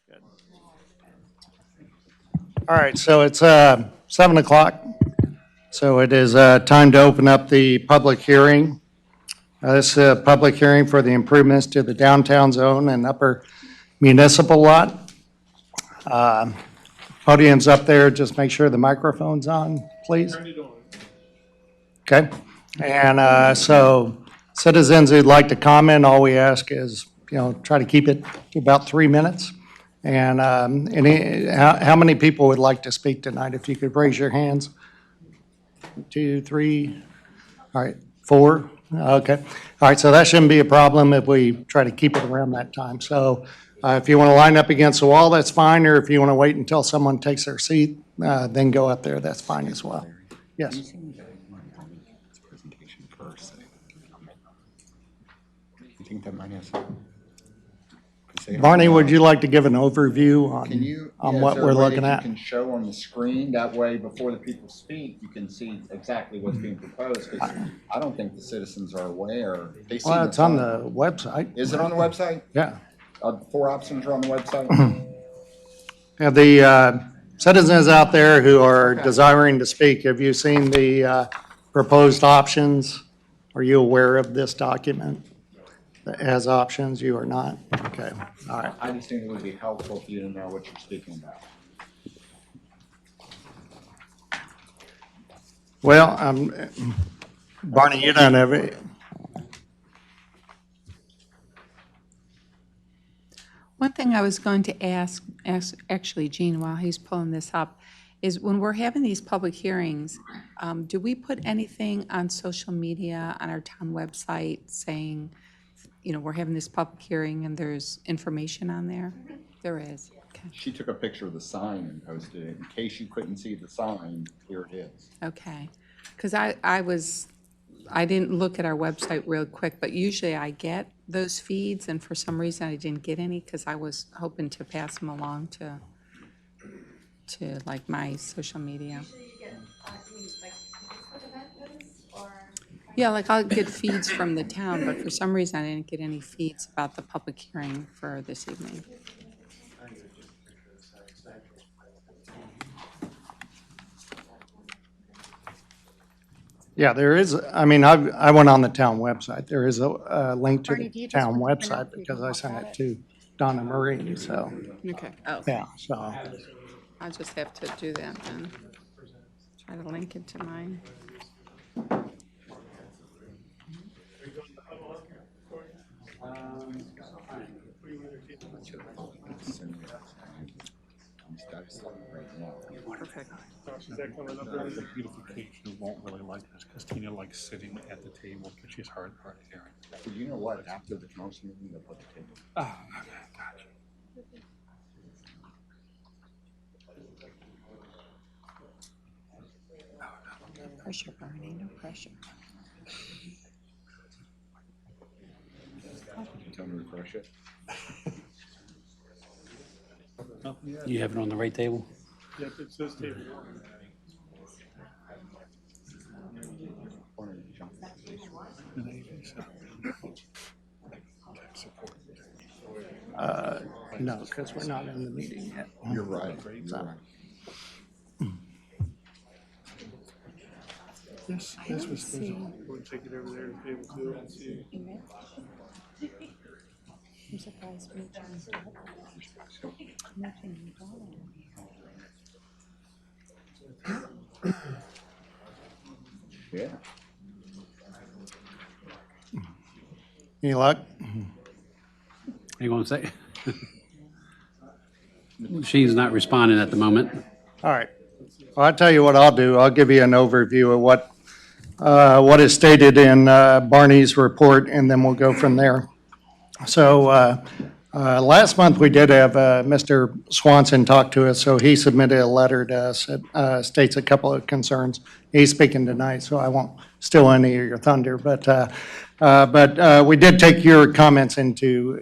Good. All right, so it's 7 o'clock. So it is time to open up the public hearing. This is a public hearing for the improvements to the downtown zone and upper municipal lot. Podium's up there. Just make sure the microphone's on, please. Turn it on. Okay. And so citizens who'd like to comment, all we ask is, try to keep it to about 3 minutes. And how many people would like to speak tonight? If you could raise your hands. 2, 3, all right, 4. Okay. All right, so that shouldn't be a problem if we try to keep it around that time. So if you want to line up against the wall, that's fine. Or if you want to wait until someone takes their seat, then go up there, that's fine as well. Yes. You think that might have some? Barney, would you like to give an overview on Is what there we're a way looking that at? you can show on the screen, that way before the people speak, you can see exactly what's being proposed, because I don't think the citizens are aware. They see Well, the it's on sign. the website. Is it on the website? Yeah. 4 options are on the website? Yeah, the citizens out there who are desiring to speak, have you seen the proposed options? Are you aware of this document that has options? You are not? Okay, all right. I just think it would be helpful for you to know what you're speaking about. Well, Barney, you don't have it. One thing I was going to ask actually, Gene, while he's pulling this up, is when we're having these public hearings, do we put anything on social media, on our town website, saying, we're having this public hearing and there's information on there? There is. Okay. She took a picture of the sign and posted it. In case you couldn't see the sign, here it is. Okay. Because I didn't look at our website real quick, but usually I get those feeds, and for some reason I didn't get any because I was hoping to pass them along to like my social media. Yeah, like I'll get feeds from the town, but for some reason I didn't get any feeds about the public hearing for this evening. Yeah, there is, I went on the town website. There is a link to Barney, do the you just town want to website because I sent it to Donna Marie, so, Okay. Oh, yeah, so. I'll just have to do that then. Try to link it to mine. Perfect. Is that coming up there? The beautification won't really like this because Tina likes sitting at the table, but she's hard hearing. So you know what? After the council meeting, they'll put the table. Ah, okay, gotcha. No pressure, Barney, no pressure. Tell me to refresh it. You have it on the right table? Yep, it says table. No, because we're not in the meeting yet. You're right. You're right. This was supposed to, we'll take it over there to table 2 and see. I'm surprised we changed it. Nothing at all. Yeah. Any luck? You want to say? She's not responding at the moment. All right. Well, I'll tell you what I'll do. I'll give you an overview of what is stated in Barneys Report, and then we'll go from there. So last month we did have Mr. Swanson talk to us, so he submitted a letter to us that states a couple of concerns. He's speaking tonight, so I won't steal any of your thunder, but we did take your comments into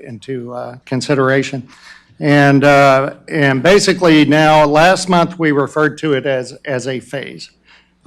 consideration. And basically now, last month we referred to it as a phase.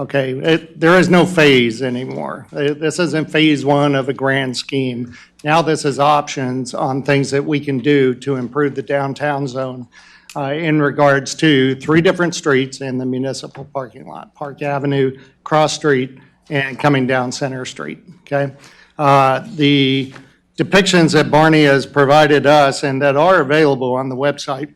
Okay, there is no phase anymore. This isn't phase 1 of a grand scheme. Now this is options on things that we can do to improve the downtown zone in regards to 3 different streets in the municipal parking lot: Park Avenue, Cross Street, and coming down Center Street, okay? The depictions that Barney has provided us and that are available on the website,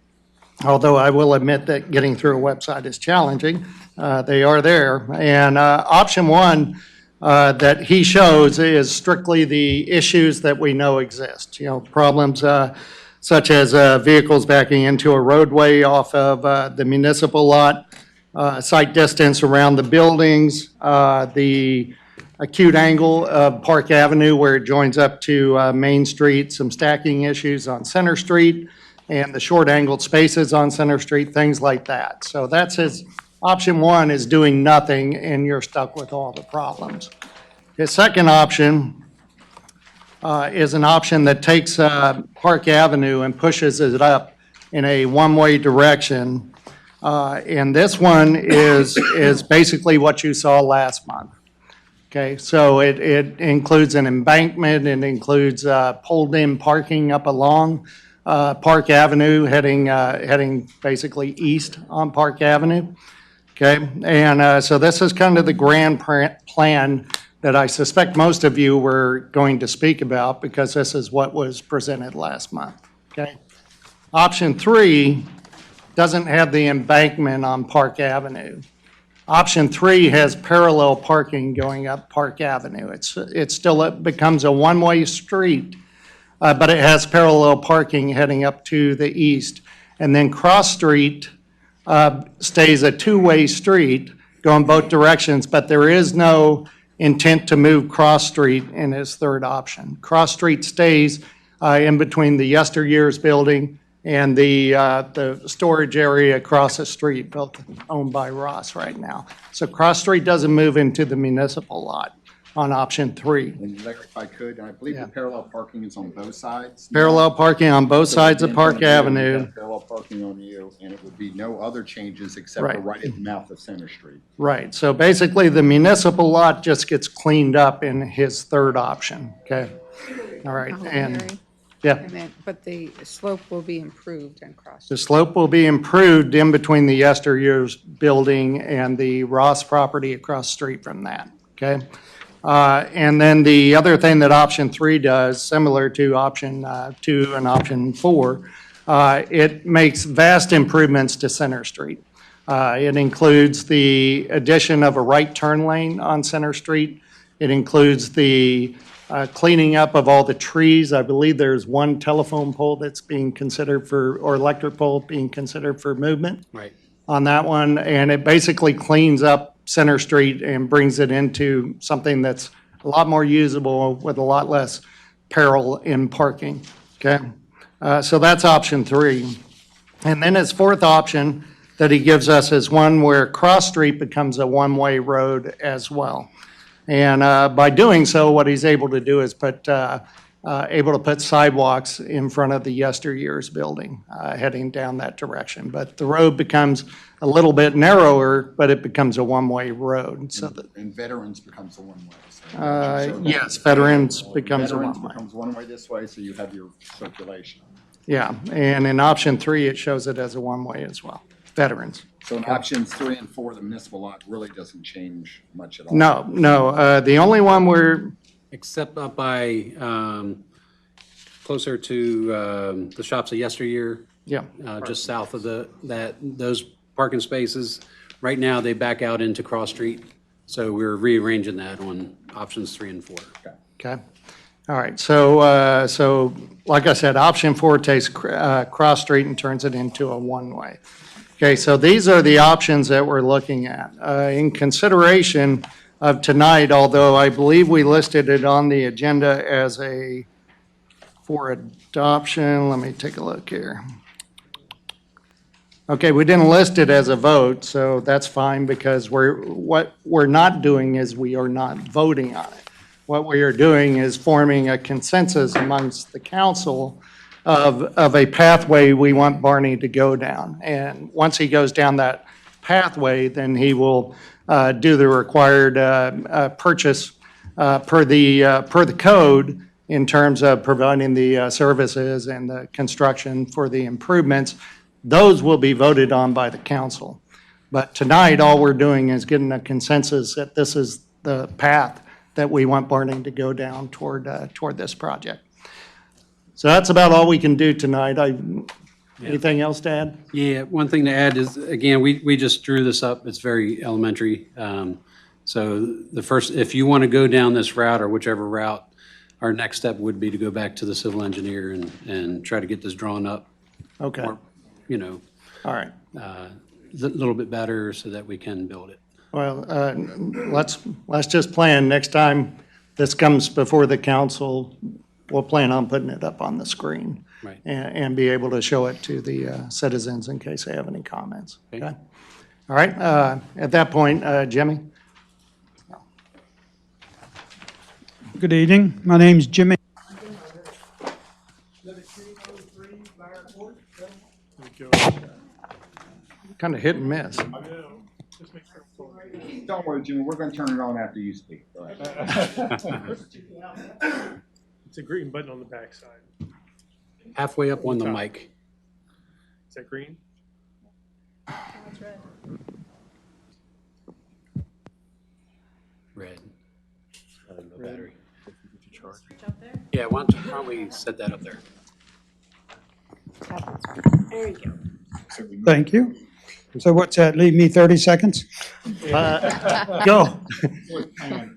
although I will admit that getting through a website is challenging, they are there. And option 1 that he shows is strictly the issues that we know exist. You know, problems such as vehicles backing into a roadway off of the municipal lot, sight distance around the buildings, the acute angle of Park Avenue where it joins up to Main Street, some stacking issues on Center Street, and the short angled spaces on Center Street, things like that. So that's his option 1, is doing nothing and you're stuck with all the problems. His second option is an option that takes Park Avenue and pushes it up in a one-way direction. And this one is basically what you saw last month. Okay, so it includes an embankment, it includes pulled-in parking up along Park Avenue, heading basically east on Park Avenue. Okay, and so this is kind of the grand plan that I suspect most of you were going to speak about, because this is what was presented last month. Okay, option 3 doesn't have the embankment on Park Avenue. Option 3 has parallel parking going up Park Avenue. It becomes a one-way street, but it has parallel parking heading up to the east. And then Cross Street stays a two-way street going both directions, but there is no intent to move Cross Street in his third option. Cross Street stays in between the Yesteryears building and the storage area across the street, owned by Ross right now. So Cross Street doesn't move into the municipal lot on option 3. And Larry, if I could, I believe the parallel parking is on both sides. Parallel parking on both sides of Park Avenue. Parallel parking on you, and it would be no other changes except for right at the mouth of Center Street. Right, so basically the municipal lot just gets cleaned up in his third option, okay? All right, and, Mary, yeah. and then, but the slope will be improved on Cross. The slope will be improved in between the Yesteryears building and the Ross property across the street from that, okay? And then the other thing that option 3 does, similar to option 2 and option 4, it makes vast improvements to Center Street. It includes the addition of a right turn lane on Center Street. It includes the cleaning up of all the trees. I believe there's one telephone pole that's being considered for, or electric pole being considered for movement. Right. On that one, and it basically cleans up Center Street and brings it into something that's a lot more usable with a lot less peril in parking, okay? So that's option 3. And then his fourth option that he gives us is one where Cross Street becomes a one-way road as well. And by doing so, what he's able to do is able to put sidewalks in front of the Yesteryears building, heading down that direction. But the road becomes a little bit narrower, but it becomes a one-way road. So that, And Veterans becomes a one-way. So yes, Veterans becomes a Veterans one-way. becomes one-way this way, so you have your circulation. Yeah, and in option 3, it shows it as a one-way as well. Veterans. So in options 3 and 4, the municipal lot really doesn't change much at all. No, the only one where, Except up by, closer to the shops of Yesteryear, yeah, just south of those parking spaces. Right now, they back out into Cross Street, so we're rearranging that on options 3 and 4. okay. All right, so like I said, option 4 takes Cross Street and turns it into a one-way. Okay, so these are the options that we're looking at. In consideration of tonight, although I believe we listed it on the agenda as for adoption, let me take a look here. Okay, we didn't list it as a vote, so that's fine, because what we're not doing is we are not voting on it. What we are doing is forming a consensus amongst the council of a pathway we want Barney to go down. And once he goes down that pathway, then he will do the required purchase per the code in terms of providing the services and the construction for the improvements, those will be voted on by the council. But tonight, all we're doing is getting a consensus that this is the path that we want Barney to go down toward this project. So that's about all we can do tonight. Anything else to add? Yeah, one thing to add is, again, we just drew this up. It's very elementary. So the first, if you want to go down this route or whichever route, our next step would be to go back to the civil engineer and try to get this drawn up, Okay, all right. a little bit better so that we can build it. Well, let's just plan, next time this comes before the council, we'll plan on putting it up on the screen. Right. And be able to show it to the citizens in case they have any comments. Okay. Okay? All right, at that point, Jimmy? Good evening. My name's Jimmy. Kind of hit and miss. Don't worry, Jimmy, we're gonna turn it on after you speak. Go ahead. It's a green button on the back side. Halfway up on the mic. Is that green? Red. No battery. Yeah, why don't we set that up there? There you go. Thank you. So what's that, leave me 30 seconds? Go.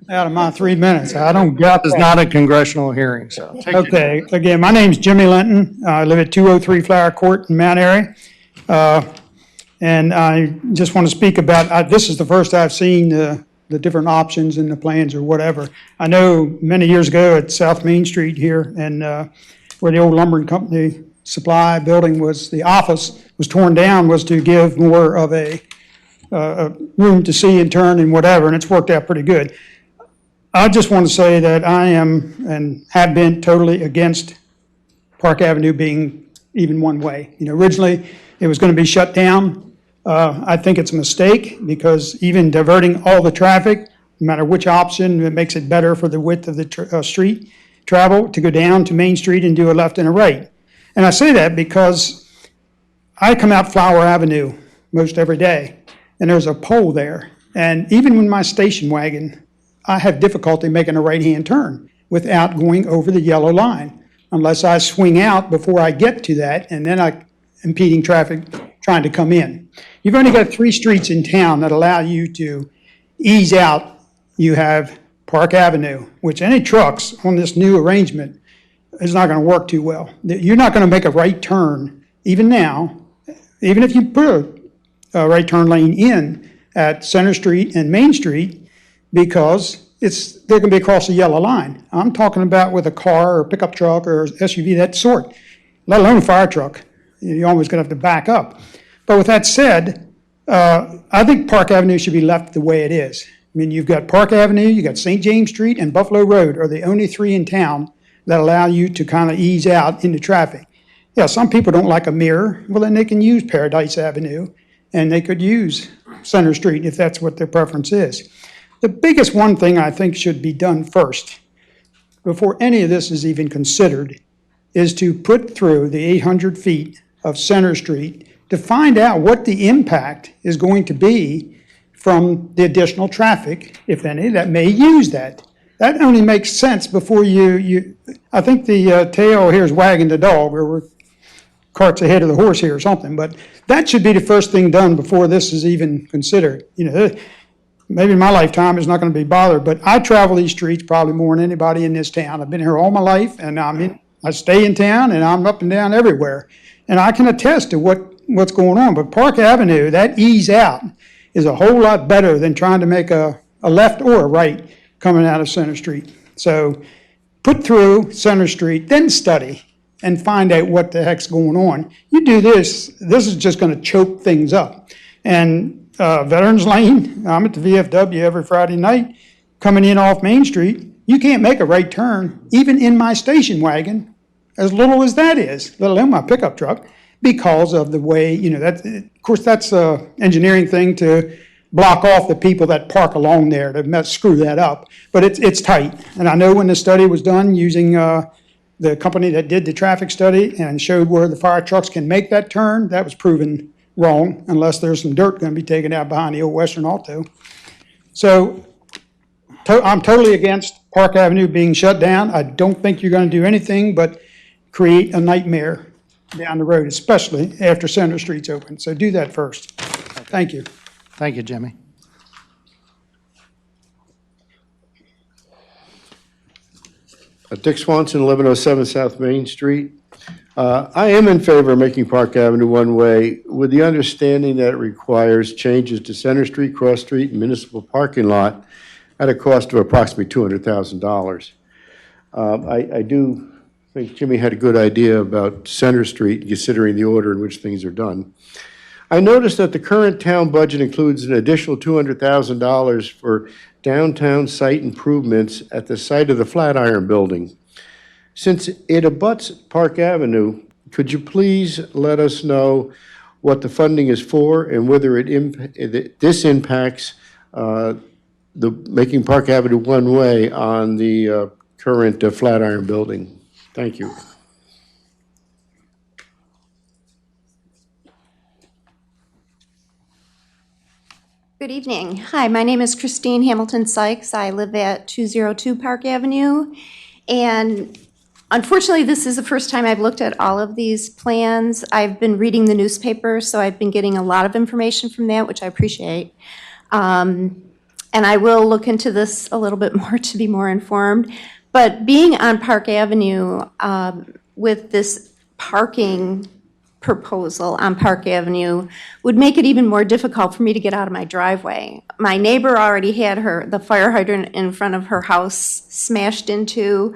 Out of my 3 minutes, I don't got It's that. not a congressional hearing, so. take your- Okay, again, my name's Jimmy Linton. I live at 203 Flower Court in Mount Airy. And I just want to speak about, this is the first I've seen the different options and the plans or whatever. I know many years ago at South Main Street here and where the old lumbering company supply building was, the office was torn down, was to give more of a room to see and turn and whatever, and it's worked out pretty good. I just want to say that I am and have been totally against Park Avenue being even one way. You know, originally it was going to be shut down. I think it's a mistake because even diverting all the traffic, no matter which option, it makes it better for the width of the street travel to go down to Main Street and do a left and a right. And I say that because I come out Flower Avenue most every day, and there's a pole there. And even with my station wagon, I have difficulty making a right-hand turn without going over the yellow line, unless I swing out before I get to that, and then I'm impeding traffic trying to come in. You've only got 3 streets in town that allow you to ease out. You have Park Avenue, which any trucks on this new arrangement is not going to work too well. You're not going to make a right turn, even now, even if you put a right turn lane in at Center Street and Main Street, because they're going to be across the yellow line. I'm talking about with a car or pickup truck or SUV, that sort, let alone a fire truck. You're always going to have to back up. But with that said, I think Park Avenue should be left the way it is. I mean, you've got Park Avenue, you've got St. James Street, and Buffalo Road are the only 3 in town that allow you to kind of ease out into traffic. Yeah, some people don't like a mirror. Well, then they can use Paradise Avenue, and they could use Center Street if that's what their preference is. The biggest one thing I think should be done first, before any of this is even considered, is to put through the 800 feet of Center Street to find out what the impact is going to be from the additional traffic, if any, that may use that. That only makes sense before I think the tail here is wagging the dog, or we're cart's ahead of the horse here or something, but that should be the first thing done before this is even considered. You know, maybe in my lifetime it's not going to be bothered, but I travel these streets probably more than anybody in this town. I've been here all my life, and I stay in town, and I'm up and down everywhere. And I can attest to what's going on. But Park Avenue, that ease out, is a whole lot better than trying to make a left or a right coming out of Center Street. So put through Center Street, then study and find out what the heck's going on. You do this is just going to choke things up. And Veterans Lane, I'm at the VFW every Friday night, coming in off Main Street. You can't make a right turn, even in my station wagon, as little as that is, let alone my pickup truck, because of the way, that, of course, that's an engineering thing to block off the people that park along there to screw that up. But it's tight. And I know when the study was done using the company that did the traffic study and showed where the fire trucks can make that turn, that was proven wrong unless there's some dirt going to be taken out behind the old Western Alto. So I'm totally against Park Avenue being shut down. I don't think you're going to do anything but create a nightmare down the road, especially after Center Street's open. So do that first. Thank you. Thank you, Jimmy. Dick Swanson, 1107 South Main Street. I am in favor of making Park Avenue one-way with the understanding that it requires changes to Center Street, Cross Street, and municipal parking lot at a cost of approximately $200,000. I do think Jimmy had a good idea about Center Street, considering the order in which things are done. I noticed that the current town budget includes an additional $200,000 for downtown site improvements at the site of the Flatiron Building. Since it abuts Park Avenue, could you please let us know what the funding is for and whether this impacts the making Park Avenue one-way on the current Flatiron Building? Thank you. Good evening. Hi, my name is Christine Hamilton Sykes. I live at 202 Park Avenue. And unfortunately, this is the first time I've looked at all of these plans. I've been reading the newspaper, so I've been getting a lot of information from that, which I appreciate. And I will look into this a little bit more to be more informed. But being on Park Avenue with this parking proposal on Park Avenue would make it even more difficult for me to get out of my driveway. My neighbor already had the fire hydrant in front of her house smashed into.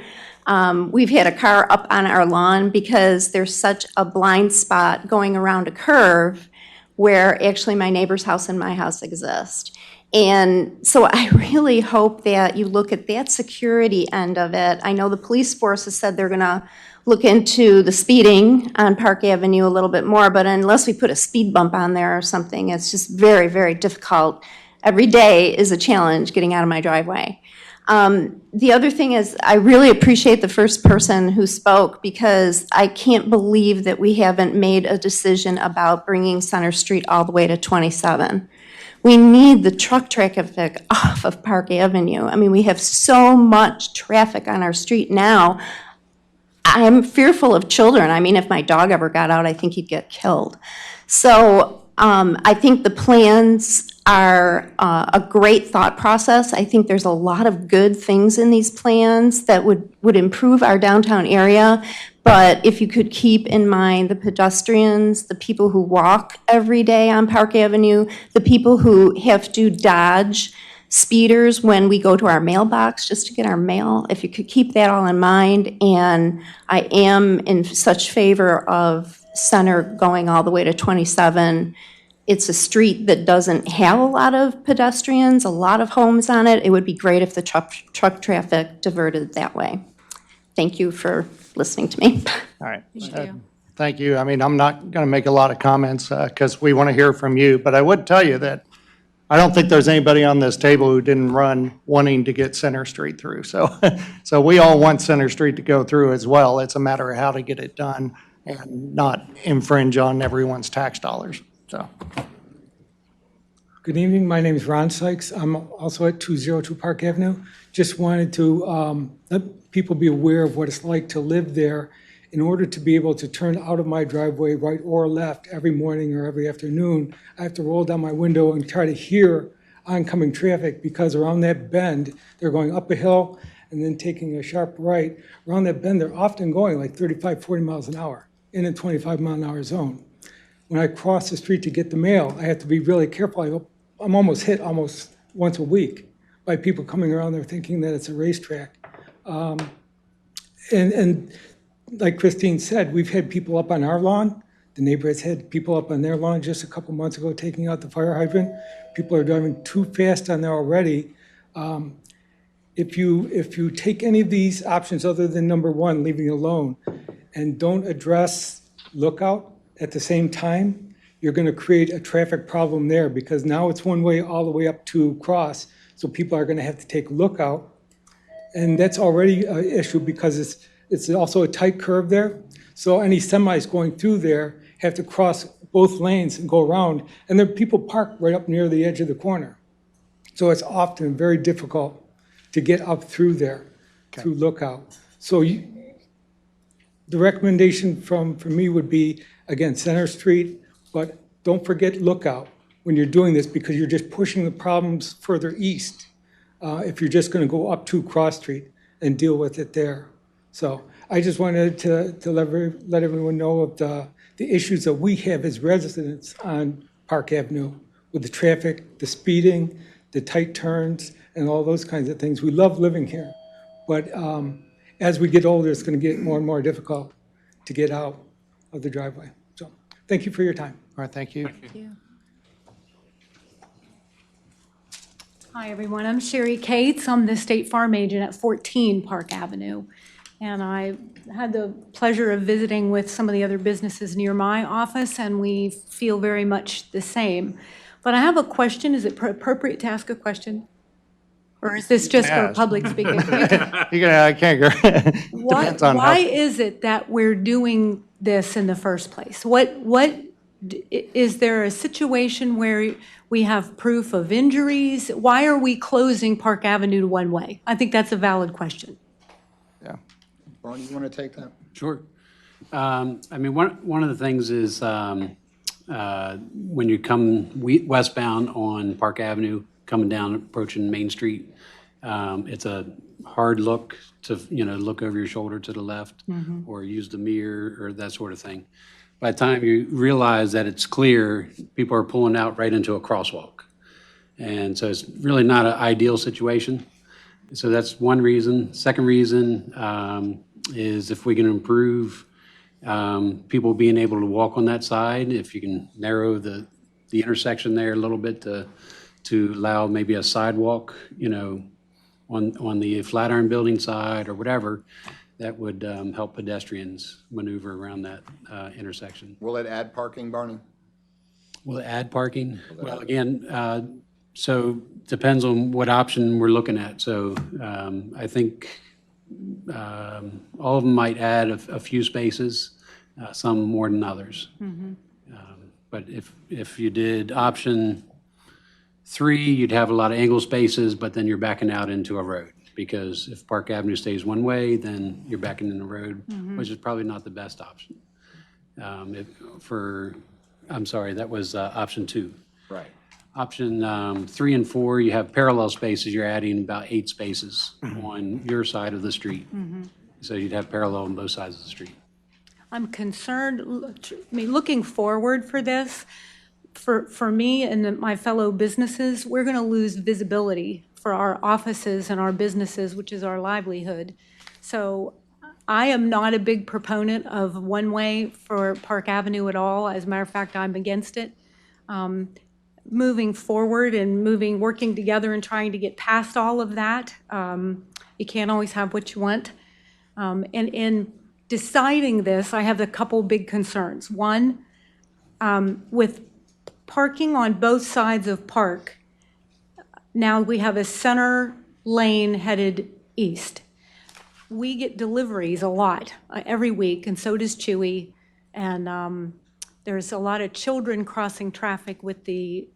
We've had a car up on our lawn because there's such a blind spot going around a curve where actually my neighbor's house and my house exist. And so I really hope that you look at that security end of it. I know the police force has said they're going to look into the speeding on Park Avenue a little bit more, but unless we put a speed bump on there or something, it's just very, very difficult. Every day is a challenge getting out of my driveway. The other thing is I really appreciate the first person who spoke because I can't believe that we haven't made a decision about bringing Center Street all the way to 27. We need the truck traffic off of Park Avenue. I mean, we have so much traffic on our street now. I'm fearful of children. I mean, if my dog ever got out, I think he'd get killed. So I think the plans are a great thought process. I think there's a lot of good things in these plans that would improve our downtown area. But if you could keep in mind the pedestrians, the people who walk every day on Park Avenue, the people who have to dodge speeders when we go to our mailbox just to get our mail, if you could keep that all in mind. And I am in such favor of Center going all the way to 27. It's a street that doesn't have a lot of pedestrians, a lot of homes on it. It would be great if the truck traffic diverted that way. Thank you for listening to me. All right. Thank you. Thank you. I mean, I'm not going to make a lot of comments because we want to hear from you, but I would tell you that I don't think there's anybody on this table who didn't run wanting to get Center Street through. So, so we all want Center Street to go through as well. It's a matter of how to get it done and not infringe on everyone's tax dollars. So. Good evening. My name is Ron Sykes. I'm also at 202 Park Avenue. Just wanted to let people be aware of what it's like to live there. In order to be able to turn out of my driveway, right or left, every morning or every afternoon, I have to roll down my window and try to hear oncoming traffic because around that bend, they're going up a hill and then taking a sharp right. Around that bend, they're often going like 35, 40 miles an hour in a 25-mile-an-hour zone. When I cross the street to get the mail, I have to be really careful. I'm almost hit almost once a week by people coming around there thinking that it's a racetrack. And like Christine said, we've had people up on our lawn. The neighbor has had people up on their lawn just a couple months ago taking out the fire hydrant. People are driving too fast on there already. If you take any of these options other than number one, leaving it alone, and don't address lookout at the same time, you're going to create a traffic problem there because now it's one way all the way up to Cross. So people are going to have to take Lookout. And that's already an issue because it's also a tight curve there. So any semis going through there have to cross both lanes and go around. And there are people parked right up near the edge of the corner. So it's often very difficult to get up through there, through Lookout. So the recommendation from me would be, again, Center Street, but don't forget Lookout when you're doing this because you're just pushing the problems further east if you're just going to go up to Cross Street and deal with it there. So I just wanted to let everyone know of the issues that we have as residents on Park Avenue with the traffic, the speeding, the tight turns, and all those kinds of things. We love living here, but as we get older, it's going to get more and more difficult to get out of the driveway. So thank you for your time. All right, thank you. Hi, everyone. I'm Cherie Cates. I'm the State Farm agent at 14 Park Avenue. And I had the pleasure of visiting with some of the other businesses near my office, and we feel very much the same. But I have a question. Is it appropriate to ask a question? Or is this just for Ask. public speaking? I can't go. Depends on Why how. is it that we're doing this in the first place? Is there a situation where we have proof of injuries? Why are we closing Park Avenue to one way? I think that's a valid question. Barney, you want to take that? Sure. I mean, one of the things is when you come westbound on Park Avenue, coming down, approaching Main Street, it's a hard look to, look over your shoulder to the left or use the mirror or that sort of thing. By the time you realize that it's clear, people are pulling out right into a crosswalk. And so it's really not an ideal situation. So that's one reason. Second reason is if we can improve people being able to walk on that side, if you can narrow the intersection there a little bit to allow maybe a sidewalk, on the Flatiron Building side or whatever, that would help pedestrians maneuver around that intersection. Will it add parking, Barney? Will it add parking? Well, again, so depends on what option we're looking at. So I think all of them might add a few spaces, some more than others. But if you did option 3, you'd have a lot of angle spaces, but then you're backing out into a road. Because if Park Avenue stays one way, then you're backing in the road, which is probably not the best option. I'm sorry, that was option 2. Right. Option 3 and 4, you have parallel spaces. You're adding about 8 spaces on your side of the street. So you'd have parallel on both sides of the street. I'm concerned, looking forward for this, for me and my fellow businesses, we're going to lose visibility for our offices and our businesses, which is our livelihood. So I am not a big proponent of one-way for Park Avenue at all. As a matter of fact, I'm against it. Moving forward and working together and trying to get past all of that, you can't always have what you want. And in deciding this, I have a couple big concerns. One, with parking on both sides of Park, now we have a center lane headed east. We get deliveries a lot every week, and so does Chewie. And there's a lot of children crossing traffic with the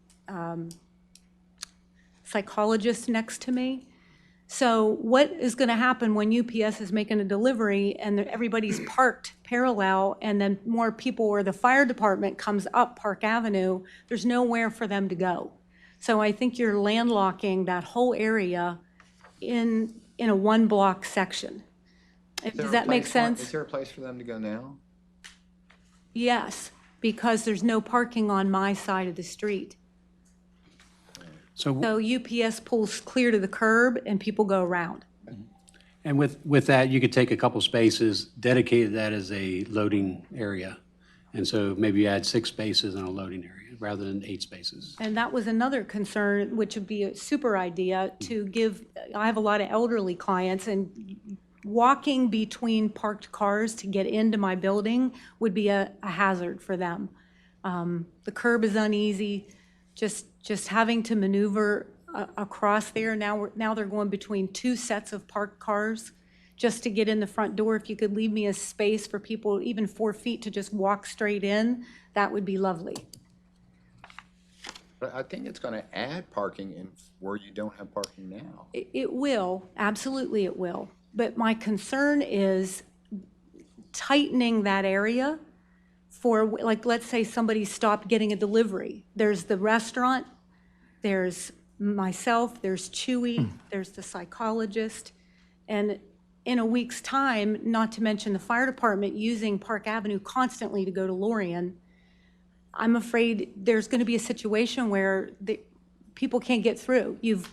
psychologist next to me. So what is going to happen when UPS is making a delivery and everybody's parked parallel and then more people or the fire department comes up Park Avenue, there's nowhere for them to go. So I think you're landlocking that whole area in a one-block section. Does that make sense? Is there a place for them to go now? Yes, because there's no parking on my side of the street. So UPS pulls clear to the curb and people go around. And with that, you could take a couple spaces, dedicate that as a loading area. And so maybe you add 6 spaces in a loading area rather than 8 spaces. And that was another concern, which would be a super idea to give. I have a lot of elderly clients, and walking between parked cars to get into my building would be a hazard for them. The curb is uneasy, just having to maneuver across there. Now they're going between two sets of parked cars just to get in the front door. If you could leave me a space for people, even 4 feet, to just walk straight in, that would be lovely. But I think it's gonna add parking in where you don't have parking now. It will, absolutely it will. But my concern is tightening that area for, like, let's say somebody stopped getting a delivery. There's the restaurant, there's myself, there's Chewie, there's the psychologist, and in a week's time, not to mention the fire department using Park Avenue constantly to go to Lorien, I'm afraid there's going to be a situation where people can't get through. You've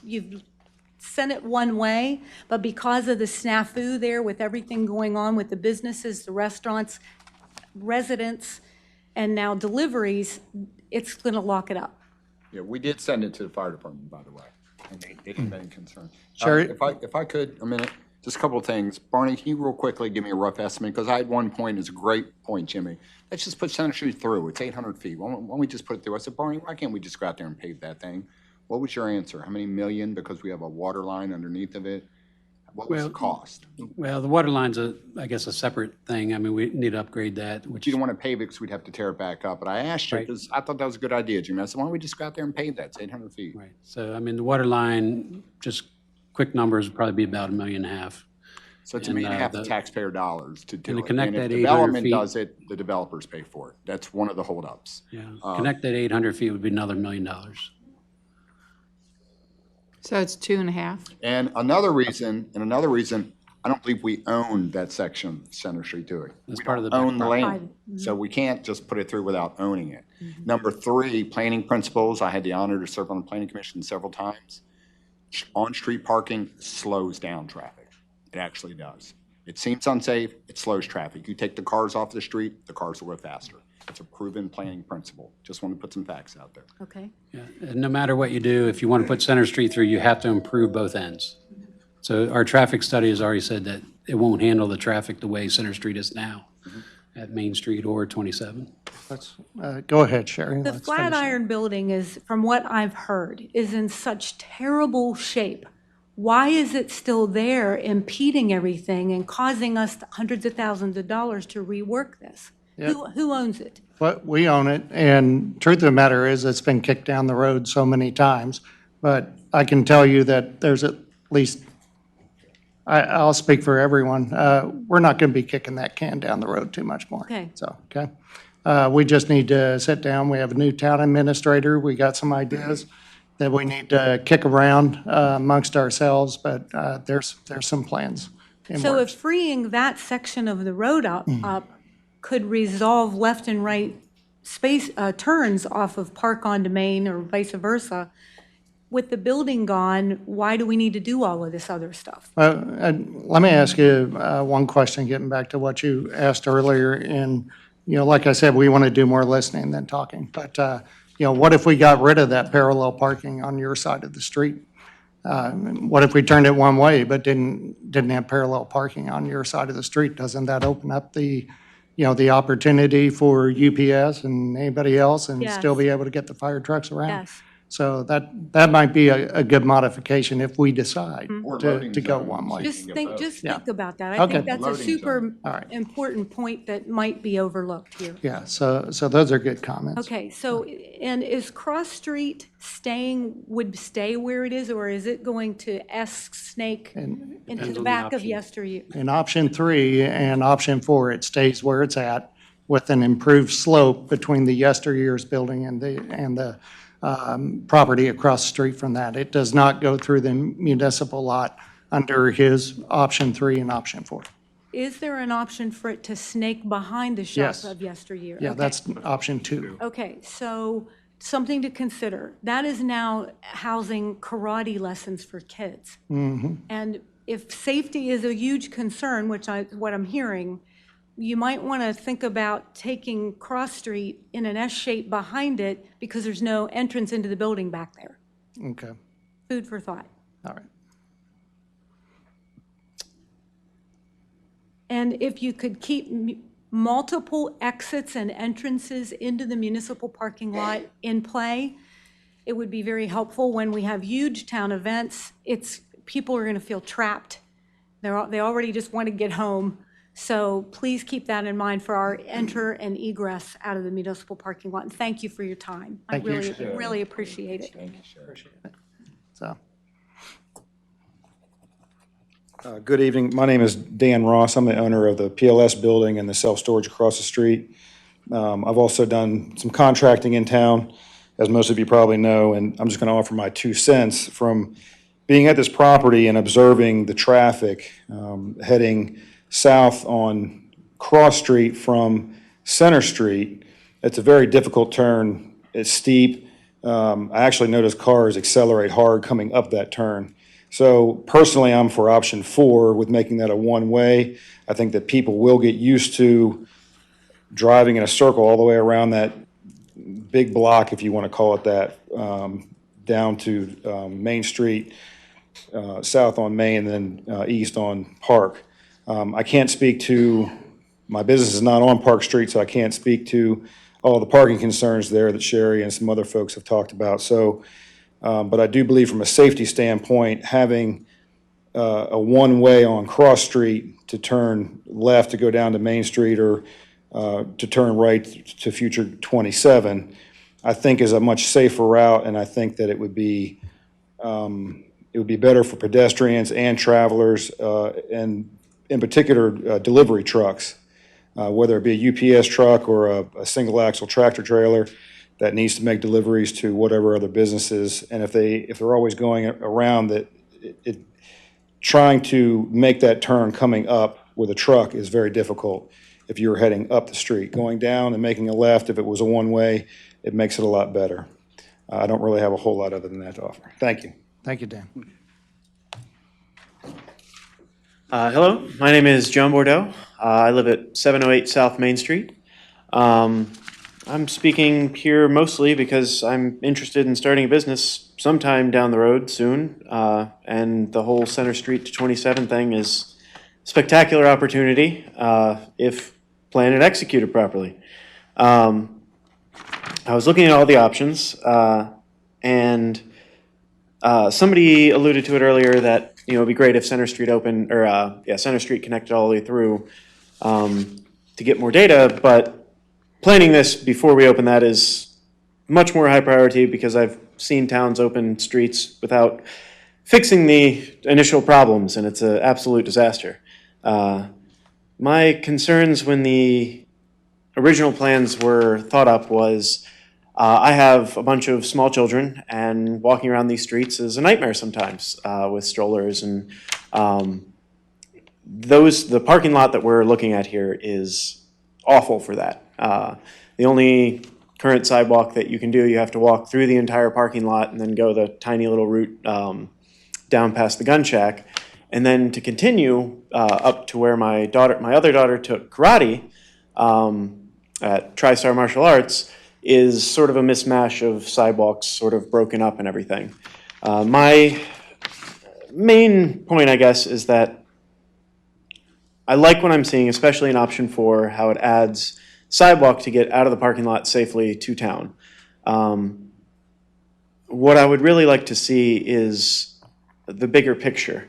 sent it one way, but because of the snafu there with everything going on with the businesses, the restaurants, residents, and now deliveries, it's going to lock it up. Yeah, we did send it to the fire department, by the way, and they didn't have any concern. Cherie? If I could, a minute, just a couple of things. Barney, can you real quickly give me a rough estimate? Because I had one point, it's a great point, Jimmy. Let's just put Center Street through. It's 800 feet. Why don't we just put it through? I said, Barney, why can't we just go out there and pave that thing? What was your answer? How many million? Because we have a water line underneath of it. What was the cost? Well, the water line's I guess, a separate thing. I mean, we need to upgrade that, which You don't want to pave it because we'd have to tear it back up. But I asked you Right. because I thought that was a good idea, Jimmy. I said, why don't we just go out there and pave that? It's 800 feet. right. So, I mean, the water line, just quick numbers, would probably be about $1.5 million. So it's $1.5 million of the- taxpayer dollars to do and it. to connect And if that 800 development feet- does it, the developers pay for it. That's one of the holdups. Yeah, connect that 800 feet would be another $1 million. So it's 2.5? And another reason, I don't believe we own that section of Center Street, do we? That's We part of don't the own the Right. land, so we can't just put it through without owning it. Number three, planning principles. I had the honor to serve on the planning commission several times. On-street parking slows down traffic. It actually does. It seems unsafe, it slows traffic. You take the cars off the street, the cars will go faster. It's a proven planning principle. Just want to put some facts out there. Okay. Yeah, and no matter what you do, if you want to put Center Street through, you have to improve both ends. So our traffic study has already said that it won't handle the traffic the way Center Street is now at Main Street or 27. Go ahead, Cherie. The Let's finish it. Flatiron building is, from what I've heard, is in such terrible shape. Why is it still there, impeding everything and causing us hundreds of thousands of dollars to rework this? Who owns it? But we own it, and truth of the matter is, it's been kicked down the road so many times. But I can tell you that there's at least, I'll speak for everyone, we're not going to be kicking that can down the road too much more. Okay. So, okay? We just need to sit down. We have a new town administrator. We got some ideas that we need to kick around amongst ourselves, but there's some plans in So works. if freeing that section of the road up could resolve left and right space, turns off of Park on to Main or vice versa, with the building gone, why do we need to do all of this other stuff? And let me ask you one question, getting back to what you asked earlier. And, like I said, we want to do more listening than talking. But, what if we got rid of that parallel parking on your side of the street? What if we turned it one way but didn't have parallel parking on your side of the street? Doesn't that open up the opportunity for UPS and anybody else and still be able to get the fire trucks around? Yes. So that might be a good modification if we decide Or to loading go zones. one way. Just think Yeah. about that. I Okay. think that's a Loading super zone. All right. important point that might be overlooked here. Yeah, so those are good comments. Okay, so, and is Cross Street would stay where it is, or is it going to snake into Depends the on the back of option. yesteryear? In option 3 and option 4, it stays where it's at with an improved slope between the yesteryear's building and the property across the street from that. It does not go through the municipal lot under his option 3 and option 4. Is there an option for it to snake behind the shop Yes. of yesteryear? Yeah, Okay. that's option 2. Okay, so something to consider. That is now housing karate lessons for kids. And if safety is a huge concern, what I'm hearing, you might want to think about taking Cross Street in an S shape behind it because there's no entrance into the building back there. Okay, Food for thought. all right. And if you could keep multiple exits and entrances into the municipal parking lot in play. It would be very helpful when we have huge town events. People are going to feel trapped. They already just want to get home. So please keep that in mind for our enter and egress out of the municipal parking lot. And thank you for your time. I really appreciate it. Thank you, Cherie. So, Good evening. My name is Dan Ross. I'm the owner of the PLS building and the self-storage across the street. I've also done some contracting in town, as most of you probably know, and I'm just going to offer my 2 cents from being at this property and observing the traffic heading south on Cross Street from Center Street. It's a very difficult turn. It's steep. I actually noticed cars accelerate hard coming up that turn. So personally, I'm for option 4 with making that a one-way. I think that people will get used to driving in a circle all the way around that big block, if you want to call it that, down to Main Street, south on Main, and then east on Park. I can't speak to, my business is not on Park Street, so I can't speak to all the parking concerns there that Cherie and some other folks have talked about. So, but I do believe from a safety standpoint, having a one-way on Cross Street to turn left to go down to Main Street or to turn right to future 27, I think is a much safer route, and I think that it would be better for pedestrians and travelers, and in particular delivery trucks, whether it be a UPS truck or a single-axle tractor trailer that needs to make deliveries to whatever other businesses. And if they're always going around, that trying to make that turn coming up with a truck is very difficult if you're heading up the street. Going down and making a left, if it was a one-way, it makes it a lot better. I don't really have a whole lot other than that to offer. Thank you. thank you, Dan. Hello, my name is John Bordeaux. I live at 708 South Main Street. I'm speaking here mostly because I'm interested in starting a business sometime down the road soon, and the whole Center Street to 27 thing is a spectacular opportunity if planned and executed properly. I was looking at all the options, and somebody alluded to it earlier that it'd be great if Center Street opened, or Center Street connected all the way through to get more data, but planning this before we open that is much more high priority because I've seen towns open streets without fixing the initial problems, and it's an absolute disaster. My concerns when the original plans were thought up was I have a bunch of small children, and walking around these streets is a nightmare sometimes with strollers, and the parking lot that we're looking at here is awful for that. The only current sidewalk that you can do, you have to walk through the entire parking lot and then go the tiny little route down past the gun shack. And then to continue up to where my other daughter took karate at TriStar Martial Arts is sort of a mismatch of sidewalks sort of broken up and everything. My main point, I guess, is that I like what I'm seeing, especially in option 4, how it adds sidewalk to get out of the parking lot safely to town. What I would really like to see is the bigger picture,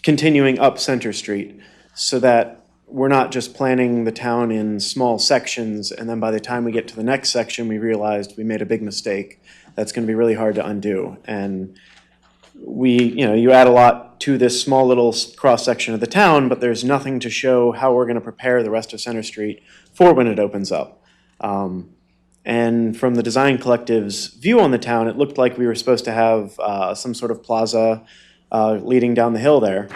continuing up Center Street so that we're not just planning the town in small sections, and then by the time we get to the next section, we realized we made a big mistake. That's going to be really hard to undo. And you add a lot to this small little cross-section of the town, but there's nothing to show how we're going to prepare the rest of Center Street for when it opens up. And from the Design Collective's view on the town, it looked like we were supposed to have some sort of plaza leading down the hill there.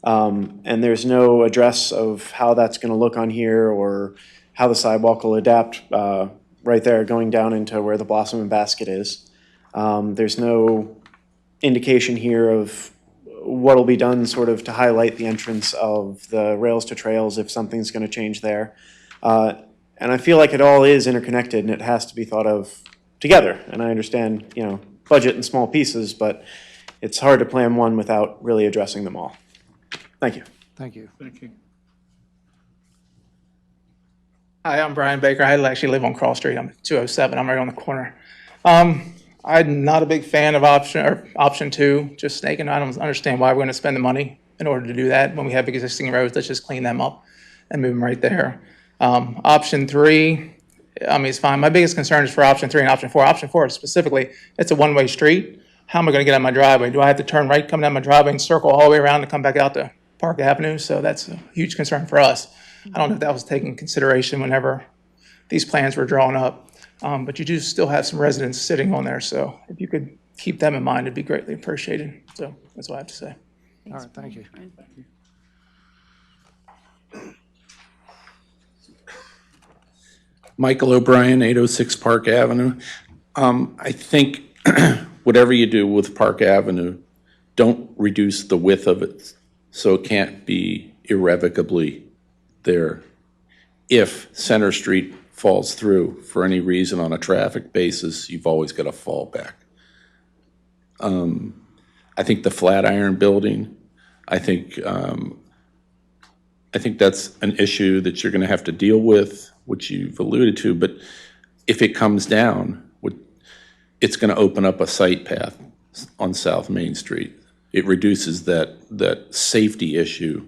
And there's no address of how that's going to look on here or how the sidewalk will adapt right there going down into where the Blossom and Basket is. There's no indication here of what will be done sort of to highlight the entrance of the rails to trails if something's going to change there. And I feel like it all is interconnected and it has to be thought of together. And I understand, budget in small pieces, but it's hard to plan one without really addressing them all. Thank you. Thank you. Thank you. Hi, I'm Brian Baker. I actually live on Cross Street. I'm at 207. I'm right on the corner. I'm not a big fan of option two, just snaking. I don't understand why we're going to spend the money in order to do that when we have existing roads. Let's just clean them up and move them right there. Option three, I mean, it's fine. My biggest concern is for option three and option four. Option four specifically, it's a one-way street. How am I going to get out my driveway? Do I have to turn right, come down my driveway and circle all the way around to come back out to Park Avenue? So that's a huge concern for us. I don't know if that was taken into consideration whenever these plans were drawn up. But you do still have some residents sitting on there, so if you could keep them in mind, it'd be greatly appreciated. So that's what I have to say. All right, thank you. Michael O'Brien, 806 Park Avenue. I think whatever you do with Park Avenue, don't reduce the width of it so it can't be irrevocably there. If Center Street falls through for any reason on a traffic basis, you've always got a fallback. I think the Flatiron Building, I think that's an issue that you're going to have to deal with, which you've alluded to. But if it comes down, it's going to open up a site path on South Main Street. It reduces that safety issue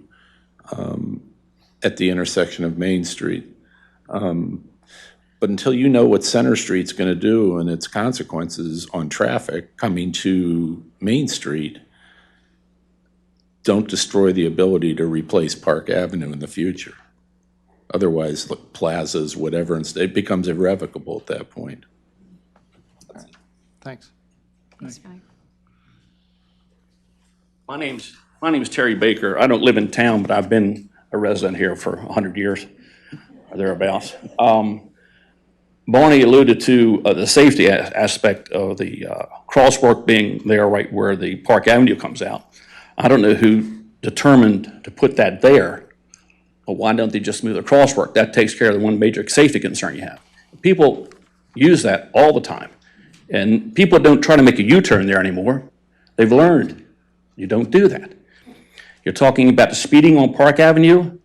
at the intersection of Main Street. But until you know what Center Street's going to do and its consequences on traffic coming to Main Street, don't destroy the ability to replace Park Avenue in the future. Otherwise, look, plazas, whatever, it becomes irrevocable at that point. Thanks. My name's Terry Baker. I don't live in town, but I've been a resident here for 100 years or thereabouts. Barney alluded to the safety aspect of the crosswalk being there right where the Park Avenue comes out. I don't know who determined to put that there, but why don't they just move the crosswalk? That takes care of the one major safety concern you have. People use that all the time, and people don't try to make a U-turn there anymore. They've learned you don't do that. You're talking about the speeding on Park Avenue.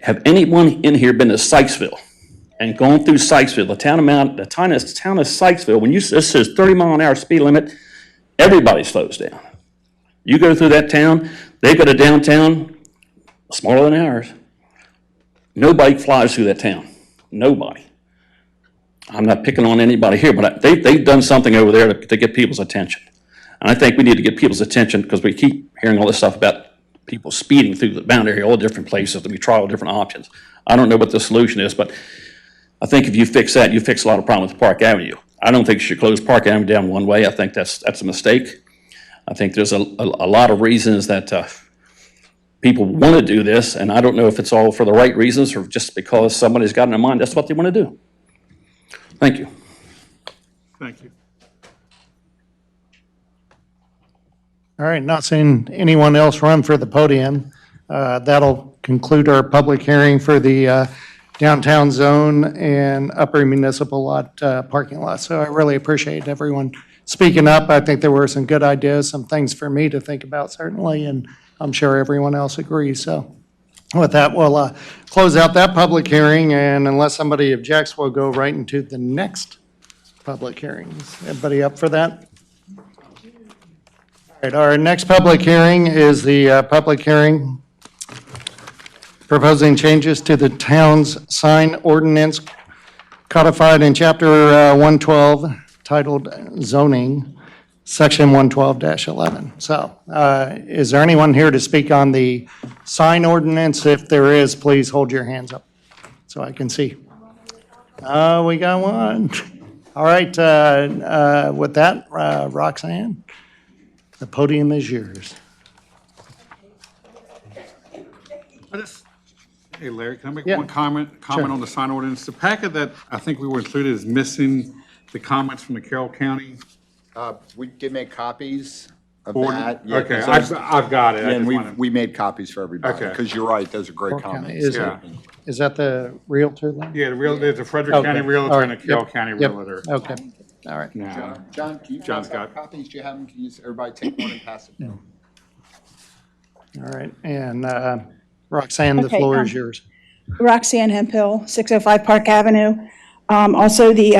Have anyone in here been to Sykesville and gone through Sykesville, the town of Sykesville? When this says 30-mile-an-hour speed limit, everybody slows down. You go through that town, they go to downtown, smaller than ours. Nobody flies through that town. Nobody. I'm not picking on anybody here, but they've done something over there to get people's attention. And I think we need to get people's attention because we keep hearing all this stuff about people speeding through the boundary, all different places, and we try all different options. I don't know what the solution is, but I think if you fix that, you fix a lot of problems with Park Avenue. I don't think you should close Park Avenue down one way. I think that's a mistake. I think there's a lot of reasons that people want to do this, and I don't know if it's all for the right reasons or just because somebody's got in their mind that's what they want to do. Thank you. Thank you. All right, not seeing anyone else run for the podium. That'll conclude our public hearing for the downtown zone and upper municipal lot parking lot. So I really appreciate everyone speaking up. I think there were some good ideas, some things for me to think about certainly, and I'm sure everyone else agrees. So with that, we'll close out that public hearing, and unless somebody objects, we'll go right into the next public hearings. Everybody up for that? All right, our next public hearing is the public hearing proposing changes to the town's sign ordinance codified in Chapter 112 titled Zoning, Section 112-11. So is there anyone here to speak on the sign ordinance? If there is, please hold your hands up so I can see. We got one. All right, with that, Roxanne, the podium is yours. Hey, Larry, can I make Yeah. one comment Sure. on the sign ordinance? The packet that I think we were included is missing the comments from the Carroll County. We did make copies of Board- that. Yeah, okay, 'cause I've got it. I And just we wanted- made copies for everybody, Okay. because you're right, those are great Carroll County, comments. is it? Is that the Realtor land? Yeah, there's a Frederick Okay. County All Realtor and a right. Carroll Yep. County Yep. Realtor. Okay, all right. Now, John, do you John's have got- copies? Do you have them? Can you, everybody take one and pass it down? All right, and Roxanne, the Okay, floor is yours. Roxanne Hemphill, 605 Park Avenue. Also the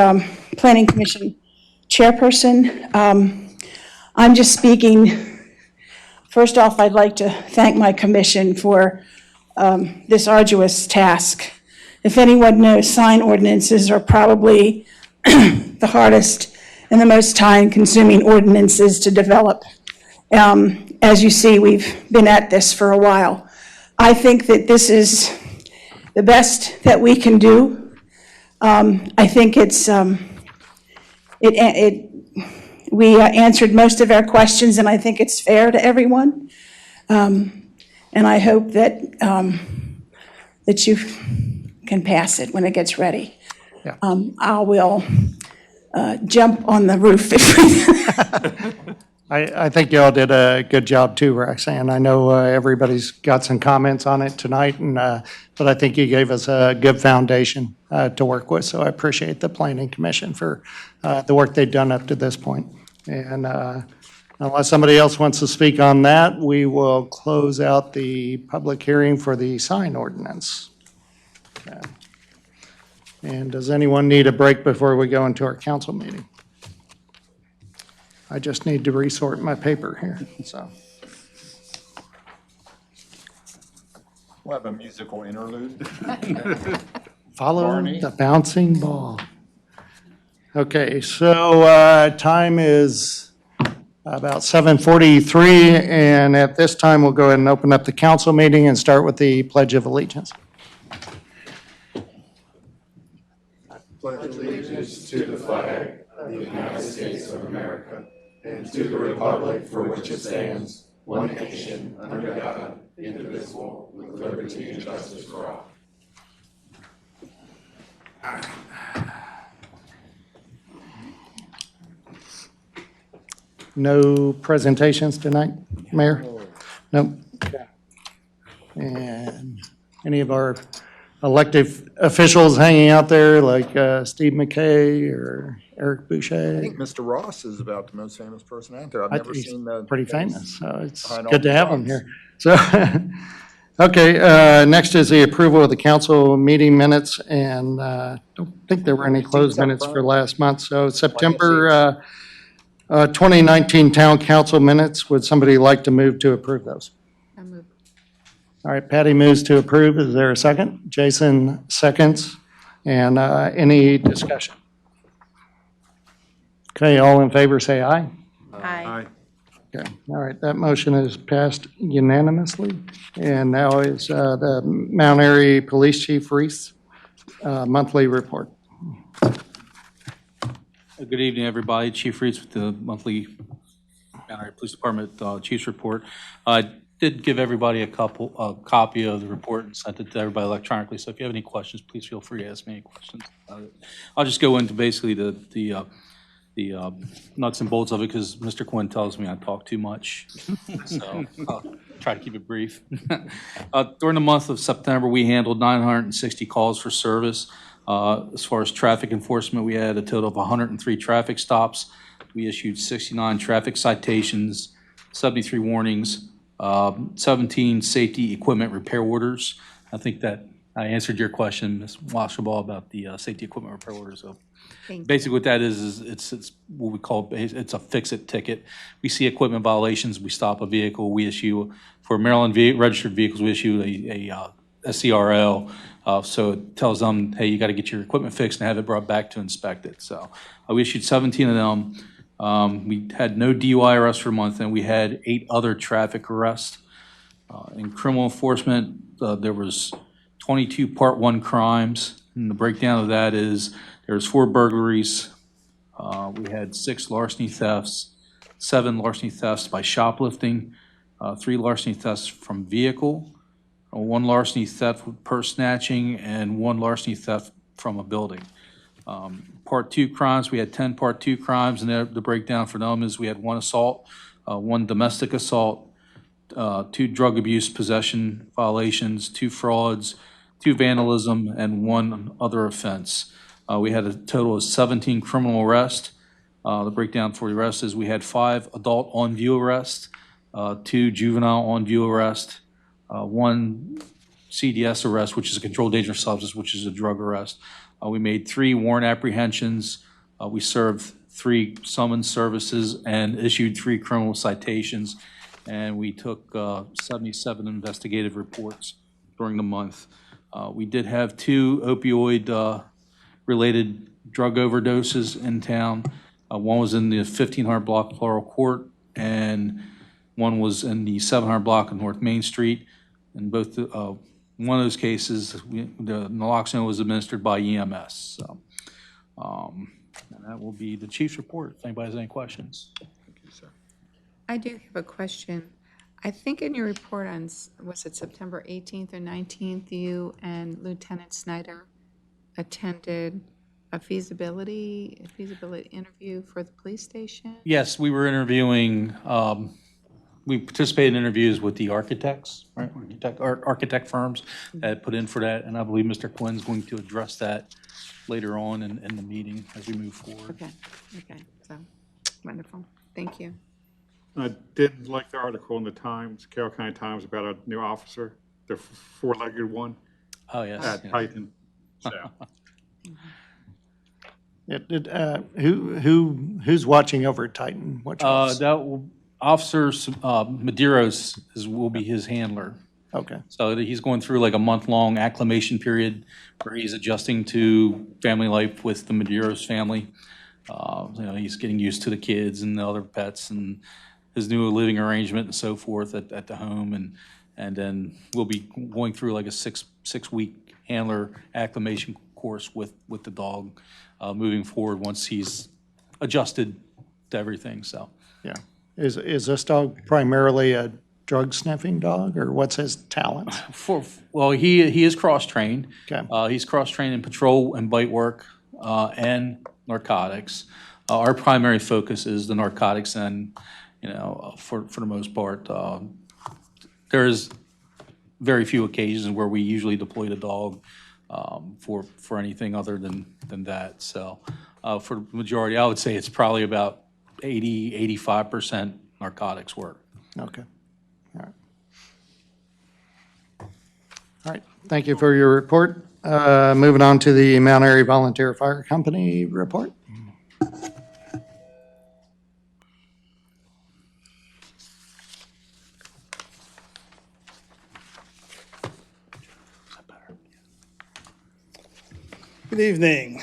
Planning Commission chairperson. I'm just speaking, first off, I'd like to thank my commission for this arduous task. If anyone knows, sign ordinances are probably the hardest and the most time-consuming ordinances to develop. As you see, we've been at this for a while. I think that this is the best that we can do. I think we answered most of our questions, and I think it's fair to everyone. And I hope that that you can pass it when it gets ready. Yeah. I will jump on the roof if I think y'all did a good job too, Roxanne. I know everybody's got some comments on it tonight, but I think you gave us a good foundation to work with, so I appreciate the Planning Commission for the work they've done up to this point. And unless somebody else wants to speak on that, we will close out the public hearing for the sign ordinance. Okay. And does anyone need a break before we go into our council meeting? I just need to resort my paper here, so. We'll have a musical interlude. Follow Barney. the bouncing ball. Okay, so time is about 7:43, and at this time, we'll go ahead and open up the council meeting and start with the Pledge of Allegiance. Pledge allegiance to the flag of the United States of America and to the republic for which it stands, one nation, under God, indivisible, with liberty and justice for all. No presentations tonight, Mayor? Nope. And any of our elected officials hanging out there, like Steve McKay or Eric Boucher? I think Mr. Ross is about the most famous person out there. I've never He's seen the. pretty famous, so it's behind all good to the have him signs. here. So, okay, next is the approval of the council meeting minutes, and I don't think there were any closed minutes for last month. So September 2019 Town Council minutes, would somebody like to move to approve those? I move. All right, Patty moves to approve. Is there a second? Jason seconds. And any discussion? Okay, all in favor, say aye. Aye. Okay, all right, that motion is passed unanimously. And now is the Mount Airy Police Chief Reese monthly report. Good evening, everybody. Chief Reese with the monthly Mount Airy Police Department Chief's Report. I did give everybody a copy of the report and sent it to everybody electronically. So if you have any questions, please feel free to ask me any questions about it. I'll just go into basically the nuts and bolts of it because Mr. Quinn tells me I talk too much. So I'll try to keep it brief. During the month of September, we handled 960 calls for service. As far as traffic enforcement, we had a total of 103 traffic stops. We issued 69 traffic citations, 73 warnings, 17 safety equipment repair orders. I think that I answered your question, Ms. Washaball, about the safety equipment repair orders. So basically what that is it's what we call, it's a fix-it ticket. We see equipment violations, we stop a vehicle, we issue, for Maryland registered vehicles, we issue a SCRL. So it tells them, hey, you got to get your equipment fixed and have it brought back to inspect it. So we issued 17 of them. We had no DUI arrests for a month, and we had 8 other traffic arrests. In criminal enforcement, there was 22 Part 1 crimes, and the breakdown of that is there's 4 burglaries. We had 6 larceny thefts, 7 larceny thefts by shoplifting, 3 larceny thefts from vehicle, 1 larceny theft with purse snatching, and 1 larceny theft from a building. Part 2 crimes, we had 10 Part 2 crimes, and the breakdown for them is we had 1 assault, 1 domestic assault, 2 drug abuse possession violations, 2 frauds, 2 vandalism, and 1 other offense. We had a total of 17 criminal arrests. The breakdown for the arrests is we had 5 adult on-view arrests, 2 juvenile on-view arrests, 1 CDS arrest, which is a controlled dangerous substance, which is a drug arrest. We made 3 warrant apprehensions. We served 3 summons services and issued 3 criminal citations. And we took 77 investigative reports during the month. We did have 2 opioid-related drug overdoses in town. One was in the 1500 block of Carroll Court, and one was in the 700 block of North Main Street. And both, one of those cases, the naloxone was administered by EMS. So, and that will be the chief's report, if anybody has any questions. I do have a question. I think in your report on, was it September 18th or 19th, you and Lieutenant Snyder attended a feasibility interview for the police station? Yes, we were interviewing, we participated in interviews with the architects, right? Architect firms that put in for that, and I believe Mr. Quinn's going to address that later on in the meeting as we move forward. Okay, so, wonderful. Thank you. I did like the article in the Times, Carroll County Times, about a new officer, the 4-legged one. Oh, yes. At Titan. So. Who's watching over Titan? Officer Medeiros will be his handler. Okay. So he's going through like a month-long acclimation period where he's adjusting to family life with the Medeiros family. He's getting used to the kids and the other pets and his new living arrangement and so forth at the home. And then we'll be going through like a six-week handler acclimation course with the dog moving forward once he's adjusted to everything. So yeah, is this dog primarily a drug sniffing dog, or what's his talents? Well, he is cross trained. Okay. He's cross trained in patrol and bite work and narcotics. Our primary focus is the narcotics, and for the most part, there's very few occasions where we usually deploy the dog for anything other than that. So for the majority, I would say it's probably about 85% narcotics work. Okay. All right. Thank you for your report. Moving on to the Mount Airy Volunteer Fire Company report. Good evening.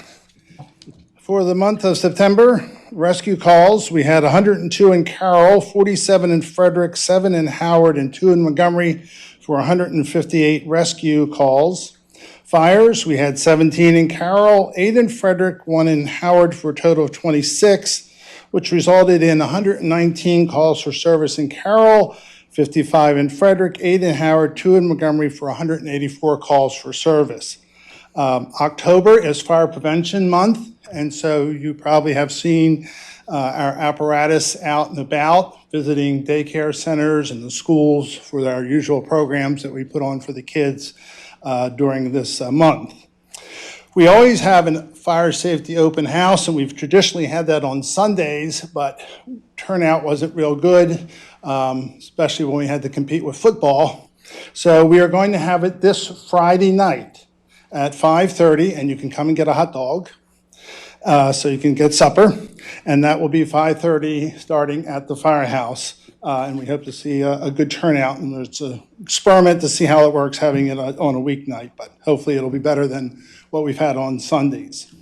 For the month of September, rescue calls, we had 102 in Carroll, 47 in Frederick, 7 in Howard, and 2 in Montgomery for 158 rescue calls. Fires, we had 17 in Carroll, 8 in Frederick, 1 in Howard for a total of 26, which resulted in 119 calls for service in Carroll, 55 in Frederick, 8 in Howard, 2 in Montgomery for 184 calls for service. October is Fire Prevention Month, and so you probably have seen our apparatus out and about, visiting daycare centers and the schools for our usual programs that we put on for the kids during this month. We always have a fire safety open house, and we've traditionally had that on Sundays, but turnout wasn't real good, especially when we had to compete with football. So we are going to have it this Friday night at 5:30, and you can come and get a hot dog. So you can get supper, and that will be 5:30 starting at the firehouse. And we hope to see a good turnout, and it's an experiment to see how it works having it on a weeknight, but hopefully it'll be better than what we've had on Sundays.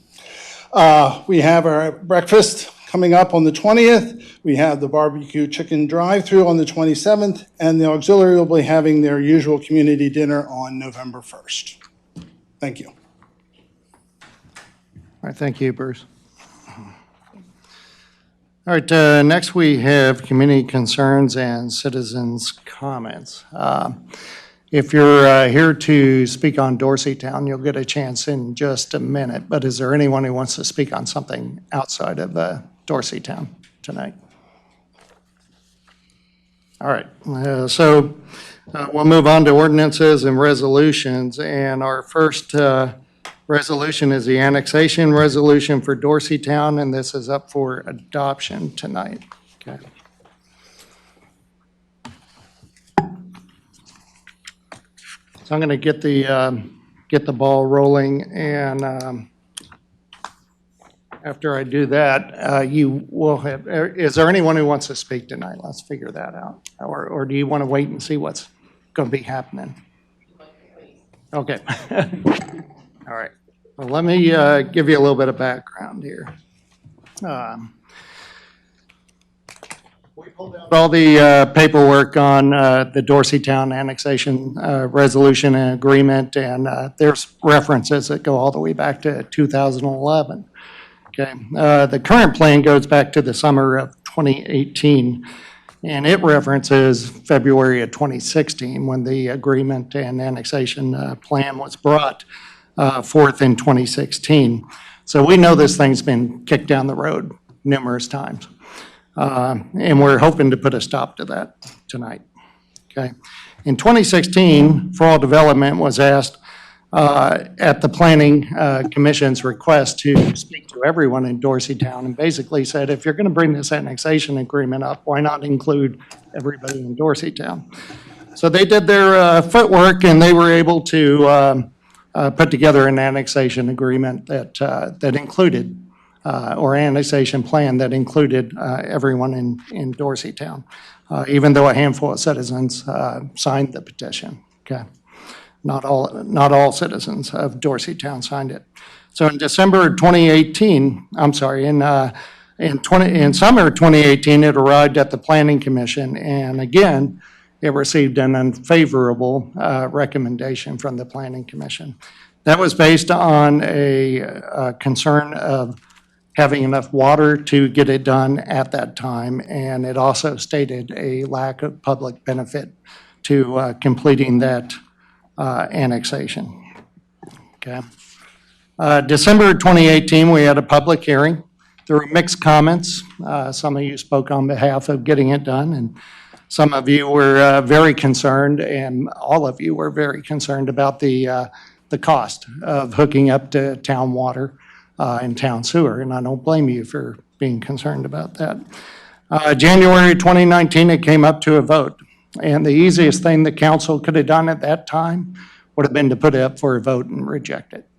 We have our breakfast coming up on the 20th. We have the barbecue chicken drive-through on the 27th, and the auxiliary will be having their usual community dinner on November 1st. Thank you. All right, thank you, Bruce. All right, next we have community concerns and citizens' comments. If you're here to speak on Dorseytown, you'll get a chance in just a minute, but is there anyone who wants to speak on something outside of Dorseytown tonight? All right, so we'll move on to ordinances and resolutions, and our first resolution is the annexation resolution for Dorseytown, and this is up for adoption tonight. Okay. So I'm going to get the ball rolling, and after I do that, you will have, is there anyone who wants to speak tonight? Let's figure that out. Or do you want to wait and see what's going to be happening? Okay. All right. Well, let me give you a little bit of background here. We pulled out all the paperwork on the Dorseytown annexation resolution and agreement, and there's references that go all the way back to 2011. Okay. The current plan goes back to the summer of 2018, and it references February of 2016 when the agreement and annexation plan was brought forth in 2016. So we know this thing's been kicked down the road numerous times, and we're hoping to put a stop to that tonight. Okay. In 2016, Fall Development was asked at the Planning Commission's request to speak to everyone in Dorseytown, and basically said, if you're going to bring this annexation agreement up, why not include everybody in Dorseytown? So they did their footwork, and they were able to put together an annexation agreement that included, or annexation plan that included everyone in Dorseytown, even though a handful of citizens signed the petition. Okay. Not all citizens of Dorseytown signed it. So in December 2018, I'm sorry, in summer 2018, it arrived at the Planning Commission, and again, it received an unfavorable recommendation from the Planning Commission. That was based on a concern of having enough water to get it done at that time, and it also stated a lack of public benefit to completing that annexation. Okay. December 2018, we had a public hearing. There were mixed comments. Some of you spoke on behalf of getting it done, and some of you were very concerned, and all of you were very concerned about the cost of hooking up to town water and town sewer, and I don't blame you for being concerned about that. January 2019, it came up to a vote. And the easiest thing the council could have done at that time would have been to put it up for a vote and reject it.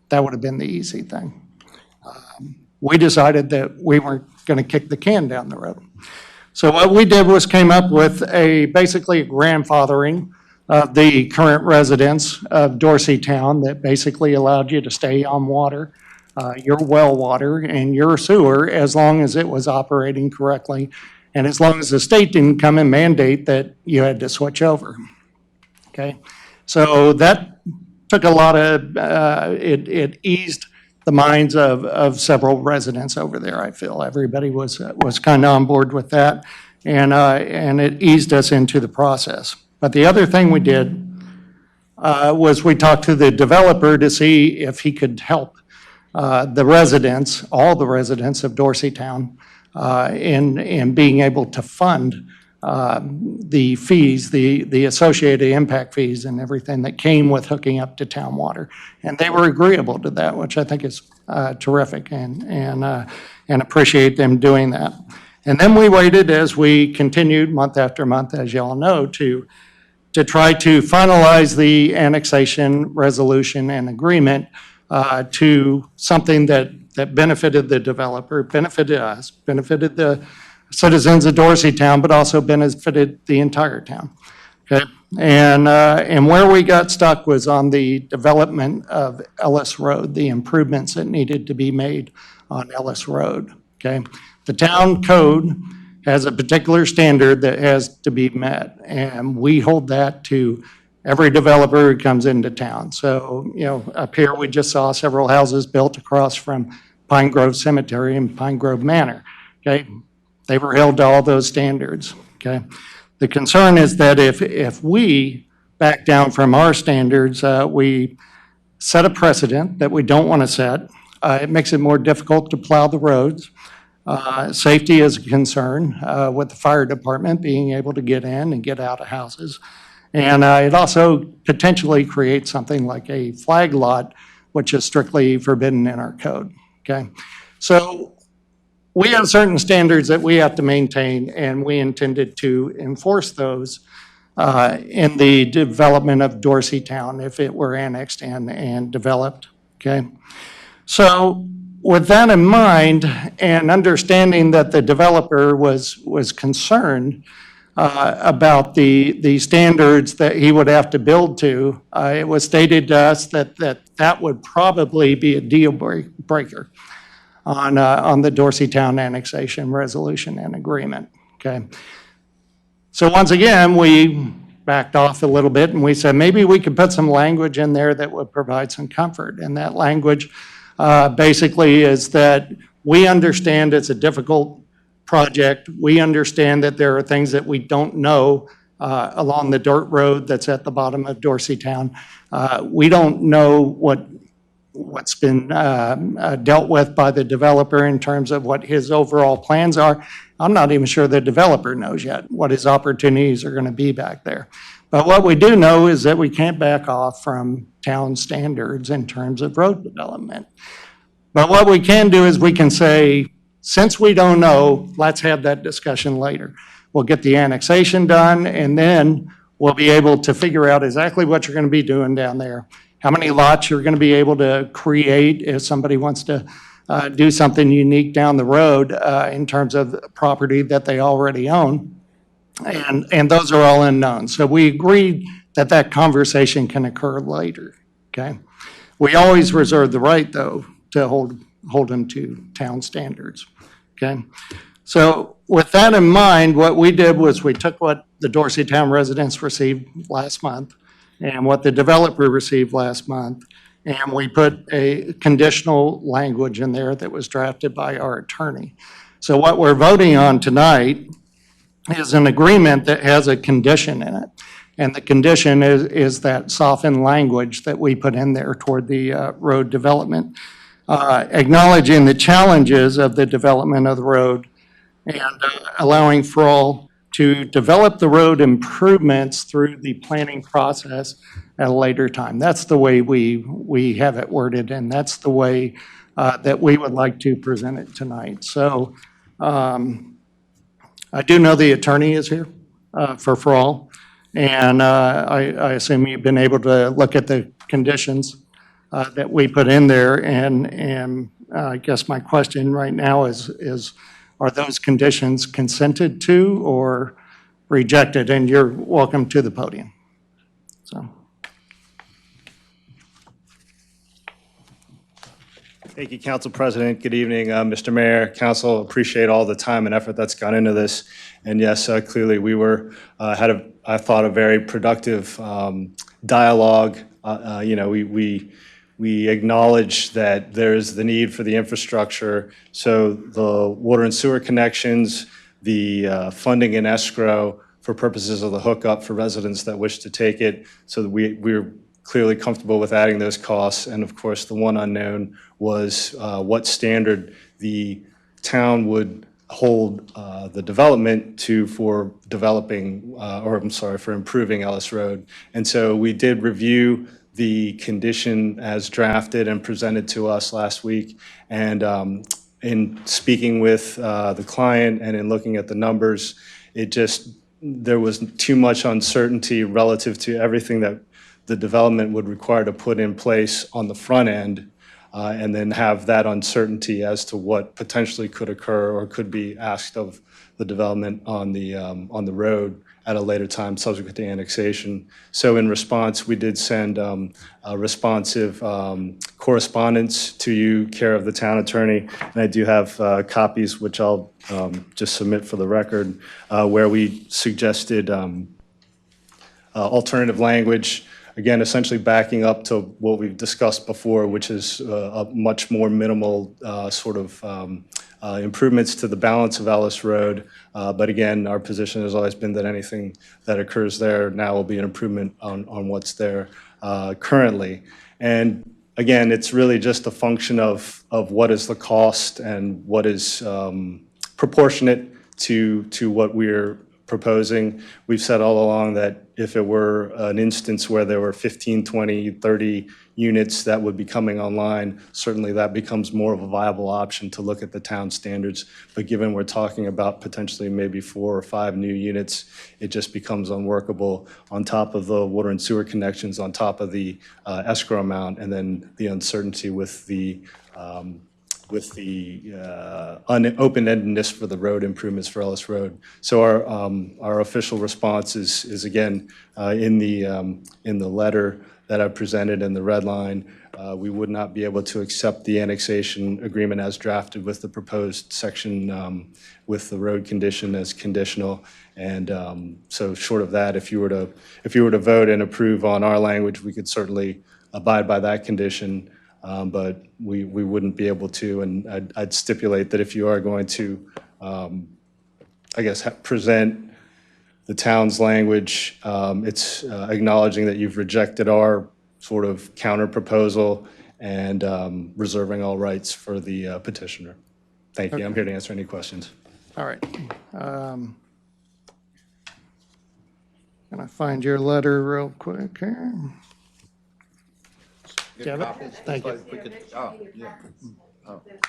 That would have been the easy thing. We decided that we weren't going to kick the can down the road. So what we did was came up with basically a grandfathering of the current residents of Dorseytown that basically allowed you to stay on water, your well water and your sewer, as long as it was operating correctly. And as long as the state didn't come and mandate that you had to switch over. Okay, so that took a lot of, it eased the minds of several residents over there, I feel. Everybody was kind of on board with that, and it eased us into the process. But the other thing we did was we talked to the developer to see if he could help the residents, all the residents of Dorseytown, in being able to fund the fees, the associated impact fees and everything that came with hooking up to town water. And they were agreeable to that, which I think is terrific, and appreciate them doing that. And then we waited as we continued month after month, as you all know, to try to finalize the annexation resolution and agreement to something that benefited the developer, benefited us, benefited the citizens of Dorseytown, but also benefited the entire town. Okay, and where we got stuck was on the development of Ellis Road, the improvements that needed to be made on Ellis Road. Okay, the town code has a particular standard that has to be met, and we hold that to every developer who comes into town. So, you know, up here we just saw several houses built across from Pine Grove Cemetery and Pine Grove Manor. Okay, they were held to all those standards. Okay, the concern is that if we back down from our standards, we set a precedent that we don't want to set. It makes it more difficult to plow the roads. Safety is a concern with the fire department being able to get in and get out of houses. And it also potentially creates something like a flag lot, which is strictly forbidden in our code. Okay, so we have certain standards that we have to maintain, and we intended to enforce those in the development of Dorseytown if it were annexed and developed, okay? So with that in mind, and understanding that the developer was concerned about the standards that he would have to build to, it was stated to us that would probably be a deal breaker on the Dorseytown annexation resolution and agreement, okay? So once again, we backed off a little bit and we said maybe we could put some language in there that would provide some comfort. And that language basically is that we understand it's a difficult project. We understand that there are things that we don't know along the dirt road that's at the bottom of Dorseytown. We don't know what's been dealt with by the developer in terms of what his overall plans are. I'm not even sure the developer knows yet what his opportunities are going to be back there. But what we do know is that we can't back off from town standards in terms of road development. But what we can do is we can say, since we don't know, let's have that discussion later. We'll get the annexation done, and then we'll be able to figure out exactly what you're going to be doing down there, how many lots you're going to be able to create if somebody wants to do something unique down the road in terms of property that they already own. And those are all unknown. So we agreed that that conversation can occur later, okay? We always reserve the right, though, to hold them to town standards, okay? So with that in mind, what we did was we took what the Dorseytown residents received last month and what the developer received last month, and we put a conditional language in there that was drafted by our attorney. So what we're voting on tonight is an agreement that has a condition in it. And the condition is that softened language that we put in there toward the road development, acknowledging the challenges of the development of the road and allowing for all to develop the road improvements through the planning process at a later time. That's the way we have it worded, and that's the way that we would like to present it tonight. So I do know the attorney is here for all, and I assume you've been able to look at the conditions that we put in there, and I guess my question right now is are those conditions consented to or rejected? And you're welcome to the podium. So. Thank you, Council President. Good evening, Mr. Mayor, Council. Appreciate all the time and effort that's gone into this. And yes, clearly we had I thought, a very productive dialogue. We acknowledge that there's the need for the infrastructure. So the water and sewer connections, the funding and escrow for purposes of the hookup for residents that wish to take it. So that we're clearly comfortable with adding those costs. And of course, the one unknown was what standard the town would hold the development to for developing, for improving Ellis Road. And so we did review the condition as drafted and presented to us last week. And in speaking with the client and in looking at the numbers, there was too much uncertainty relative to everything that the development would require to put in place on the front end, and then have that uncertainty as to what potentially could occur or could be asked of the development on the road at a later time subsequent to annexation. So in response, we did send a responsive correspondence to you, care of the town attorney, and I do have copies which I'll just submit for the record, where we suggested alternative language. Again, essentially backing up to what we've discussed before, which is a much more minimal improvements to the balance of Ellis Road. But again, our position has always been that anything that occurs there now will be an improvement on what's there currently. And again, it's really just a function of what is the cost and what is proportionate to what we're proposing. We've said all along that if it were an instance where there were 15, 20, 30 units that would be coming online, certainly that becomes more of a viable option to look at the town standards. But given we're talking about potentially maybe 4 or 5 new units, it just becomes unworkable on top of the water and sewer connections, on top of the escrow amount, and then the uncertainty with the open-endedness for the road improvements for Ellis Road. So our official response is again in the letter that I presented in the red line. We would not be able to accept the annexation agreement as drafted with the proposed section with the road condition as conditional. And so short of that, if you were to vote and approve on our language, we could certainly abide by that condition. But we wouldn't be able to, and I'd stipulate that if you are going to, I guess, present the town's language, it's acknowledging that you've rejected our sort of counter proposal and reserving all rights for the petitioner. Thank you. I'm here to answer any questions. All right. Can I find your letter real quick here? Thank you.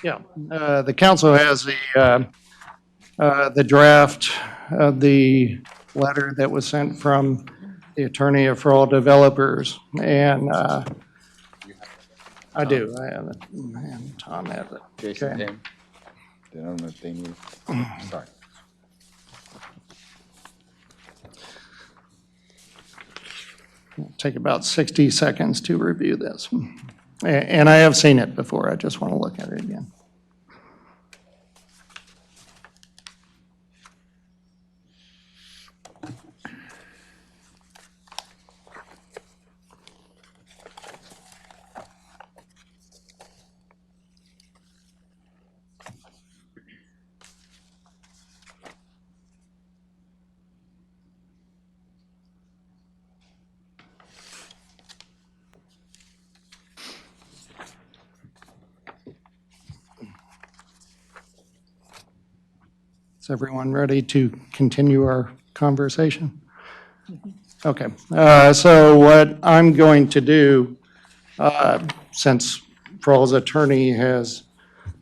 Yeah, the council has the draft of the letter that was sent from the attorney for all developers, and I do. I have it, and Tom has it. Jason, Okay. Tim, I don't know if they need. Sorry. Take about 60 seconds to review this. And I have seen it before. I just want to look at it again. Is everyone ready to continue our conversation? Okay, so what I'm going to do, since Frall's attorney has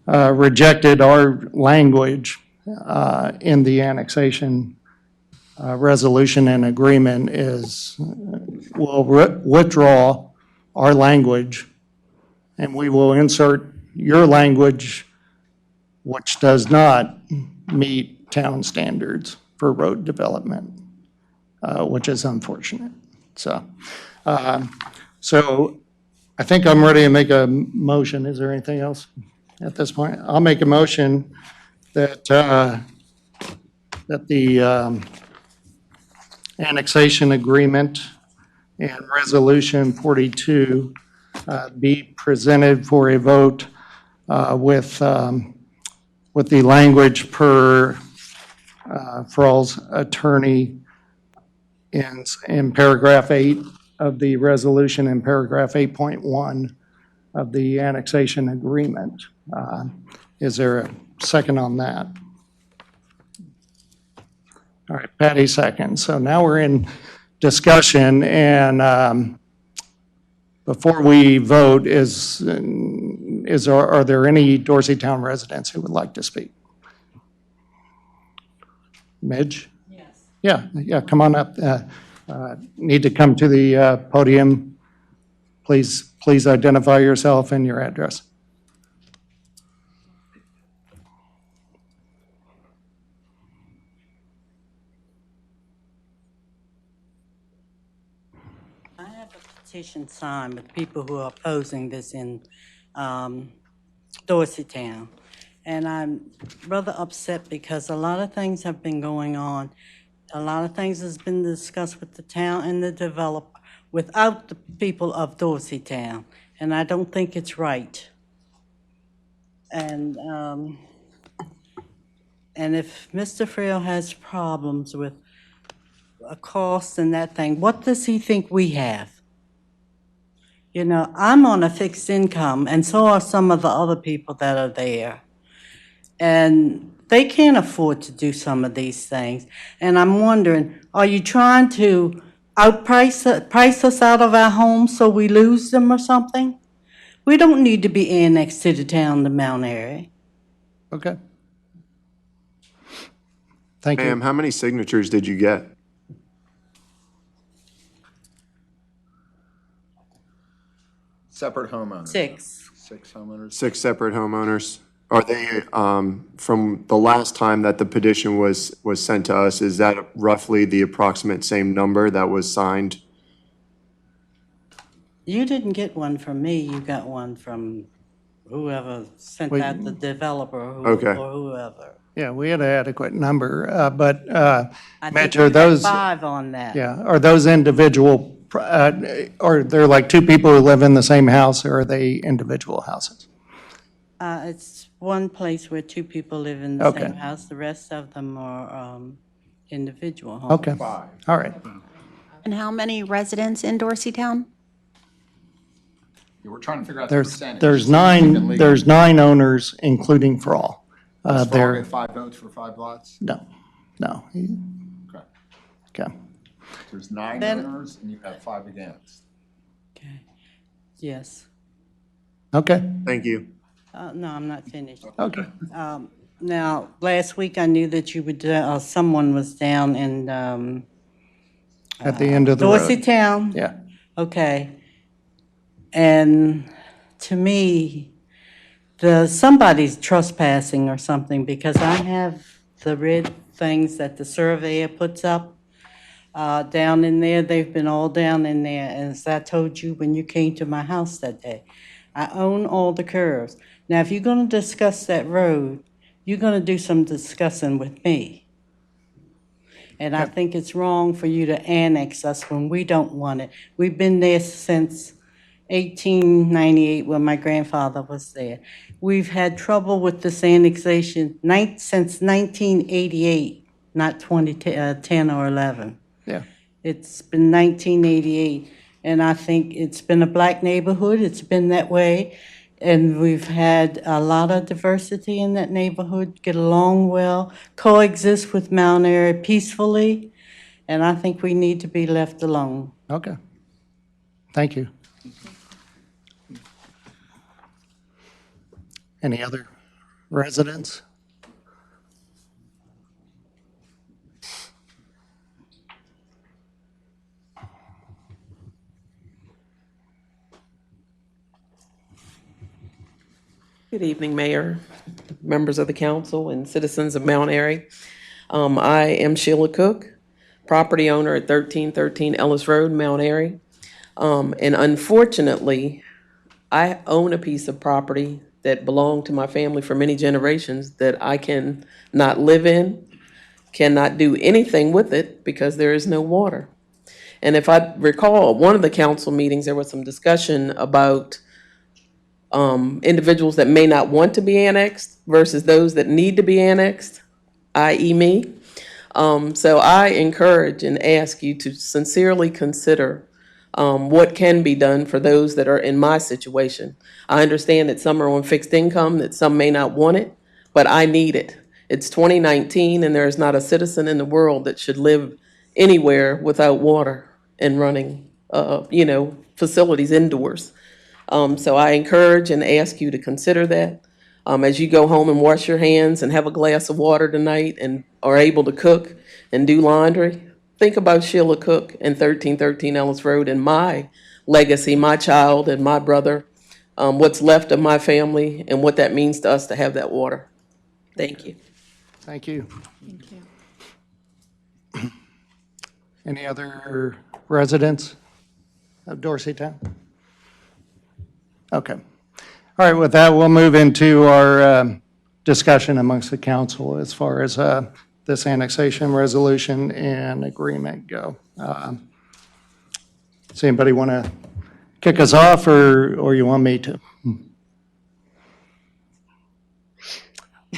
rejected our language in the annexation resolution and agreement, is we'll withdraw our language and we will insert your language, which does not meet town standards for road development, which is unfortunate. So I think I'm ready to make a motion. Is there anything else at this point? I'll make a motion that that the annexation agreement and resolution 42 be presented for a vote with the language per Frall's attorney in paragraph 8 of the resolution and paragraph 8.1 of the annexation agreement. Is there a second on that? All right, Patty seconds. So now we're in discussion, and before we vote, are there any Dorseytown residents who would like to speak? Midge? Yes. Yeah, come on up. Need to come to the podium. Please identify yourself and your address. I have a petition signed with people who are opposing this in Dorseytown. And I'm rather upset because a lot of things have been going on. A lot of things has been discussed with the town and the developer without the people of Dorseytown. And I don't think it's right. And if Mr. Frail has problems with a cost and that thing, what does he think we have? You know, I'm on a fixed income, and so are some of the other people that are there. And they can't afford to do some of these things. And I'm wondering, are you trying to price us out of our homes so we lose them or something? We don't need to be annexed to the town of Mount Airy. Okay. Thank you. Ma'am, how many signatures did you get? Separate homeowners. 6. 6 homeowners. 6 separate homeowners. Are they, from the last time that the petition was sent to us, is that roughly the approximate same number that was signed? You didn't get one from me, you got one from whoever sent Wait. out the developer Okay. or whoever. Yeah, we had an adequate number, but I Mitch, think are you got those, 5 on that. yeah, are those individual, or they're like two people who live in the same house, or are they individual houses? It's one place where 2 people live in the Okay. same house. The rest of them are individual homes. Okay, all right. And how many residents in Dorseytown? Yeah, we're trying to figure out the percentage. There's so we can legally- 9 owners, including for all. Does Frog There, get 5 votes for 5 lots? no. Okay. Okay. There's 9 Then- owners and you have 5 against. Yes. Okay, Thank you. No, I'm not finished. okay. Now, last week I knew that you would, someone was down in At the end of the road. Dorseytown. Yeah. Okay. And to me, somebody's trespassing or something, because I have the red things that the surveyor puts up down in there. They've been all down in there, and as I told you when you came to my house that day, I own all the curves. Now, if you're going to discuss that road, you're going to do some discussing with me. And I think it's wrong for you to annex us when we don't want it. We've been there since 1898 when my grandfather was there. We've had trouble with this annexation since 1988, not 2010 or 11. Yeah. It's been 1988, and I think it's been a black neighborhood. It's been that way, and we've had a lot of diversity in that neighborhood, get along well, coexist with Mount Airy peacefully, and I think we need to be left alone. Okay. Thank you. Any other residents? Good evening, Mayor, members of the council, and citizens of Mount Airy. I am Sheila Cook, property owner at 1313 Ellis Road, Mount Airy. And unfortunately, I own a piece of property that belonged to my family for many generations that I can not live in, cannot do anything with it because there is no water. And if I recall, at one of the council meetings, there was some discussion about individuals that may not want to be annexed versus those that need to be annexed, i.e. me. So I encourage and ask you to sincerely consider what can be done for those that are in my situation. I understand that some are on fixed income, that some may not want it, but I need it. It's 2019 and there is not a citizen in the world that should live anywhere without water and running, facilities indoors. So I encourage and ask you to consider that. As you go home and wash your hands and have a glass of water tonight and are able to cook and do laundry, think about Sheila Cook and 1313 Ellis Road and my legacy, my child and my brother, what's left of my family and what that means to us to have that water. Thank you. Thank you. Any other residents of Dorseytown? Okay. All right, with that, we'll move into our discussion amongst the council as far as this annexation resolution and agreement go. Does anybody want to kick us off, or you want me to?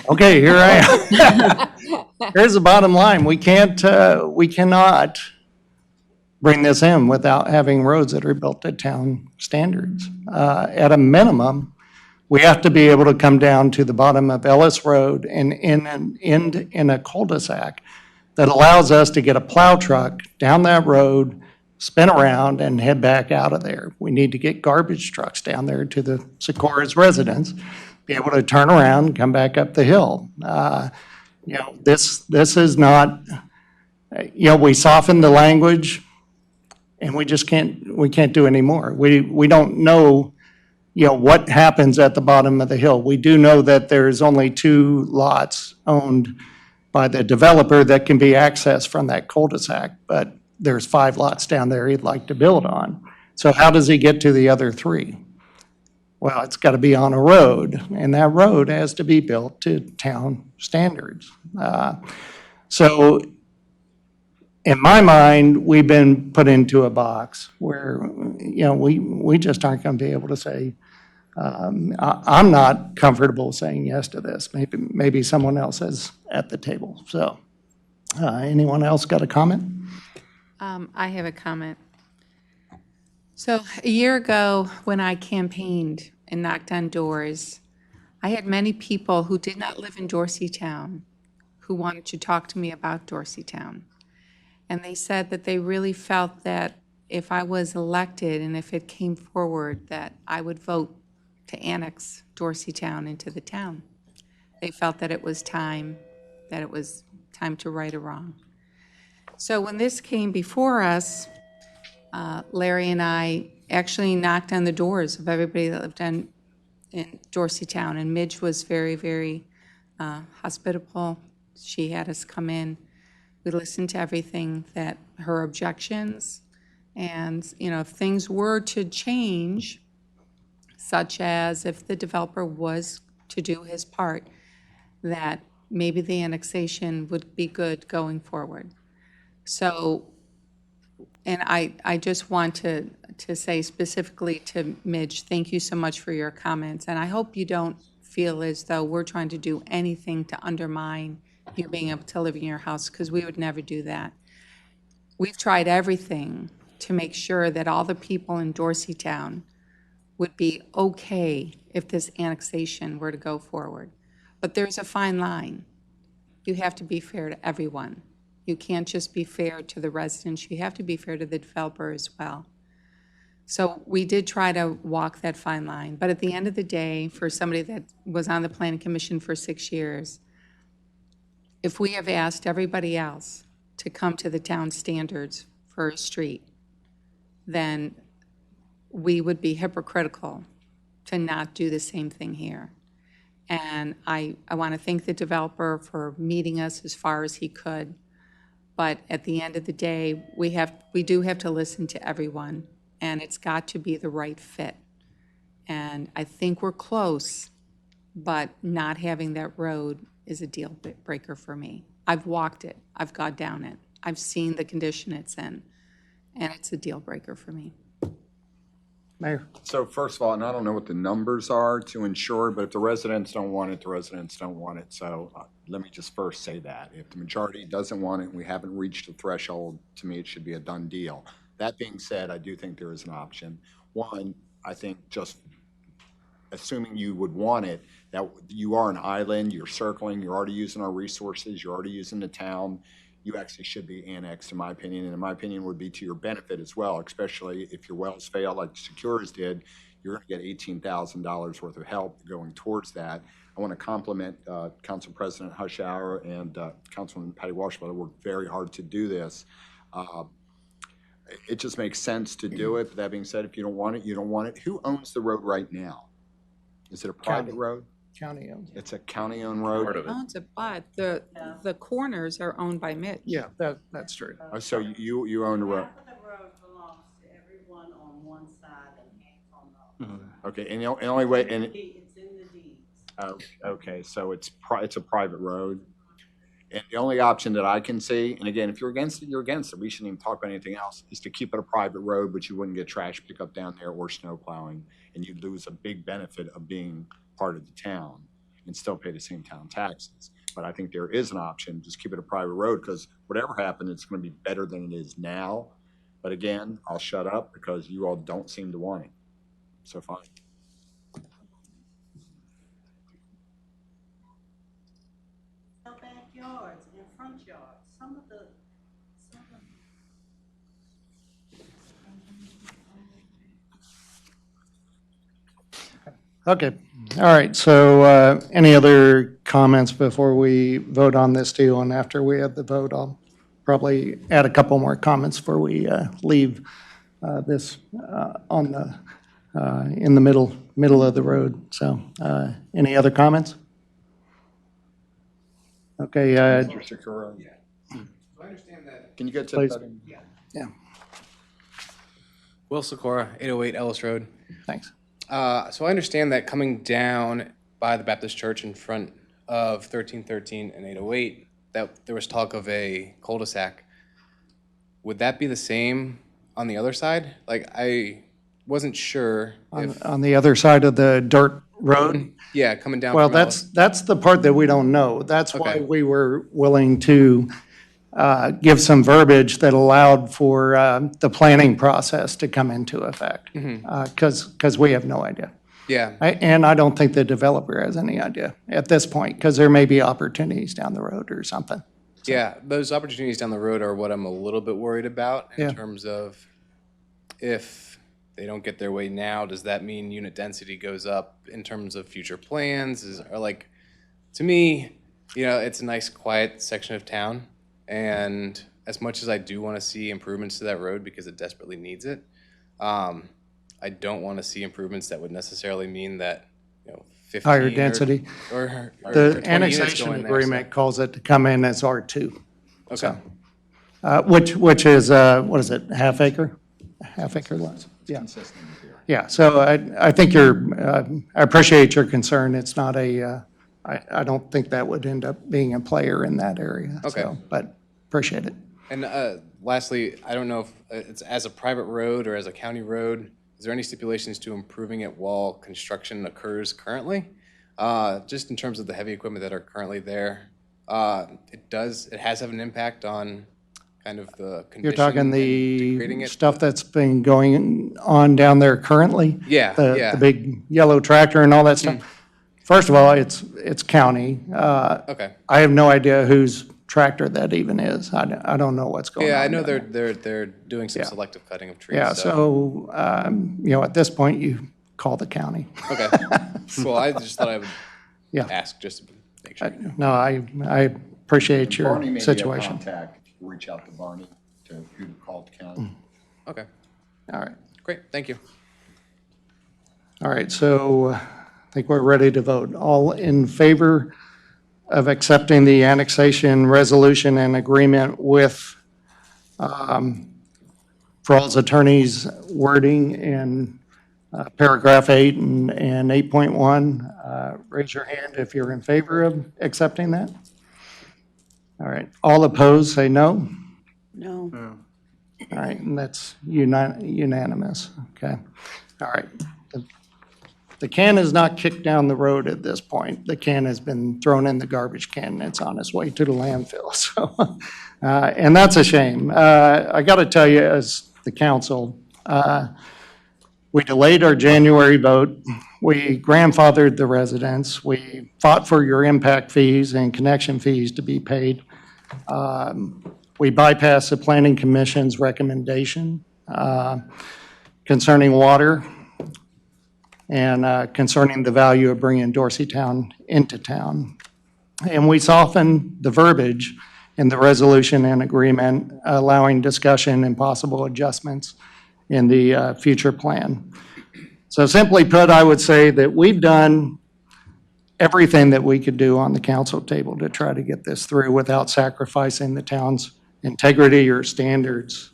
Okay, here I am. Here's the bottom line. We cannot bring this in without having roads that are built to town standards. At a minimum, we have to be able to come down to the bottom of Ellis Road and end in a cul-de-sac that allows us to get a plow truck down that road spin around and head back out of there. We need to get garbage trucks down there to the Sikora's residents, be able to turn around and come back up the hill. This is not, we softened the language and we just can't do any more. We don't know, what happens at the bottom of the hill. We do know that there's only 2 lots owned by the developer that can be accessed from that cul-de-sac, but there's 5 lots down there he'd like to build on. So how does he get to the other 3? Well, it's got to be on a road, and that road has to be built to town standards. So in my mind, we've been put into a box where, we just aren't going to be able to say, I'm not comfortable saying yes to this. Maybe someone else is at the table. So anyone else got a comment? I have a comment. So a year ago, when I campaigned and knocked on doors, I had many people who did not live in Dorseytown who wanted to talk to me about Dorseytown. And they said that they really felt that if I was elected and if it came forward, that I would vote to annex Dorseytown into the town. They felt that it was time to right a wrong. So when this came before us, Larry and I actually knocked on the doors of everybody that lived in Dorseytown, and Midge was very, very hospitable. She had us come in. We listened to everything, that her objections, and if things were to change, such as if the developer was to do his part, that maybe the annexation would be good going forward. So, and I just want to say specifically to Midge, thank you so much for your comments, and I hope you don't feel as though we're trying to do anything to undermine you being able to live in your house, because we would never do that. We've tried everything to make sure that all the people in Dorseytown would be okay if this annexation were to go forward. But there's a fine line. You have to be fair to everyone. You can't just be fair to the residents. You have to be fair to the developer as well. So we did try to walk that fine line. But at the end of the day, for somebody that was on the Planning Commission for 6 years, if we have asked everybody else to come to the town standards for a street, then we would be hypocritical to not do the same thing here. And I want to thank the developer for meeting us as far as he could. But at the end of the day, we do have to listen to everyone, and it's got to be the right fit. And I think we're close, but not having that road is a deal breaker for me. I've walked it. I've gone down it. I've seen the condition it's in, and it's a deal breaker for me. Mayor. So first of all, and I don't know what the numbers are to ensure, but if the residents don't want it, the residents don't want it. So let me just first say that. If the majority doesn't want it and we haven't reached a threshold, to me, it should be a done deal. That being said, I do think there is an option. One, I think just assuming you would want it, that you are an island, you're circling, you're already using our resources, you're already using the town, you actually should be annexed, in my opinion, and in my opinion would be to your benefit as well, especially if your wells fail like Secures did. You're going to get $18,000 worth of help going towards that. I want to compliment Council President Hushauer and Councilman Patty Washburn. They worked very hard to do this. It just makes sense to do it. But that being said, if you don't want it, you don't want it. Who owns the road right now? Is it a private road? County owns it. It's a county-owned road? Owns it, but the corners are owned by Mitch. Yeah, that's true. Oh, so you own the road? Half of the road belongs to everyone on one side and half on the other. Okay, and the only way, and It's in the deeds. oh, okay, so it's a private road. And the only option that I can see, and again, if you're against it, you're against it. We shouldn't even talk about anything else, is to keep it a private road, but you wouldn't get trash pickup down there or snow plowing. And you'd lose a big benefit of being part of the town and still pay the same town taxes. But I think there is an option, just keep it a private road, because whatever happens, it's going to be better than it is now. But again, I'll shut up because you all don't seem to want it. So fine. Backyards and front yards, some of the Okay, all right, so any other comments before we vote on this too? And after we have the vote, I'll probably add a couple more comments before we leave this on the, in the middle of the road. So any other comments? Okay. Mr. Sakura? Yeah. I understand that. Can you get to Please. that? Yeah, Will Sikora, 808 Ellis Road. thanks. So I understand that coming down by the Baptist Church in front of 1313 and 808, that there was talk of a cul-de-sac. Would that be the same on the other side? Like, I wasn't sure if, On the other side of the dirt road? yeah, coming down. Well, from Ellis. that's the part that we don't know. That's why Okay. we were willing to give some verbiage that allowed for the planning process to come into effect, because we have no idea. Yeah. And I don't think the developer has any idea at this point, because there may be opportunities down the road or something. Yeah, those opportunities down the road are what I'm a little bit worried about in Yeah. terms of if they don't get their way now, does that mean unit density goes up in terms of future plans? Or like, to me, it's a nice quiet section of town. And as much as I do want to see improvements to that road because it desperately needs it, I don't want to see improvements that would necessarily mean that, 15 Higher density. or The 20 units annexation go in there, agreement calls it to come in as R2. Okay. So, which is, what is it, half acre? Half acre lots? Yeah. Yeah, so I think I appreciate your concern. It's not I don't think that would end up being a player in that area. Okay. So, but appreciate it. And lastly, I don't know if it's as a private road or as a county road, is there any stipulations to improving it while construction occurs currently? Just in terms of the heavy equipment that are currently there, it has have an impact on kind of the condition. You're talking and degrading the it? stuff that's been going on down there currently? Yeah, yeah. The big yellow tractor and all that stuff? First of all, it's county. Okay. I have no idea whose tractor that even is. I don't know what's going on. Yeah, I know down there. they're doing some selective cutting of trees. Yeah, so, at this point, you call the county. Okay. Well, I just thought I would Yeah. ask just to make sure. No, I appreciate Barney may your be a situation. contact. Reach out to Barney to who to call the county. Okay. All right. Great, thank you. All right, so I think we're ready to vote. All in favor of accepting the annexation resolution and agreement with Rawls Attorney's wording in paragraph 8 and 8.1, raise your hand if you're in favor of accepting that. All right, all opposed, say no. No. All right, and that's unanimous, okay? All right. The can is not kicked down the road at this point. The can has been thrown in the garbage can, and it's on its way to the landfill, so, and that's a shame. I got to tell you, as the council, we delayed our January vote. We grandfathered the residents. We fought for your impact fees and connection fees to be paid. We bypassed the Planning Commission's recommendation concerning water and concerning the value of bringing Dorseytown into town. And we softened the verbiage in the resolution and agreement, allowing discussion and possible adjustments in the future plan. So simply put, I would say that we've done everything that we could do on the council table to try to get this through without sacrificing the town's integrity or standards.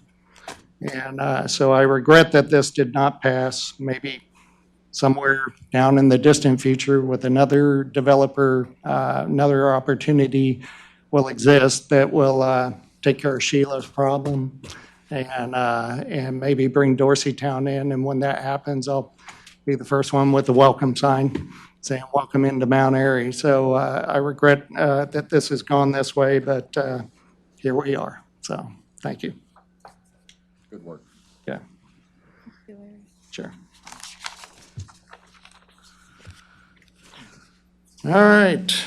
And so I regret that this did not pass. Maybe somewhere down in the distant future with another developer, another opportunity will exist that will take care of Sheila's problem and maybe bring Dorseytown in. And when that happens, I'll be the first one with the welcome sign saying, welcome into Mount Airy. So I regret that this has gone this way, but here we are. So thank you. Good work. Yeah. Sure. All right.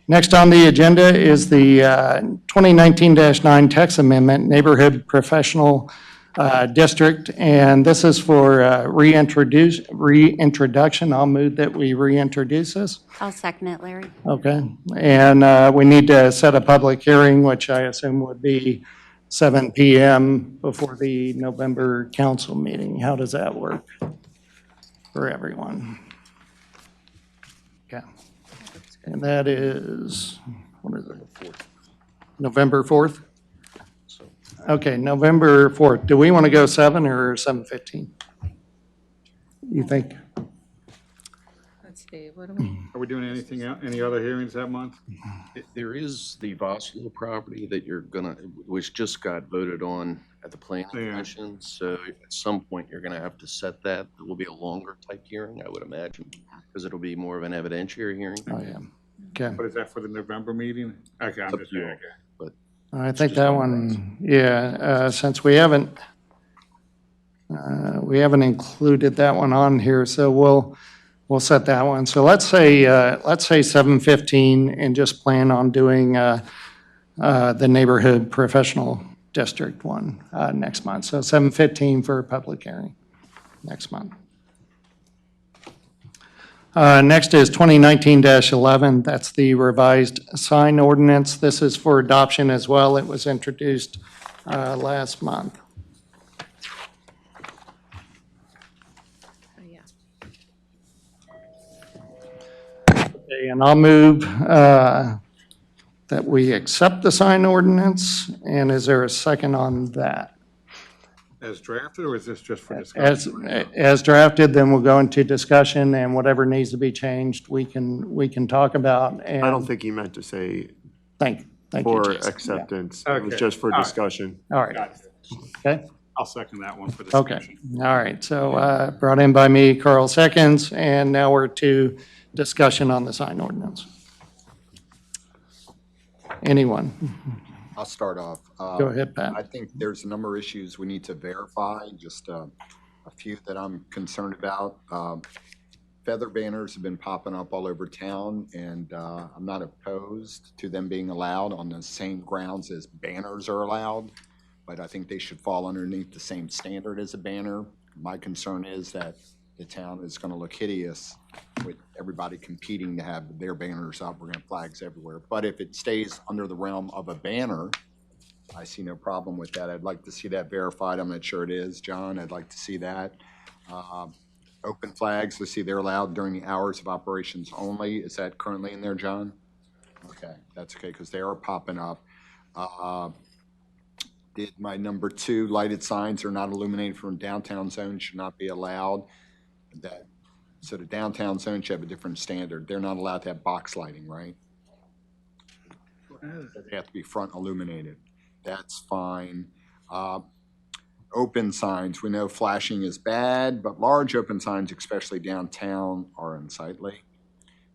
Next on the agenda is the 2019-9 text amendment, neighborhood professional district, and this is for reintroduction. I'll move that we reintroduce this. I'll second it, Larry. Okay, and we need to set a public hearing, which I assume would be 7 PM before the November council meeting. How does that work for everyone? Okay, and that is, what is it? November 4th? Okay, November 4th. Do we want to go 7 or 7:15? You think? Let's see, what do we? Are we doing anything, any other hearings that month? There is the Voslo property that you're gonna, which just got voted on at the planning commission. So at some point, you're gonna have to set that. It will be a longer type hearing, I would imagine, because it'll be more of an evidentiary hearing. Oh, yeah. Okay. But is that for the November meeting? Okay, I'm just saying, okay. But I think that one, yeah, since we haven't included that one on here, so we'll set that one. So let's say 7:15 and just plan on doing the neighborhood professional district one next month. So 7:15 for a public hearing next month. Next is 2019-11. That's the revised sign ordinance. This is for adoption as well. It was introduced last month. Okay, and I'll move that we accept the sign ordinance. And is there a second on that? As drafted, or is this just for discussion? As drafted, then we'll go into discussion, and whatever needs to be changed, we can talk about. And I don't think he meant to say Thank you, for Jason. acceptance. Yeah. It was Okay. just for All right. discussion. All right. Got it. Okay. I'll second that one for Okay. discussion. All right. So brought in by me, Carl seconds, and now we're to discussion on the sign ordinance. Anyone? I'll start off. Go ahead, Pat. I think there's a number of issues we need to verify, just a few that I'm concerned about. Feather banners have been popping up all over town, and I'm not opposed to them being allowed on the same grounds as banners are allowed, but I think they should fall underneath the same standard as a banner. My concern is that the town is going to look hideous with everybody competing to have their banners up. We're going to have flags everywhere. But if it stays under the realm of a banner, I see no problem with that. I'd like to see that verified. I'm not sure it is, John. I'd like to see that. Open flags, let's see, they're allowed during the hours of operations only. Is that currently in there, John? Okay, that's okay, because they are popping up. Did my number 2, lighted signs are not illuminated from downtown zone should not be allowed. So the downtown zone should have a different standard. They're not allowed to have box lighting, right? They have to be front illuminated. That's fine. Open signs, we know flashing is bad, but large open signs, especially downtown, are unsightly.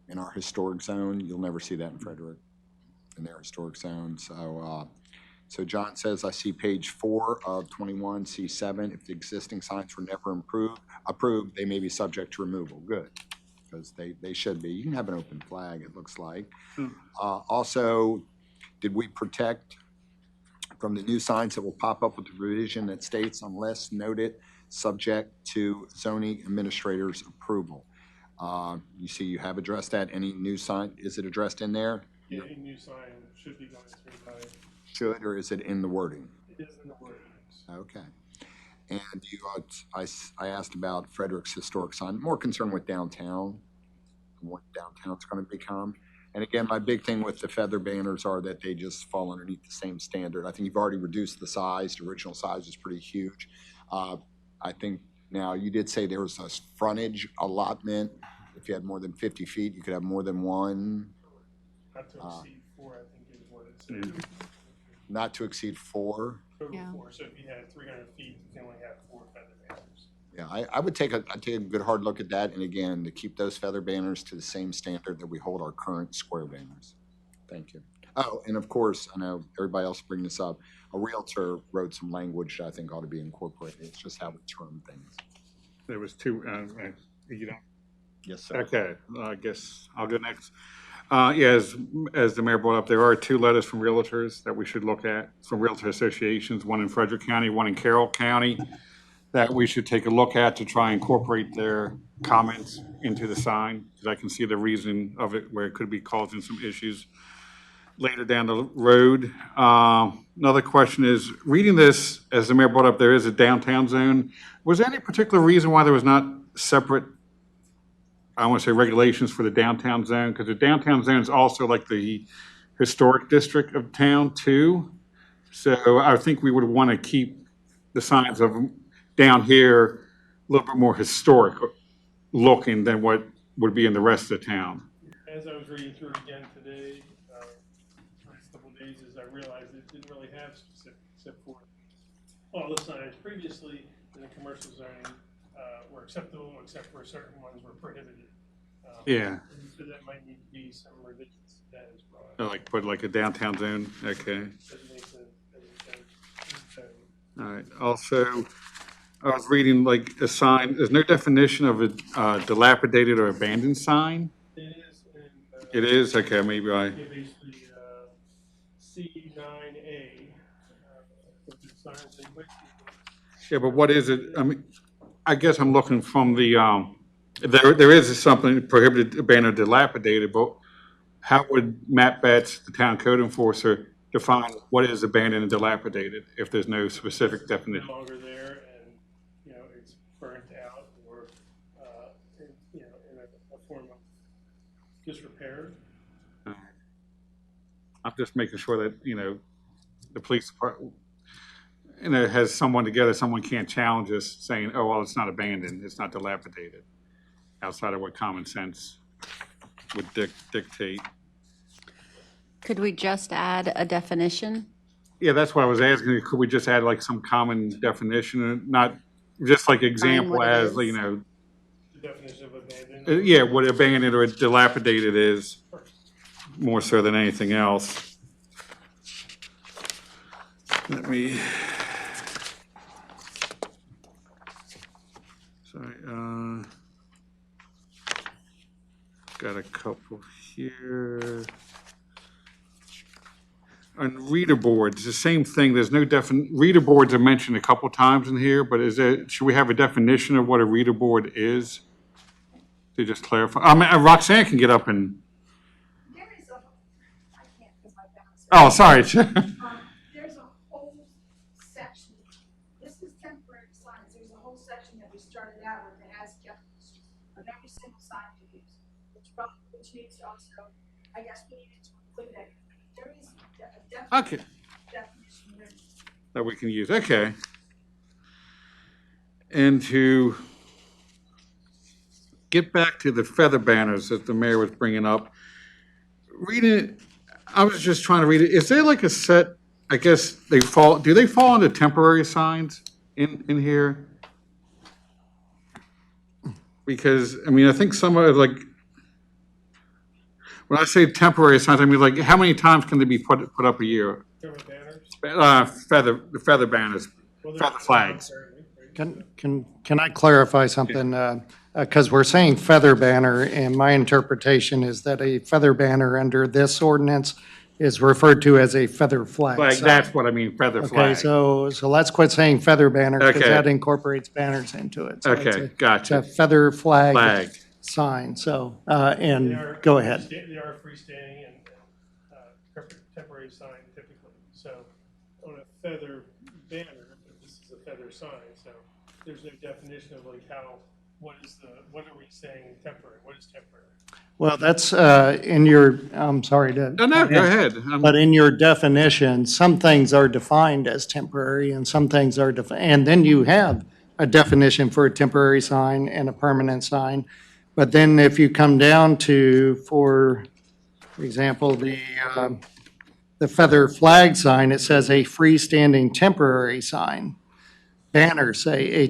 In our historic zone, you'll never see that in Frederick, in their historic zone. So John says, I see page 4 of 21C7. If the existing signs were never approved, they may be subject to removal. Good, because they should be. You can have an open flag, it looks like. Also, did we protect from the new signs that will pop up with the provision that states unless noted, subject to zoning administrator's approval? You see you have addressed that. Any new sign, is it addressed in there? Yeah, any new sign should be going through by. Should, or is it in the wording? It is in the wording. Okay. And I asked about Frederick's historic sign, more concerned with downtown, what downtown's going to become. And again, my big thing with the feather banners are that they just fall underneath the same standard. I think you've already reduced the size. The original size is pretty huge. I think now you did say there was a frontage allotment. If you had more than 50 feet, you could have more than one. Not to exceed 4, I think is what it says. Not to exceed 4. Total 4. So if you had 300 feet, you can only have 4 feather banners. Yeah, I would take a good hard look at that, and again, to keep those feather banners to the same standard that we hold our current square banners. Thank you. Oh, and of course, I know everybody else bring this up, a realtor wrote some language that I think ought to be incorporated. It's just how we term things. There was 2, you know? Yes, sir. Okay, I guess I'll go next. Yeah, as the mayor brought up, there are 2 letters from realtors that we should look at, from realtor associations, one in Frederick County, one in Carroll County, that we should take a look at to try and incorporate their comments into the sign, because I can see the reason of it where it could be causing some issues later down the road. Another question is, reading this, as the mayor brought up, there is a downtown zone. Was there any particular reason why there was not separate, I want to say, regulations for the downtown zone? Because the downtown zone is also like the historic district of town too. So I think we would want to keep the signs of down here a little bit more historic looking than what would be in the rest of the town. As I was reading through it again today, last couple of days, as I realized it didn't really have specific, except for all the signs previously in the commercial zoning were acceptable, except for certain ones were prohibited. Yeah. So that might need to be some revisions to that as well. Like put like a downtown zone, okay. All right, also, I was reading like a sign, there's no definition of a dilapidated or abandoned sign? It is. It is, okay, maybe I, Basically, C9A, which is signs in which yeah, but what is it? I mean, I guess I'm looking from the, there is something prohibited, abandoned, dilapidated, but how would Matt Betts, the town code enforcer, define what is abandoned and dilapidated if there's no specific definition? no longer there and, it's burnt out or, in a form of disrepair. I'm just making sure that, the police department, has someone together, someone can't challenge us saying, oh, well, it's not abandoned, it's not dilapidated, outside of what common sense would dictate. Could we just add a definition? Yeah, that's what I was asking. Could we just add like some common definition, not just like example what it as, is. The definition of abandoned. yeah, what abandoned or dilapidated is, more so than anything else. Let me, sorry, got a couple here. On reader boards, the same thing, there's no reader boards are mentioned a couple times in here, but should we have a definition of what a reader board is? To just clarify, I mean, Roxanne can get up and. There is a, I can't because my balance. Oh, sorry. There's a whole section, this is temporary signs, there's a whole section that we started out with that has definitions of every single sign we use, which needs to also, I guess we needed to include that. There is a Okay. definition there. That we can use, okay. And to get back to the feather banners that the mayor was bringing up, reading it, I was just trying to read it. Is there like a set, I guess do they fall into temporary signs in here? Because, I mean, I think some are like, when I say temporary signs, I mean, like, how many times can they be put up a year? Feather banners, feather flags. Can I clarify something? Because we're saying feather banner, and my interpretation is that a feather banner under this ordinance is referred to as a feather flag. Like, that's what I mean, feather flag. Okay, so let's quit saying feather banner, because Okay. that incorporates banners into it. So it's Okay, a- gotcha. It's a feather flag Flag. sign, so, They and are go ahead. They are freestanding and temporary sign typically. So on a feather banner, this is a feather sign, so there's no definition of like what are we saying temporary? What is temporary? Well, that's in your, I'm sorry to. No, go ahead. But in your definition, some things are defined as temporary and some things are, and then you have a definition for a temporary sign and a permanent sign. But then if you come down to, for example, the feather flag sign, it says a freestanding temporary sign. Banners say a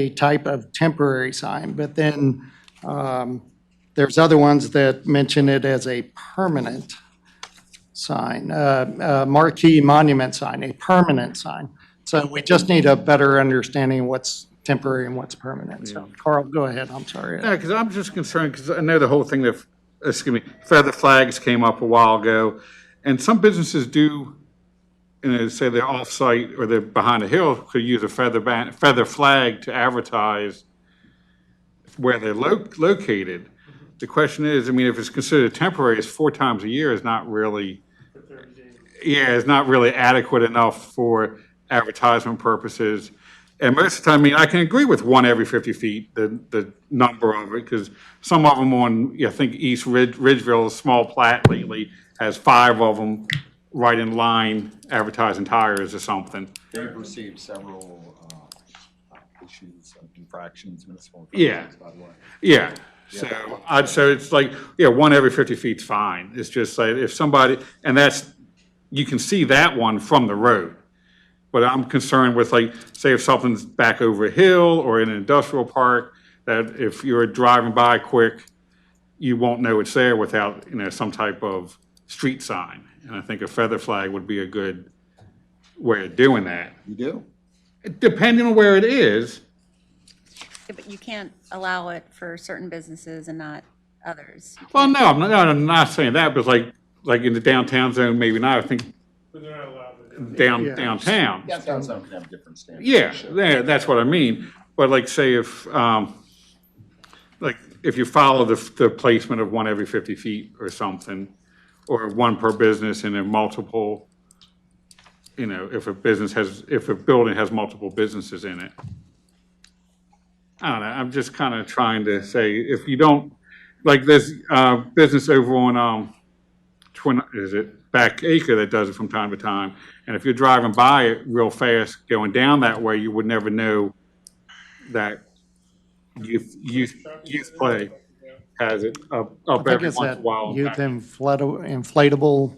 type of temporary sign, but then there's other ones that mention it as a permanent sign, marquee monument sign, a permanent sign. So we just need a better understanding of what's temporary and what's permanent. So Carl, go ahead, I'm sorry. Yeah, because I'm just concerned, because I know the whole thing that feather flags came up a while ago, and some businesses do, say they're off-site or they're behind a hill, could use a feather flag to advertise where they're located. The question is, if it's considered temporary, it's 4 times a year is not really, it's not really adequate enough for advertisement purposes. And most of the time, I can agree with 1 every 50 feet, the number of it, because some of them on, I think East Ridgeville, small plat lately, has 5 of them right in line advertising tires or something. They've received several issues of infractions, municipal Yeah. infractions, by the way. Yeah. So it's like, 1 every 50 feet's fine. It's just like if somebody, and you can see that one from the road. But I'm concerned with, like, say if something's back over a hill or in an industrial park, that if you're driving by quick, you won't know it's there without, some type of street sign. And I think a feather flag would be a good way of doing that. You do? Depending on where it is. Yeah, but you can't allow it for certain businesses and not others. Well, no, I'm not saying that, but like in the downtown zone, maybe not. I think But they're not allowed to. downtown. Downtown zone can have different standards. Yeah, that's what I mean. But like, say if, if you follow the placement of 1 every 50 feet or something, or 1 per business and then multiple, if a building has multiple businesses in it. I don't know, I'm just kind of trying to say, if you don't, like this business over on, Back Acre that does it from time to time, and if you're driving by it real fast going down that way, you would never know that youth play has it up I think every it's once in a that while. youth inflatable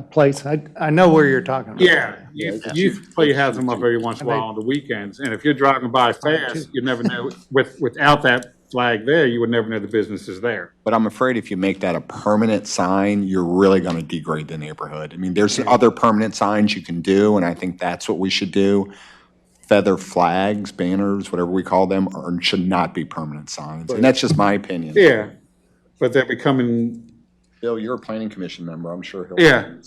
place. I know where you're talking about. Yeah, youth play has them up every once in a while on the weekends, and if you're driving by fast, you never know, without that flag there, you would never know the business is there. But I'm afraid if you make that a permanent sign, you're really going to degrade the neighborhood. There's other permanent signs you can do, and I think that's what we should do. Feather flags, banners, whatever we call them, should not be permanent signs. And that's just my opinion. Yeah, but they're becoming. Bill, you're a planning commission member. I'm sure he'll. Yeah.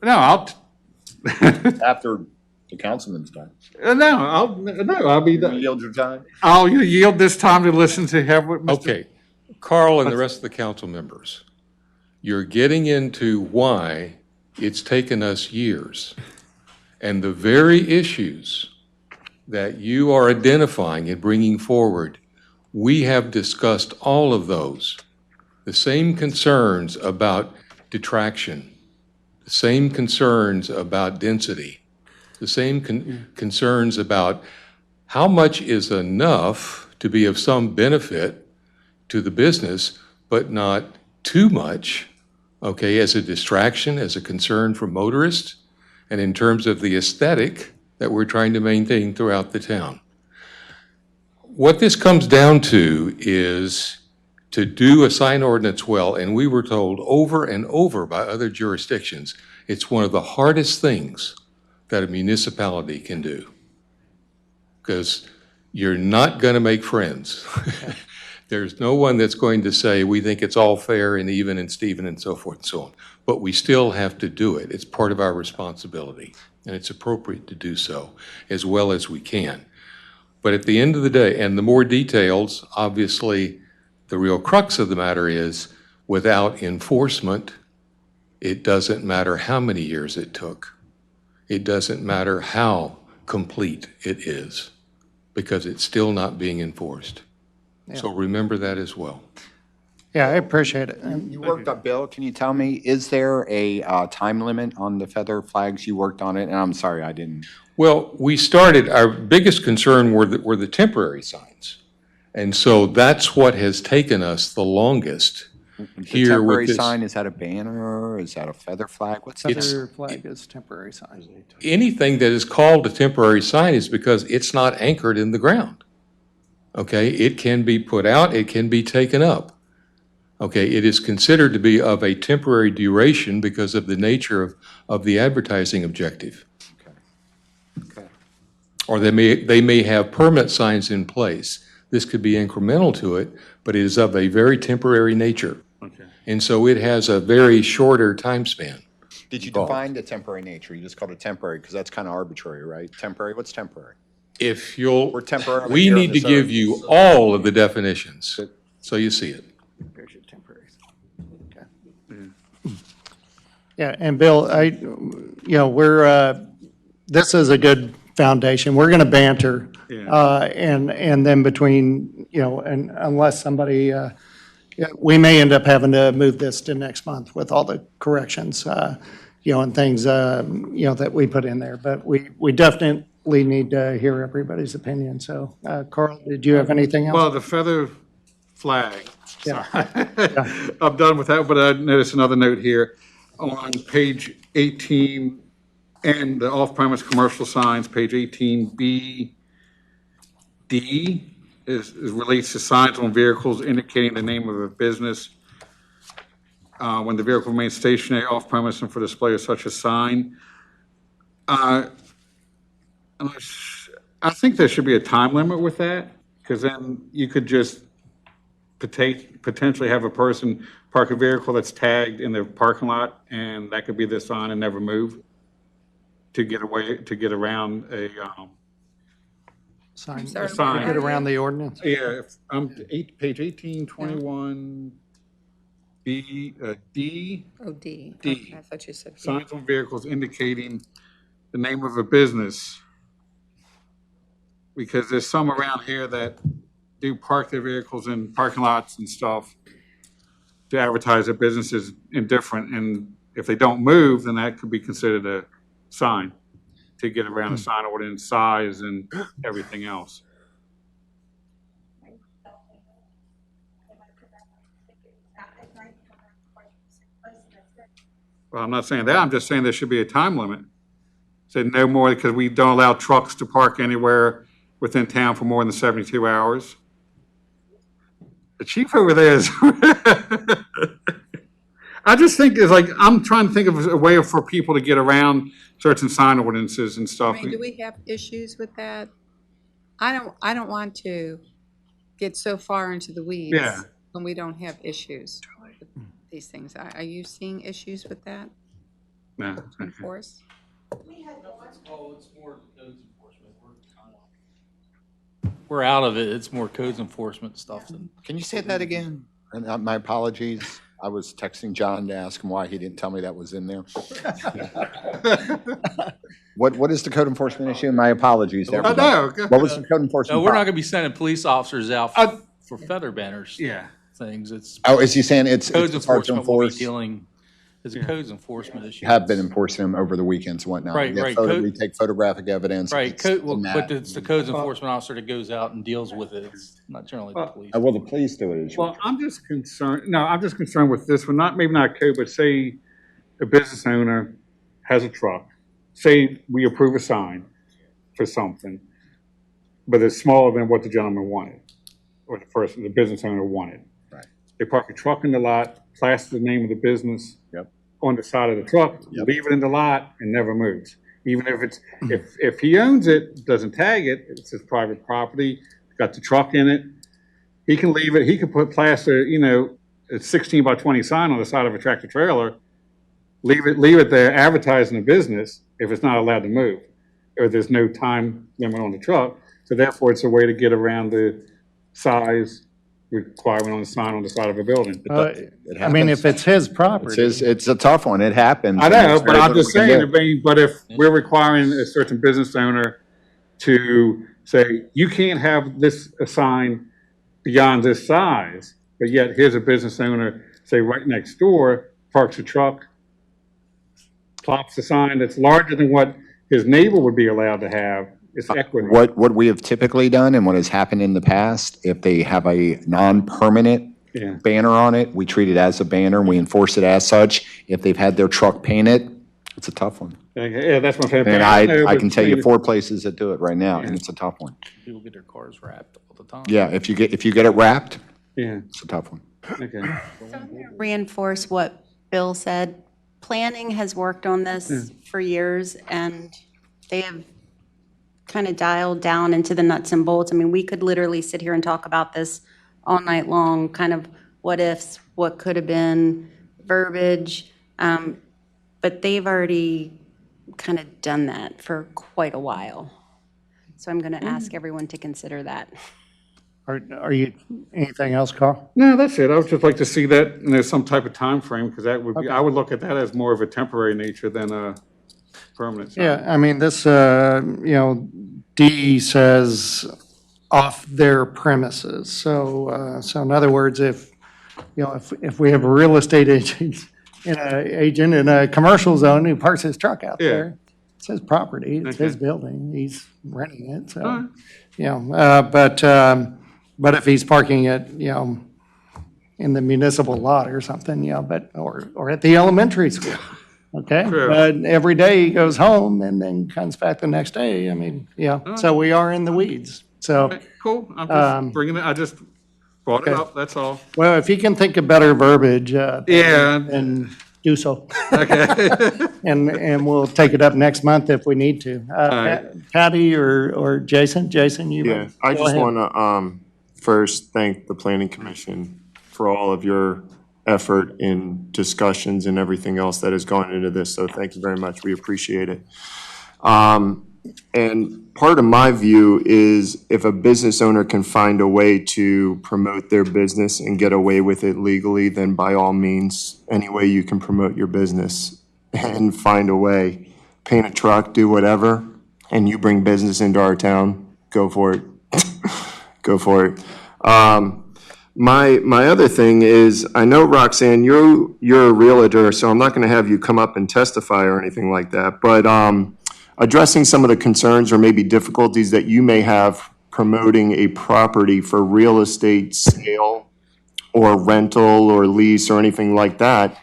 No, After the councilman's done. I'll be done. Yield your time? I'll yield this time to listen to what Mr. Okay, Carl and the rest of the council members, you're getting into why it's taken us years. And the very issues that you are identifying and bringing forward, we have discussed all of those. The same concerns about detraction, the same concerns about density, the same concerns about how much is enough to be of some benefit to the business, but not too much, okay, as a distraction, as a concern for motorists, and in terms of the aesthetic that we're trying to maintain throughout the town. What this comes down to is to do a sign ordinance well, and we were told over and over by other jurisdictions, it's one of the hardest things that a municipality can do, because you're not going to make friends. There's no one that's going to say, we think it's all fair and even and Stephen and so forth and so on. But we still have to do it. It's part of our responsibility, and it's appropriate to do so as well as we can. But at the end of the day, and the more details, obviously, the real crux of the matter is, without enforcement, it doesn't matter how many years it took. It doesn't matter how complete it is, because it's still not being enforced. Yeah. So remember that as well. Yeah, I appreciate it. You worked on, Bill, can you tell me, is there a time limit on the feather flags? You worked on it, and I'm sorry, I didn't. Well, we started, our biggest concern were the temporary signs. And so that's what has taken us the longest The here temporary with this. sign, is that a banner? Is that a feather flag? What's that? Feather flag is temporary sign. Anything that is called a temporary sign is because it's not anchored in the ground. Okay, it can be put out, it can be taken up. Okay, it is considered to be of a temporary duration because of the nature of the advertising objective. Okay. Or they may have permanent signs in place. This could be incremental to it, but it is of a very temporary nature. Okay. And so it has a very shorter time span. Did you define the temporary nature? You just called it temporary because that's kind of arbitrary, right? Temporary, what's temporary? If you'll, We're temporarily we here on need to this give earth. you all of the definitions, so you see it. Yeah, and Bill, this is a good foundation. We're going to banter. And then between, and unless somebody, we may end up having to move this to next month with all the corrections, and things, that we put in there. But we definitely need to hear everybody's opinion. So, Carl, did you have anything else? Well, the feather flag. Yeah. I'm done with that, but I noticed another note here on page 18 and the off-premise commercial signs, page 18B, D is relates to signs on vehicles indicating the name of a business. When the vehicle remains stationary off-premise and for display of such a sign. I think there should be a time limit with that, because then you could just potentially have a person park a vehicle that's tagged in the parking lot, and that could be the sign and never move to get around a Sign. a sign. Get around the ordinance. Yeah, page 1821 B, D. Oh, D. D. Okay, I thought you said. Signs on vehicles indicating the name of a business. Because there's some around here that do park their vehicles in parking lots and stuff to advertise their businesses indifferent, and if they don't move, then that could be considered a sign to get around a sign ordinance size and everything else. Well, I'm not saying that, I'm just saying there should be a time limit. Say no more, because we don't allow trucks to park anywhere within town for more than 72 hours. The chief over there is, I just think it's like, I'm trying to think of a way for people to get around certain sign ordinances and stuff. Do we have issues with that? I don't want to get so far into the weeds when we don't have issues with these things. Are you seeing issues with that? No. Enforce? It's more codes enforcement. We're out of it. It's more codes enforcement stuff. Can you say that again? And my apologies. I was texting John to ask him why he didn't tell me that was in there. What is the code enforcement issue? My apologies. to everybody. What was the code enforcement? No, we're not going to be sending police officers out for feather banners. Things. It's is he saying it's codes hard to enforcement will be enforce? dealing. It's a codes enforcement issue. Have been enforcing them over the weekends and whatnot. Right, We get right. we take photographic evidence. Right, It's in that. but it's the codes enforcement officer that goes out and deals with it. It's not generally the police. Well, the police do it. Well, I'm just concerned with this one, maybe not code, but say a business owner has a truck. Say we approve a sign for something, but it's smaller than what the gentleman wanted, or the business owner wanted. Right. They park a truck in the lot, plaster the name of the business on the side of the truck, leave it in the lot, and never moves. Even if it's if he owns it, doesn't tag it, it's his private property, got the truck in it, he can leave it, he can put plaster, a 16 by 20 sign on the side of a tractor trailer, leave it there, advertising the business if it's not allowed to move, or there's no time limit on the truck. So therefore, it's a way to get around the size requirement on the sign on the side of a building. I mean, if it's his property. It's a tough one. It happens. I know, but I'm just saying, saying. but if we're requiring a certain business owner to say, you can't have this sign beyond this size, but yet here's a business owner, say right next door, parks a truck, plops a sign that's larger than what his neighbor would be allowed to have, it's equity. What we have typically done and what has happened in the past, if they have a non-permanent banner on it, we treat it as a banner and we enforce it as such. If they've had their truck painted, it's a tough one. Yeah, that's what I'm saying. And I can tell you 4 places that do it right now, and it's a tough one. People get their cars wrapped all the time. Yeah, if you get it wrapped, it's a tough one. Okay. Reinforce what Bill said. Planning has worked on this for years, and they have kind of dialed down into the nuts and bolts. I mean, we could literally sit here and talk about this all night long, kind of what ifs, what could have been, verbiage. But they've already kind of done that for quite a while. So I'm going to ask everyone to consider that. Are you, anything else, Carl? No, that's it. I would just like to see that, and there's some type of time frame, because that would be, Okay. I would look at that as more of a temporary nature than a permanent sign. Yeah, I mean, this, D says off their premises. So in other words, if we have a real estate agent in a commercial zone who parks his truck out there, it's his property, it's his building, he's renting it, so, but if he's parking it, in the municipal lot or something, or at the elementary school, okay? True. But every day he goes home and then comes back the next day, I mean, so we are in the weeds, so. Okay, cool. I'm just bringing it, I just brought it Okay. up, that's all. Well, if he can think of better verbiage, and do so. Okay. And we'll take it up next month if we need to. Patty or Jason? Jason, you? Yeah, I go just ahead. want to first thank the Planning Commission for all of your effort in discussions and everything else that has gone into this, so thank you very much. We appreciate it. And part of my view is if a business owner can find a way to promote their business and get away with it legally, then by all means, any way you can promote your business and find a way, paint a truck, do whatever, and you bring business into our town, go for it. Go for it. My other thing is, I know, Roxanne, you're a realtor, so I'm not going to have you come up and testify or anything like that, but addressing some of the concerns or maybe difficulties that you may have promoting a property for real estate sale or rental or lease or anything like that,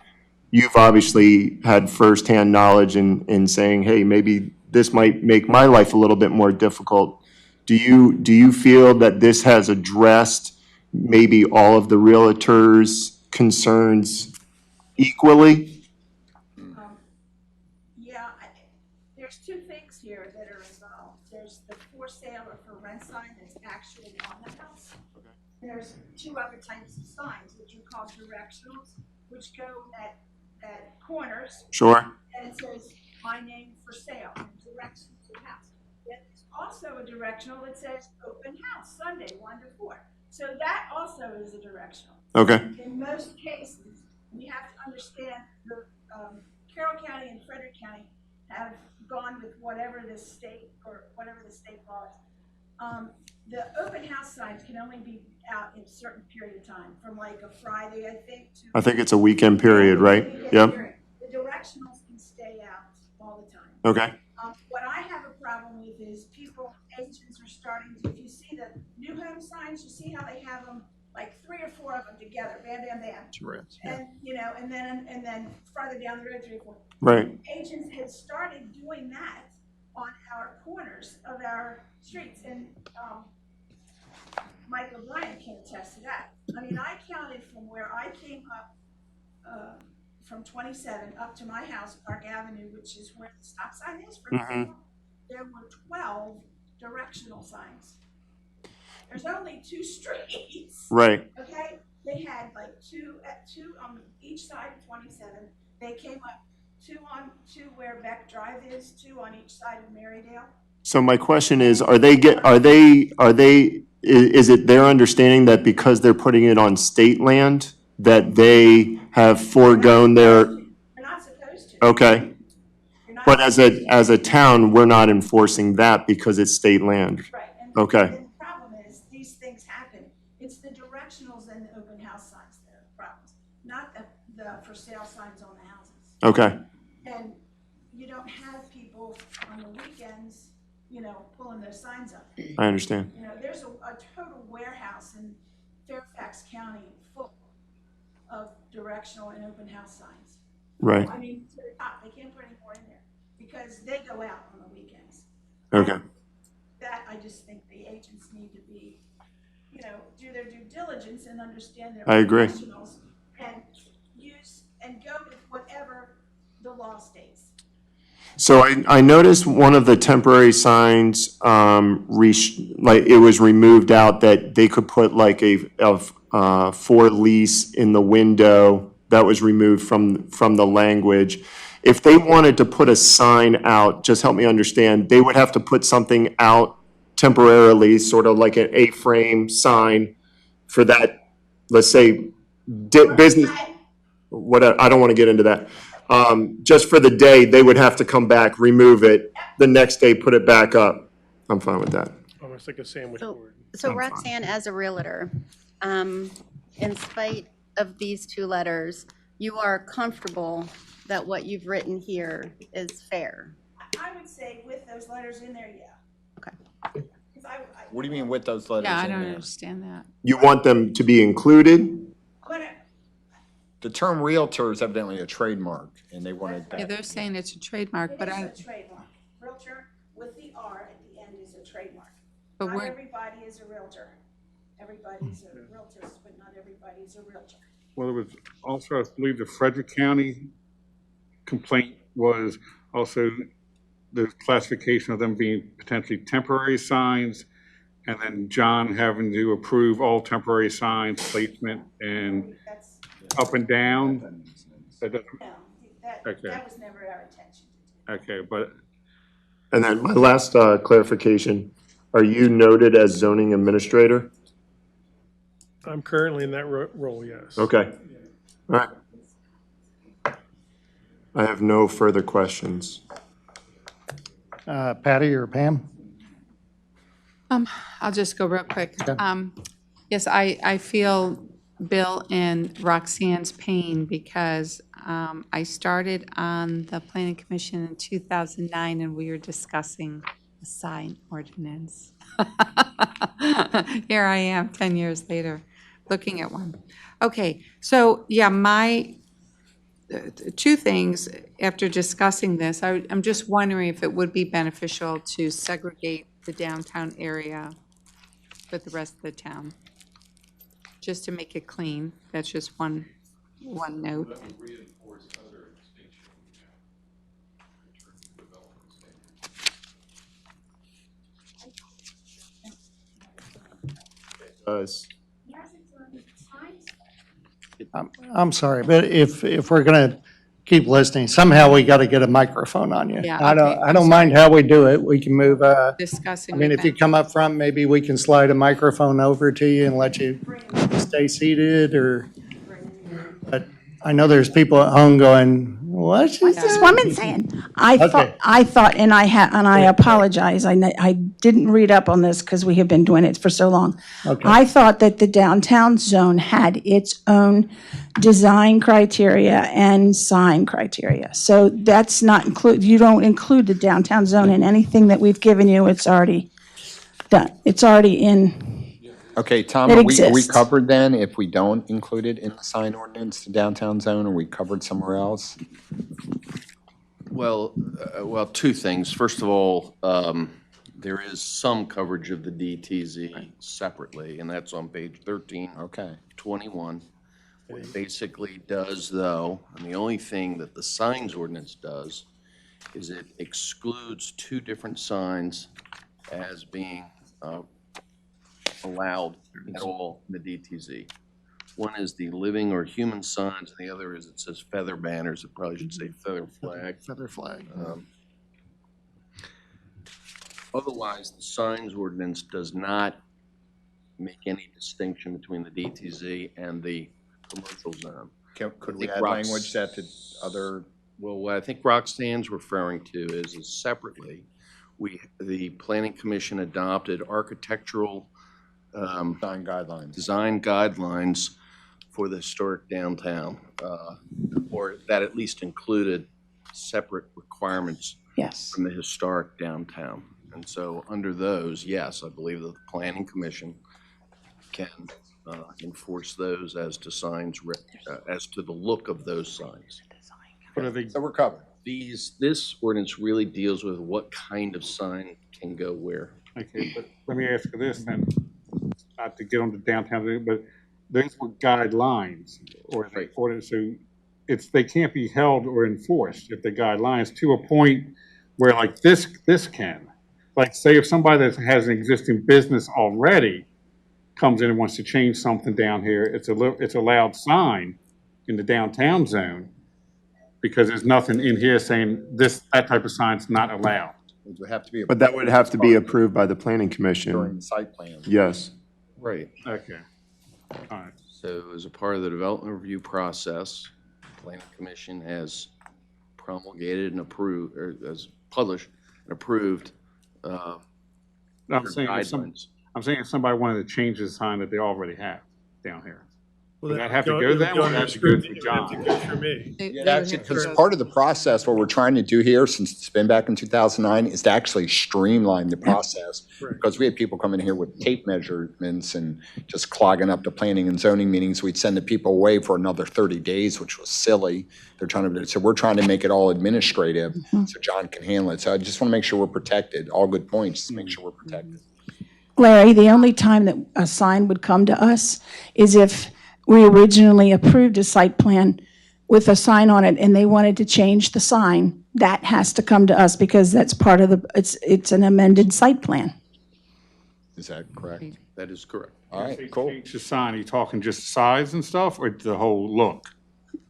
you've obviously had firsthand knowledge in saying, hey, maybe this might make my life a little bit more difficult. Do you feel that this has addressed maybe all of the realtors' concerns equally? There's two things here that are involved. There's the for sale or for rent sign that's actually on the house. There's two other types of signs, which are called directionals, which go at corners. Sure. And it says, my name for sale, and directions to the house. Then there's also a directional that says open house, Sunday, 1 to 4. So that also is a directional. Okay. In most cases, we have to understand the Carroll County and Frederick County have gone with whatever the state law is. The open house signs can only be out in a certain period of time, from like a Friday, I think, to. I think it's a weekend period, right? Yep. The directionals can stay out all the time. Okay. What I have a problem with is agents are starting to, if you see the new home signs, you see how they have them, like 3 or 4 of them together, bam, bam, bam. And, and then farther down the road, 3 or 4. Right. Agents had started doing that on our corners of our streets, and Mike O'Brien can attest to that. I mean, I counted from where I came up, from 27 up to my house, Park Avenue, which is where the stop sign is, for example, there were 12 directional signs. There's only 2 streets. Right. Okay? They had like two on each side of 27. They came up 2 where Beck Drive is, 2 on each side of Marydale. So my question is, is it their understanding that because they're putting it on state land, that they have foregone their? They're not supposed to. Okay. But as a town, we're not enforcing that because it's state land. Right. Okay. And the problem is, these things happen. It's the directionals and the open house signs that are the problems, not the for sale signs on the houses. Okay. And you don't have people on the weekends, pulling those signs up. I understand. There's a total warehouse in Fairfax County full of directional and open house signs. Right. I mean, to the top, they can't put any more in there because they go out on the weekends. Okay. That, I just think the agents need to be, do their due diligence and understand their I agree. professionals and use and go with whatever the law states. So I noticed one of the temporary signs, like it was removed out that they could put like for lease in the window. That was removed from the language. If they wanted to put a sign out, just help me understand, they would have to put something out temporarily, sort of like an A-frame sign for that, let's say, business. What, I don't want to get into that. Just for the day, they would have to come back, remove it, the next day, put it back up. I'm fine with that. Almost like a sandwich board. So Roxanne, as a realtor, in spite of these two letters, you are comfortable that what you've written here is fair? I would say with those letters in there, yeah. Okay. What do you mean with those letters Yeah, I in don't there? understand that. You want them to be included? The term realtor is evidently a trademark, and they wanted Yeah, that. they're saying it's a trademark, but I, It is a trademark. Realtor with the R at the end is a trademark. But Not we're- everybody is a realtor. Everybody's a realtor, but not everybody's a realtor. Well, there was also, I believe, the Frederick County complaint was also the classification of them being potentially temporary signs, and then John having to approve all temporary signs, placement, and up and down. That doesn't- Okay. That was never our intention. Okay, but And then my last clarification, are you noted as zoning administrator? I'm currently in that role, yes. Okay. All right. I have no further questions. Patty or Pam? I'll just go real quick. Yes, I feel Bill and Roxanne's pain because I started on the planning commission in 2009 and we were discussing the sign ordinance. Here I am 10 years later, looking at one. Okay, so yeah, my two things after discussing this, I'm just wondering if it would be beneficial to segregate the downtown area with the rest of the town, just to make it clean. That's just one note. Does. I'm sorry, but if we're going to keep listening, somehow we got to get a microphone on you. Yeah, I okay, don't, I don't mind how we do it. We can move, Discussing. I mean, if you come up front, maybe we can slide a microphone over to you and let you stay seated or, but I know there's people at home going, what's this? This woman saying, I Okay. thought, and I apologize, I didn't read up on this because we have been doing it for so long. Okay. I thought that the downtown zone had its own design criteria and sign criteria. So that's not you don't include the downtown zone in anything that we've given you. It's already done. It's already in. Okay, Tom, It are we exists. covered then if we don't include it in the sign ordinance, the downtown zone? Are we covered somewhere else? Well, two things. First of all, there is some coverage of the DTZ separately, and that's on page 13. Okay. 21. What it basically does, though, and the only thing that the signs ordinance does, is it excludes two different signs as being allowed at all in the DTZ. One is the living or human signs, and the other is, it says feather banners. It probably should say feather flag. Feather flag. Otherwise, the signs ordinance does not make any distinction between the DTZ and the commercial zone. Could we think add Rox- language that the other, Well, what I think Roxanne's referring to is separately, the planning commission adopted architectural design guidelines? design guidelines for the historic downtown, or that at least included separate requirements Yes. from the historic downtown. And so under those, yes, I believe that the planning commission can enforce those as to signs, as to the look of those signs. So we're covered. This ordinance really deals with what kind of sign can go where. okay, but let me ask you this then, not to get on the downtown, but those were guidelines or the ordinance. So they can't be held or enforced if the guidelines to a point where like this can. Like say if somebody that has an existing business already comes in and wants to change something down here, it's a loud sign in the downtown zone because there's nothing in here saying that type of sign's not allowed. It would have to be. But that would have to be approved by the planning commission. During the site plan. Yes. Right. Okay. All right. So as a part of the development review process, the Planning Commission has promulgated and approved, or has published and approved I'm saying if somebody wanted to change the sign that they already have down here. Would that have to go then, or would that have to go through John? Because part of the process, what we're trying to do here, since it's been back in 2009, is to actually streamline the process. Because we had people come in here with tape measurements and just clogging up the planning and zoning meetings. We'd send the people away for another 30 days, which was silly. So we're trying to make it all administrative so John can handle it. So I just want to make sure we're protected. All good points, to make sure we're protected. Larry, the only time that a sign would come to us is if we originally approved a site plan with a sign on it and they wanted to change the sign. That has to come to us because that's part of it's an amended site plan. Is that correct? That is correct. All right, cool. Change the sign, are you talking just size and stuff, or the whole look?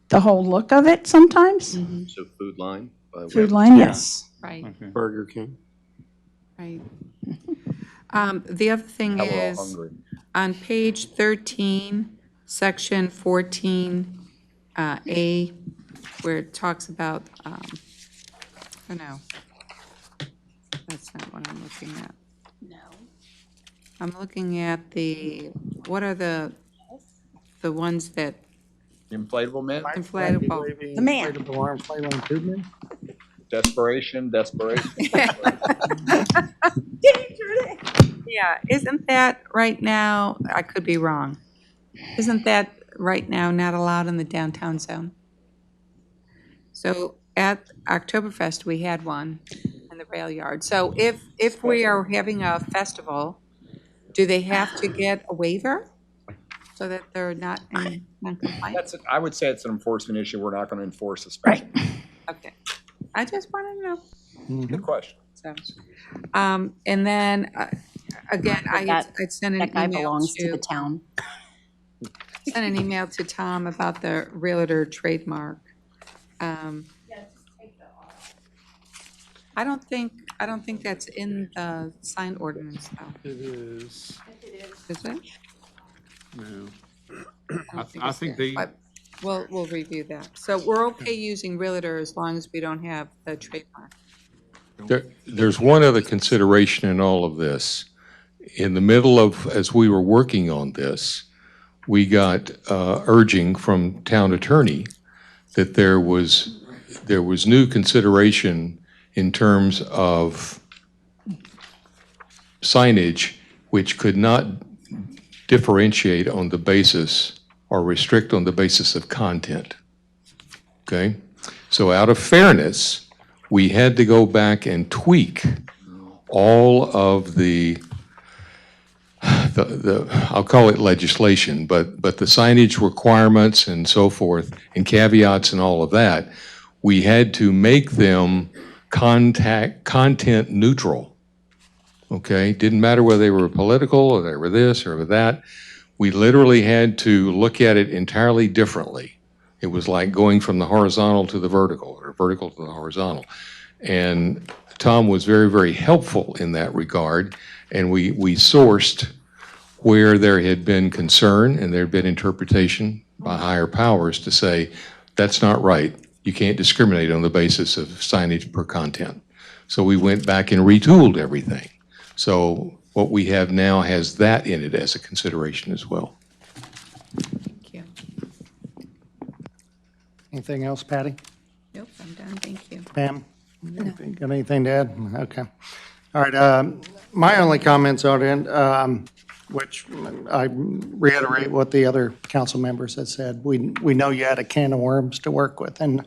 The whole look of it sometimes. So food line? Food line, yes. Right, Burger King. right. The other thing Now we're all is, hungry. on page 13, section 14, A, where it talks about, oh no, that's not what I'm looking at. No. I'm looking at what are the ones that, Inflatable mitt? inflatable. The man. Desperation. Yeah, isn't that right now, I could be wrong, isn't that right now not allowed in the downtown zone? So at Oktoberfest, we had one in the rail yard. So if we are having a festival, do they have to get a waiver so that they're not in non-compliance? I would say it's an enforcement issue. We're not going to enforce a special. Okay, I just want to know. Good question. So, and then, again, I'd send an That guy email belongs to the to, town. send an email to Tom about the realtor trademark. I don't think that's in the sign ordinance, though. It is. Is it? No. don't I it's think there, they, but we'll review that. So we're okay using realtor as long as we don't have the trademark. There's one other consideration in all of this. In the middle of, as we were working on this, we got urging from town attorney that there was new consideration in terms of signage which could not differentiate on the basis or restrict on the basis of content. Okay? So out of fairness, we had to go back and tweak all of the I'll call it legislation, but the signage requirements and so forth, and caveats and all of that, we had to make them content neutral. Okay? Didn't matter whether they were political or they were this or that. We literally had to look at it entirely differently. It was like going from the horizontal to the vertical, or vertical to the horizontal. And Tom was very, very helpful in that regard, and we sourced where there had been concern and there had been interpretation by higher powers to say, that's not right. You can't discriminate on the basis of signage per content. So we went back and retooled everything. So what we have now has that in it as a consideration as well. Thank you. Anything else, Patty? Nope, I'm done, thank you. Pam? Got anything to add? Okay. All right, my only comments on it, which I reiterate what the other council members have said. We know you had a can of worms to work with, and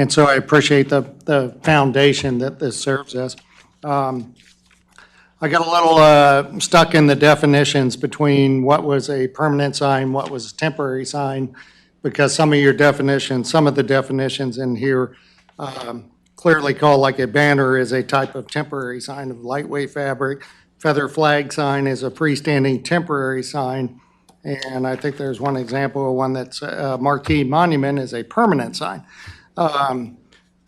so I appreciate the foundation that this serves as. I got a little stuck in the definitions between what was a permanent sign, what was a temporary sign, because some of your definitions, some of the definitions in here clearly call like a banner is a type of temporary sign of lightweight fabric. Feather flag sign is a freestanding temporary sign. And I think there's one example of one that's a marquee monument is a permanent sign. And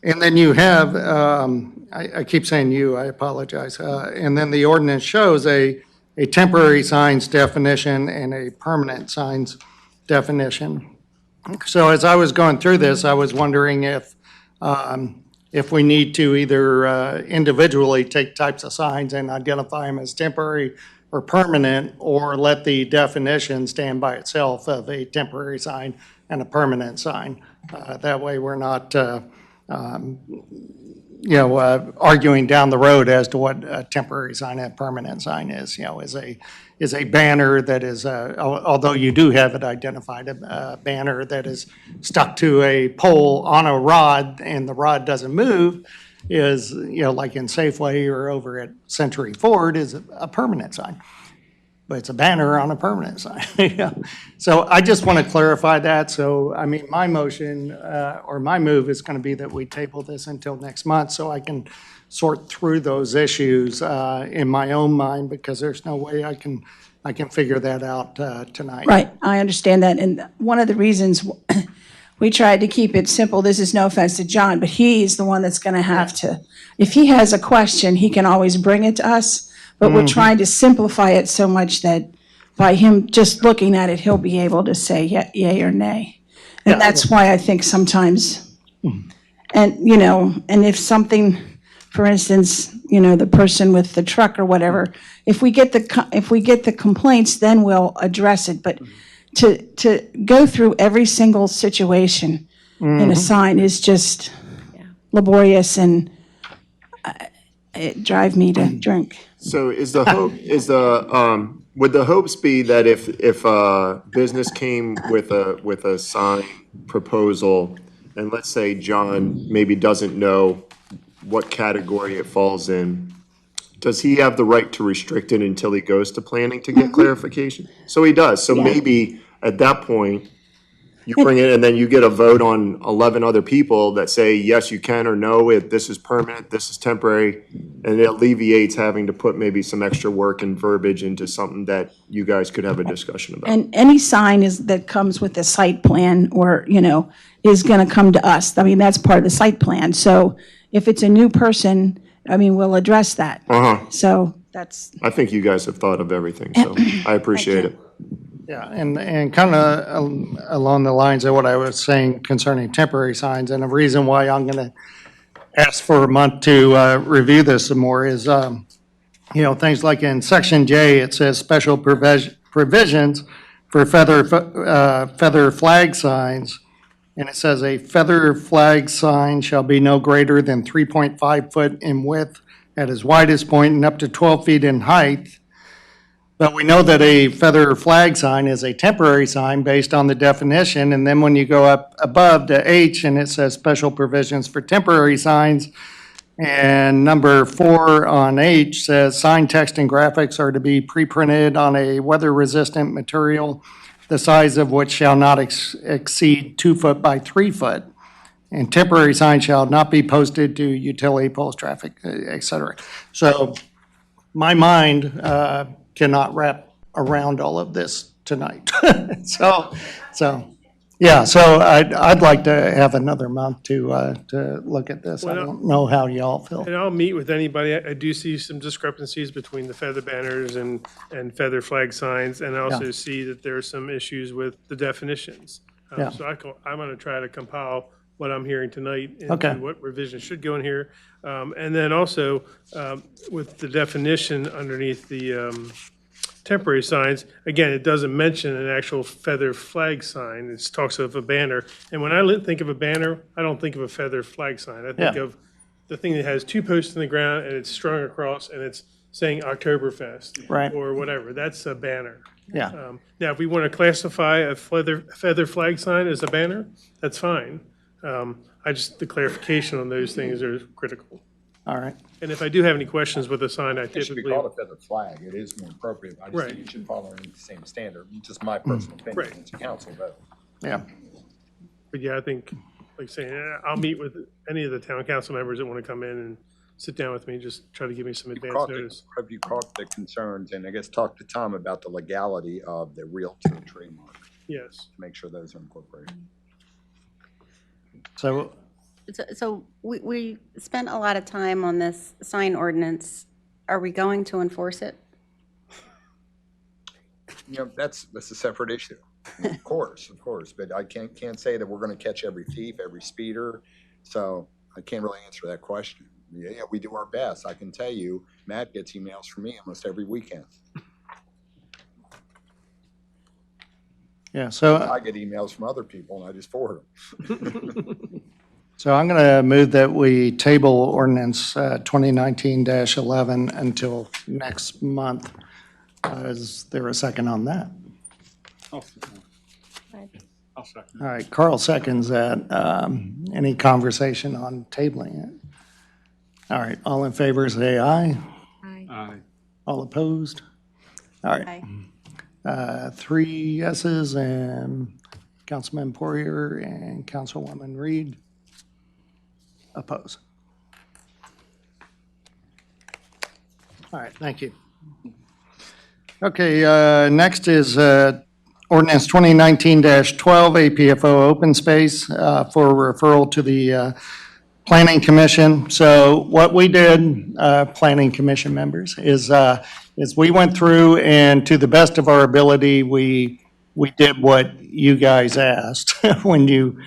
then you have, I keep saying you, I apologize. And then the ordinance shows a temporary signs definition and a permanent signs definition. So as I was going through this, I was wondering if we need to either individually take types of signs and identify them as temporary or permanent, or let the definition stand by itself of a temporary sign and a permanent sign. That way we're not, arguing down the road as to what a temporary sign and a permanent sign is. Is a banner that is, although you do have it identified, a banner that is stuck to a pole on a rod and the rod doesn't move is, like in Safeway or over at Century Ford, is a permanent sign. But it's a banner on a permanent sign. So I just want to clarify that. So, I mean, my motion or my move is going to be that we table this until next month so I can sort through those issues in my own mind, because there's no way I can figure that out tonight. Right, I understand that. And one of the reasons we tried to keep it simple, this is no offense to John, but he's the one that's going to have to, if he has a question, he can always bring it to us. But we're trying to simplify it so much that by him just looking at it, he'll be able to say yay or nay. And that's why I think sometimes, and and if something, for instance, the person with the truck or whatever, if we get the complaints, then we'll address it. But to go through every single situation in a sign is just laborious, and it drives me to drink. So is the hope, would the hopes be that if a business came with a sign proposal, and let's say John maybe doesn't know what category it falls in, does he have the right to restrict it until he goes to planning to get clarification? So he does. So maybe at that point, you bring it and then you get a vote on 11 other people that say, yes, you can, or no, this is permanent, this is temporary, and it alleviates having to put maybe some extra work and verbiage into something that you guys could have a discussion about. And any sign that comes with a site plan or, is going to come to us. I mean, that's part of the site plan. So if it's a new person, we'll address that. So that's. I think you guys have thought of everything, so I appreciate it. Yeah, and kind of along the lines of what I was saying concerning temporary signs, and the reason why I'm going to ask for a month to review this some more is, things like in Section J, it says special provisions for feather flag signs, and it says a feather flag sign shall be no greater than 3.5 foot in width at its widest point and up to 12 feet in height. But we know that a feather flag sign is a temporary sign based on the definition. And then when you go up above to H and it says special provisions for temporary signs, and number 4 on H says sign text and graphics are to be pre-printed on a weather-resistant material, the size of which shall not exceed 2 foot by 3 foot. And temporary signs shall not be posted to utility poles, traffic, et cetera. So my mind cannot wrap around all of this tonight. So I'd like to have another month to look at this. I don't know how y'all feel. And I'll meet with anybody. I do see some discrepancies between the feather banners and feather flag signs, and I also see that there are some issues with the definitions. So I'm going to try to compile what I'm hearing tonight and what revisions should go in here. And then also with the definition underneath the temporary signs, again, it doesn't mention an actual feather flag sign. It talks of a banner. And when I think of a banner, I don't think of a feather flag sign. I think of the thing that has 2 posts in the ground and it's strung across and it's saying Oktoberfest or whatever. That's a banner. Yeah. Now, if we want to classify a feather flag sign as a banner, that's fine. The clarification on those things are critical. All right. And if I do have any questions with the sign, I It should be typically. called a feather flag. It is more appropriate. I just think it should follow the same standard. Just my personal opinion. It's a council vote. Yeah. But yeah, I think, like saying, I'll meet with any of the town council members that want to come in and sit down with me, just try to give me some advance notice. Have you caught the concerns, and I guess talk to Tom about the legality of the Realtor trademark, Yes. to make sure those are incorporated. So, So we spent a lot of time on this sign ordinance. Are we going to enforce it? You know, that's a separate issue. Of course, but I can't say that we're gonna catch every thief, every speeder, so I can't really answer that question. Yeah, we do our best. I can tell you, Matt gets emails from me almost every weekend. yeah, so. I get emails from other people and I just forward them. So I'm going to move that we table ordinance 2019-11 until next month. Is there a second on that? I'll second. All right, Carl seconds that. Any conversation on tabling it? All right, all in favor, say aye. Aye. All opposed? All right. 3 yeses, and Councilman Poirier and Councilwoman Reed oppose. All right, thank you. Okay, next is ordinance 2019-12, APFO open space for referral to the Planning Commission. So what we did, Planning Commission members, is we went through, and to the best of our ability, we did what you guys asked when you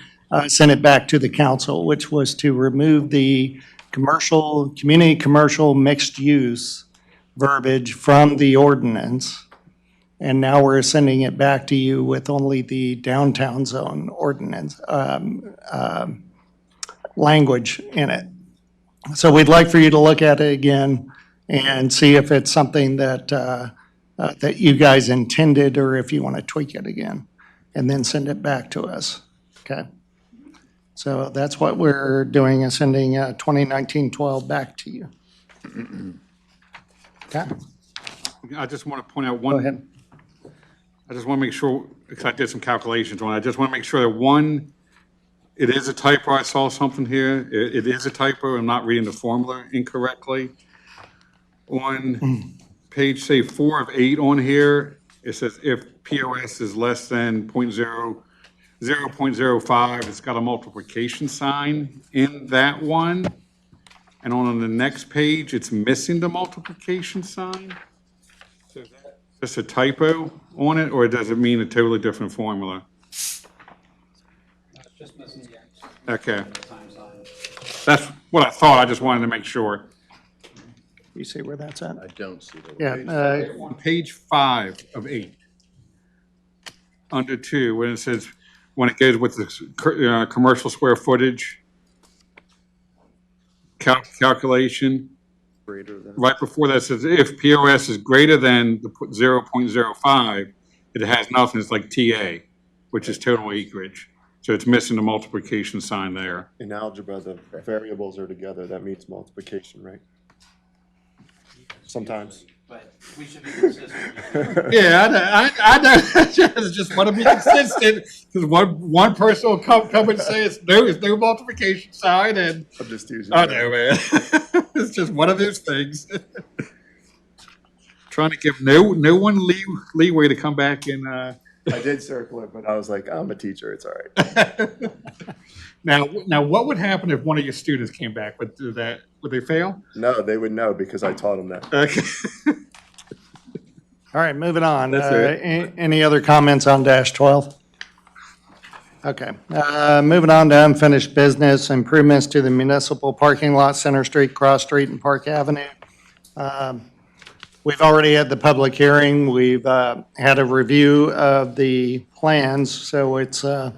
sent it back to the council, which was to remove the community commercial mixed use verbiage from the ordinance. And now we're sending it back to you with only the downtown zone ordinance language in it. So we'd like for you to look at it again and see if it's something that that you guys intended, or if you want to tweak it again, and then send it back to us. Okay. So that's what we're doing, is sending 2019-12 back to you. Okay. I just want to point out Go one. ahead. I just want to make sure, because I did some calculations on it, I just want to make sure that one, it is a typo. I saw something here. It is a typo. I'm not reading the formula incorrectly. On page, say, 4 of 8 on here, it says if POS is less than 0.05, it's got a multiplication sign in that one. And on the next page, it's missing the multiplication sign. So is that just a typo on it, or does it mean a totally different formula? Just missing the X. Okay. That's what I thought. I just wanted to make sure. You see where that's at? I don't see the. Yeah. On page 5 of 8, under 2, when it says, when it goes with the commercial square footage calculation, right before that says if POS is greater than the 0.05, it has nothing. It's like TA, which is total acreage. So it's missing the multiplication sign there. In algebra, the variables are together. That means multiplication, right? Sometimes. But we should be consistent. Yeah, I know. I just want to be consistent, because one person will come and say it's no multiplication sign, and I'm just using. I know, man. It's just one of those things. Trying to give no one leeway to come back and. I did circle it, but I was like, I'm a teacher. It's all right. Now, what would happen if one of your students came back? Would they fail? No, they would know because I taught them that. Okay. All right, moving on. That's it. Any other comments on -12? Okay, moving on to unfinished business, improvements to the municipal parking lot, Center Street, Cross Street, and Park Avenue. We've already had the public hearing. We've had a review of the plans, so it's our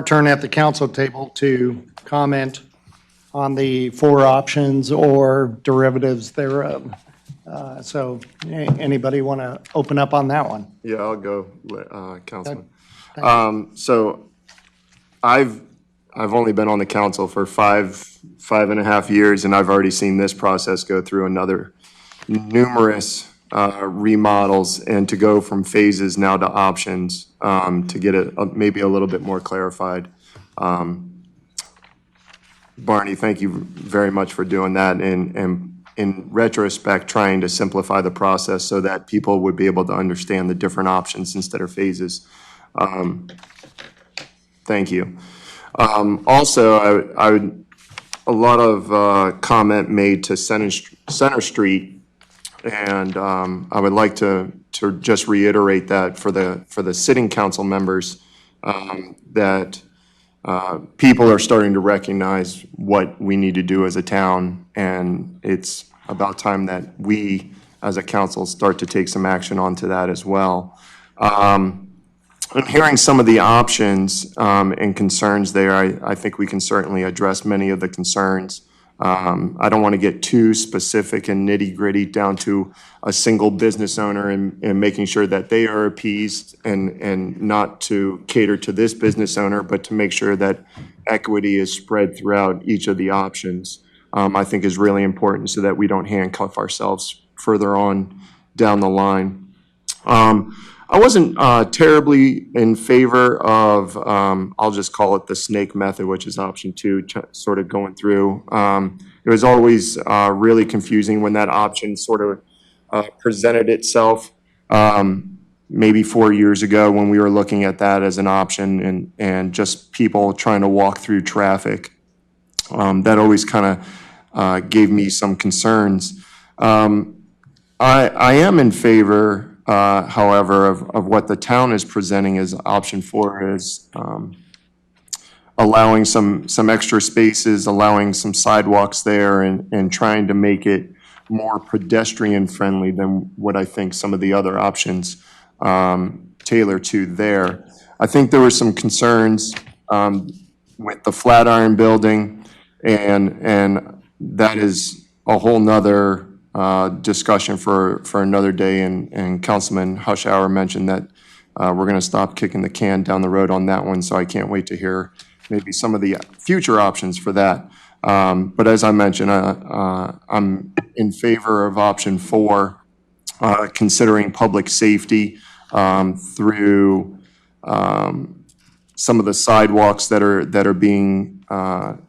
turn at the council table to comment on the 4 options or derivatives thereof. So anybody want to open up on that one? Yeah, I'll go, Councilman. Okay. So I've only been on the council for five and a half years, and I've already seen this process go through another numerous remodels, and to go from phases now to options to get it maybe a little bit more clarified. Barney, thank you very much for doing that, and in retrospect, trying to simplify the process so that people would be able to understand the different options instead of phases. Thank you. Also, I would, a lot of comment made to Center Street, and I would like to just reiterate that for the sitting council members, that people are starting to recognize what we need to do as a town, and it's about time that we, as a council, start to take some action onto that as well. I'm hearing some of the options and concerns there. I think we can certainly address many of the concerns. I don't want to get too specific and nitty-gritty down to a single business owner and making sure that they are appeased, and not to cater to this business owner, but to make sure that equity is spread throughout each of the options, I think is really important so that we don't handcuff ourselves further on down the line. I wasn't terribly in favor of, I'll just call it the snake method, which is option 2, sort of going through. It was always really confusing when that option sort of presented itself, maybe 4 years ago when we were looking at that as an option, and just people trying to walk through traffic. That always kind of gave me some concerns. I am in favor, however, of what the town is presenting as option 4, is allowing some extra spaces, allowing some sidewalks there, and trying to make it more pedestrian friendly than what I think some of the other options tailor to there. I think there were some concerns with the Flatiron building, and that is a whole nother discussion for another day, and Councilman Hushhour mentioned that we're going to stop kicking the can down the road on that one, so I can't wait to hear maybe some of the future options for that. But as I mentioned, I'm in favor of option 4, considering public safety through some of the sidewalks that are being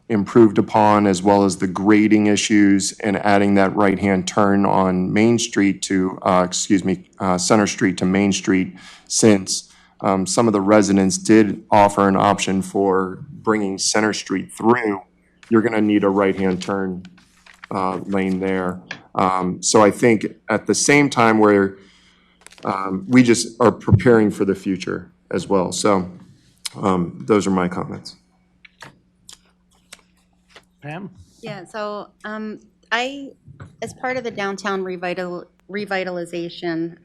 improved upon, as well as the grading issues, and adding that right-hand turn on Main Street to, Center Street to Main Street, since some of the residents did offer an option for bringing Center Street through. You're going to need a right-hand turn lane there. So I think at the same time where we just are preparing for the future as well. So those are my comments. Pam? Yeah, so as part of the downtown revitalization,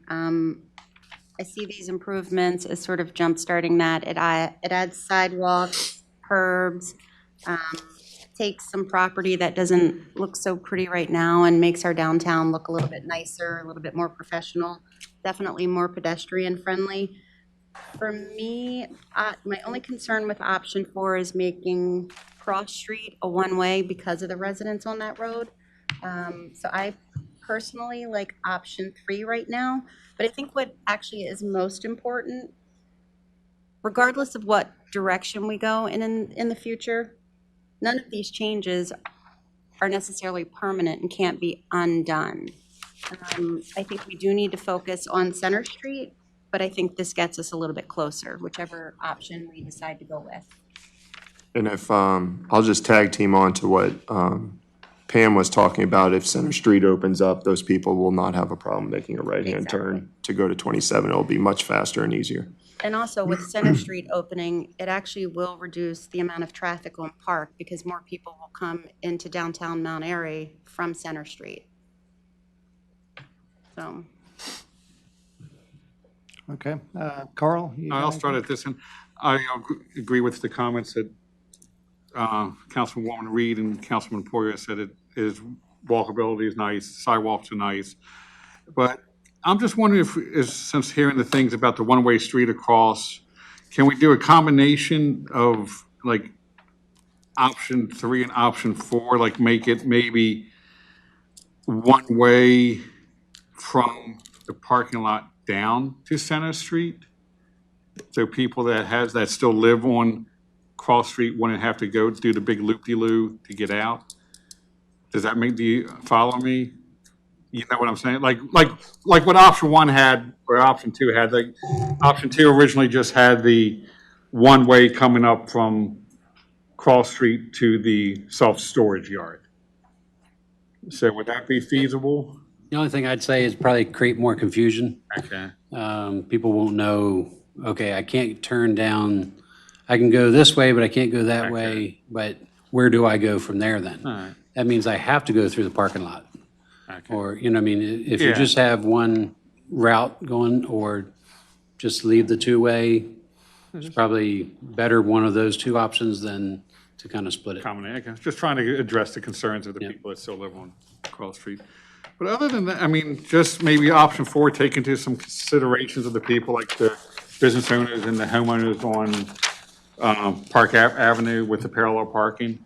I see these improvements as sort of jump-starting that. It adds sidewalks, curbs, takes some property that doesn't look so pretty right now and makes our downtown look a little bit nicer, a little bit more professional, definitely more pedestrian-friendly. For me, my only concern with option 4 is making Cross Street a one-way because of the residents on that road. So I personally like option 3 right now, but I think what actually is most important, regardless of what direction we go in the future, none of these changes are necessarily permanent and can't be undone. I think we do need to focus on Center Street, but I think this gets us a little bit closer, whichever option we decide to go with. And if, I'll just tag team on to what Pam was talking about. If Center Street opens up, those people will not have a problem making a right-hand turn to go to 27. It'll be much faster and easier. And also with Center Street opening, it actually will reduce the amount of traffic on Park because more people will come into downtown Mount Airy from Center Street. So. Okay. Carl? I'll start at this end. I agree with the comments that Councilwoman Reed and Councilman Poirier said. It is, walkability is nice, sidewalks are nice. But I'm just wondering if, since hearing the things about the one-way street across, can we do a combination of like option 3 and option 4, like make it maybe one way from the parking lot down to Center Street? So people that still live on Cross Street wouldn't have to go do the big loop-de-loo to get out. Does that make, do you follow me? You know what I'm saying? Like what option one had, or option two had, like, option two originally just had the one-way coming up from Cross Street to the self-storage yard. So would that be feasible? The only thing I'd say is probably create more confusion. Okay. People won't know, okay, I can't turn down, I can go this way, but I can't go that way, but where do I go from there then? All right. That means I have to go through the parking lot. Okay. Or, you know, what I mean, if you Yeah. just have one route going, or just leave the two-way, it's probably better one of those two options than to kind of split it. Okay. Just trying to address the concerns of the people that still live on Cross Street. But other than that, I mean, just maybe option four, take into some considerations of the people, like the business owners and the homeowners on Park Avenue with the parallel parking.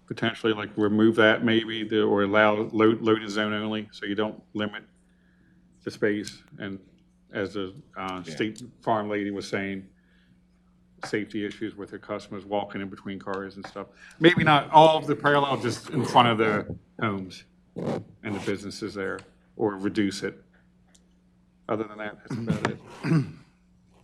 Potentially, like, remove that maybe, or allow loading zone only, so you don't limit the space. And as the State Farm lady was saying, safety issues with her customers walking in between cars and stuff. Maybe not all of the parallel, just in front of the homes and the businesses there, or reduce it. Other than that, that's about it.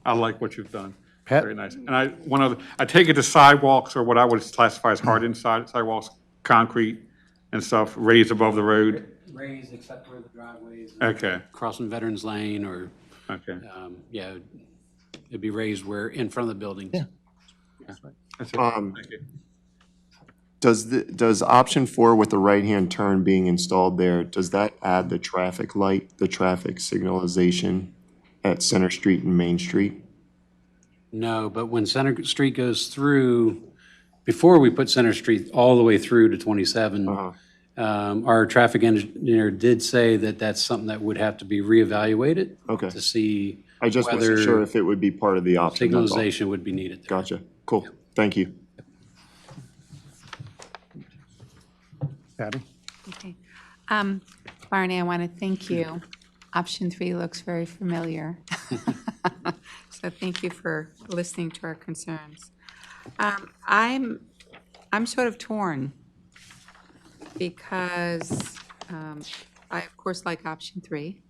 I like what you've done. Very nice. And I take it to sidewalks, or what I would classify as hardened sidewalks, concrete and stuff, raised above the road. Raised except for the driveways. Okay. Crossing Veterans Lane, or, Okay. yeah, it'd be raised where, in front of the buildings. Yeah. That's it. Thank you. Does option four with the right-hand turn being installed there, does that add the traffic light, the traffic signalization at Center Street and Main Street? No, but when Center Street goes through, before we put Center Street all the way through to 27, our traffic engineer did say that that's something that would have to be reevaluated. Okay. To see I just wasn't sure if it would be part of the option. that's all. signalization would be needed there. Gotcha. Cool. Thank you. Patty? Okay. Barney, I want to thank you. Option 3 looks very familiar. So thank you for listening to our concerns. I'm sort of torn because I, of course, like option 3.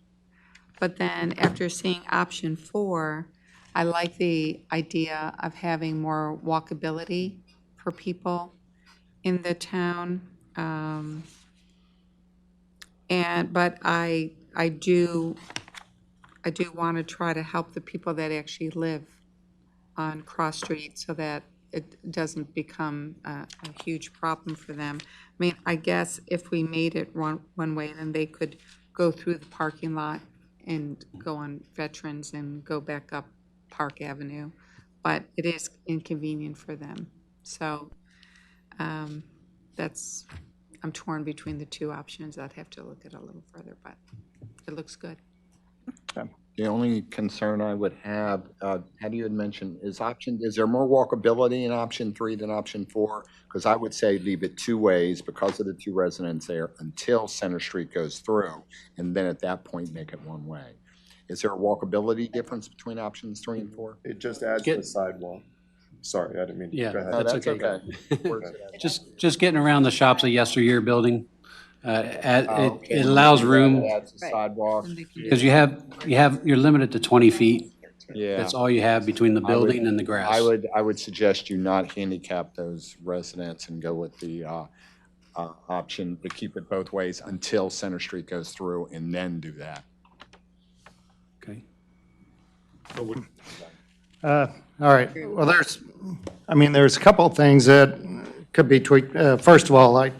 But then after seeing option 4, I like the idea of having more walkability for people in the town. But I do want to try to help the people that actually live on Cross Street so that it doesn't become a huge problem for them. I mean, I guess if we made it one way, then they could go through the parking lot and go on Veterans and go back up Park Avenue, but it is inconvenient for them. So I'm torn between the two options. I'd have to look at it a little further, but it looks good. The only concern I would have, Hattie had mentioned, is there more walkability in option 3 than option 4? Because I would say leave it two ways because of the two residents there until Center Street goes through, and then at that point, make it one way. Is there a walkability difference between options 3 and 4? It just adds the sidewalk. Sorry, I didn't mean to. Yeah, Go ahead. that's okay. Just getting around the shops of yesteryear building, it allows room. Adds the sidewalk. Because you're limited to 20 feet. Yeah. That's all you have between the building and the grass. I would suggest you not handicap those residents and go with the option to keep it both ways until Center Street goes through, and then do that. Okay. All right, well, there's a couple of things that could be tweaked. First of all, like,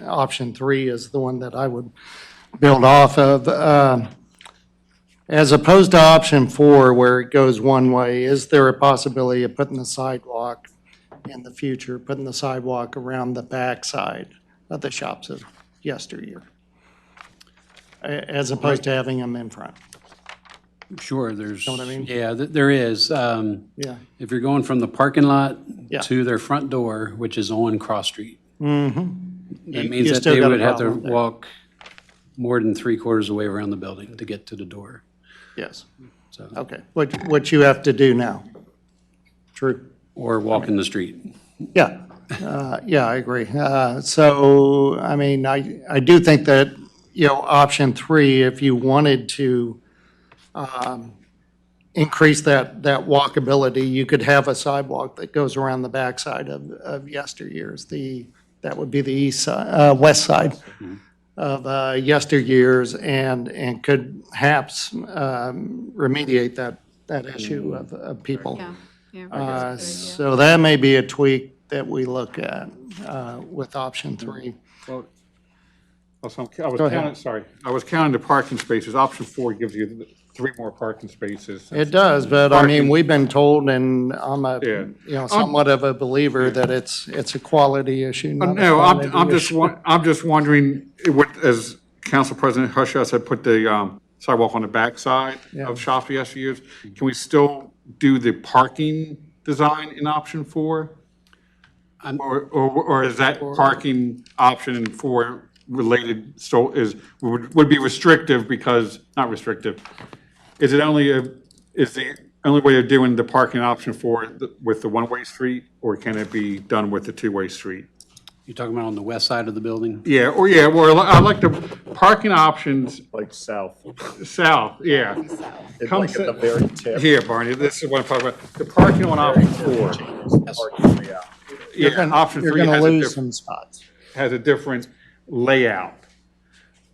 option 3 is the one that I would build off of. As opposed to option 4, where it goes one way, is there a possibility of putting the sidewalk in the future, putting the sidewalk around the backside of the shops of yesteryear, as opposed to having them in front? Sure, there's, Know what I mean? yeah, there is. Yeah. If you're going from the parking lot Yeah. to their front door, which is on Cross Street, Mm-hmm. that means You that still they got a would have to problem there. walk more than 3/4 of the way around the building to get to the door. Yes. So, Okay, what you have to do now. True. or walk in the street. Yeah, yeah, I agree. So, I mean, I do think that, option 3, if you wanted to increase that walkability, you could have a sidewalk that goes around the backside of yesteryears. That would be the west side of yesteryears, and could perhaps remediate that issue of people. So that may be a tweak that we look at with option 3. Well, I was Go ahead. counting, sorry, I was counting the parking spaces. Option 4 gives you 3 more parking spaces. It does, but I mean, Parking- we've been told, and I'm Yeah. somewhat of a believer that it's a quality issue, not a No, quantity issue. I'm just wondering, as Council President Hushhouse had put the sidewalk on the backside Yeah. of Shopee yesteryears, can we still do the parking design in option 4? Or is that parking option in 4 related, so would be restrictive because, not restrictive, is the only way of doing the parking option 4 with the one-way street, or can it be done with the two-way street? You're talking about on the west side of the building? Yeah, well, I like the parking options Like south. south, yeah. It's like at the very tip. Here, Barney, this is what I'm talking about. The parking on option 4. Yeah, option You're 3 gonna has a lose some spots. has a different layout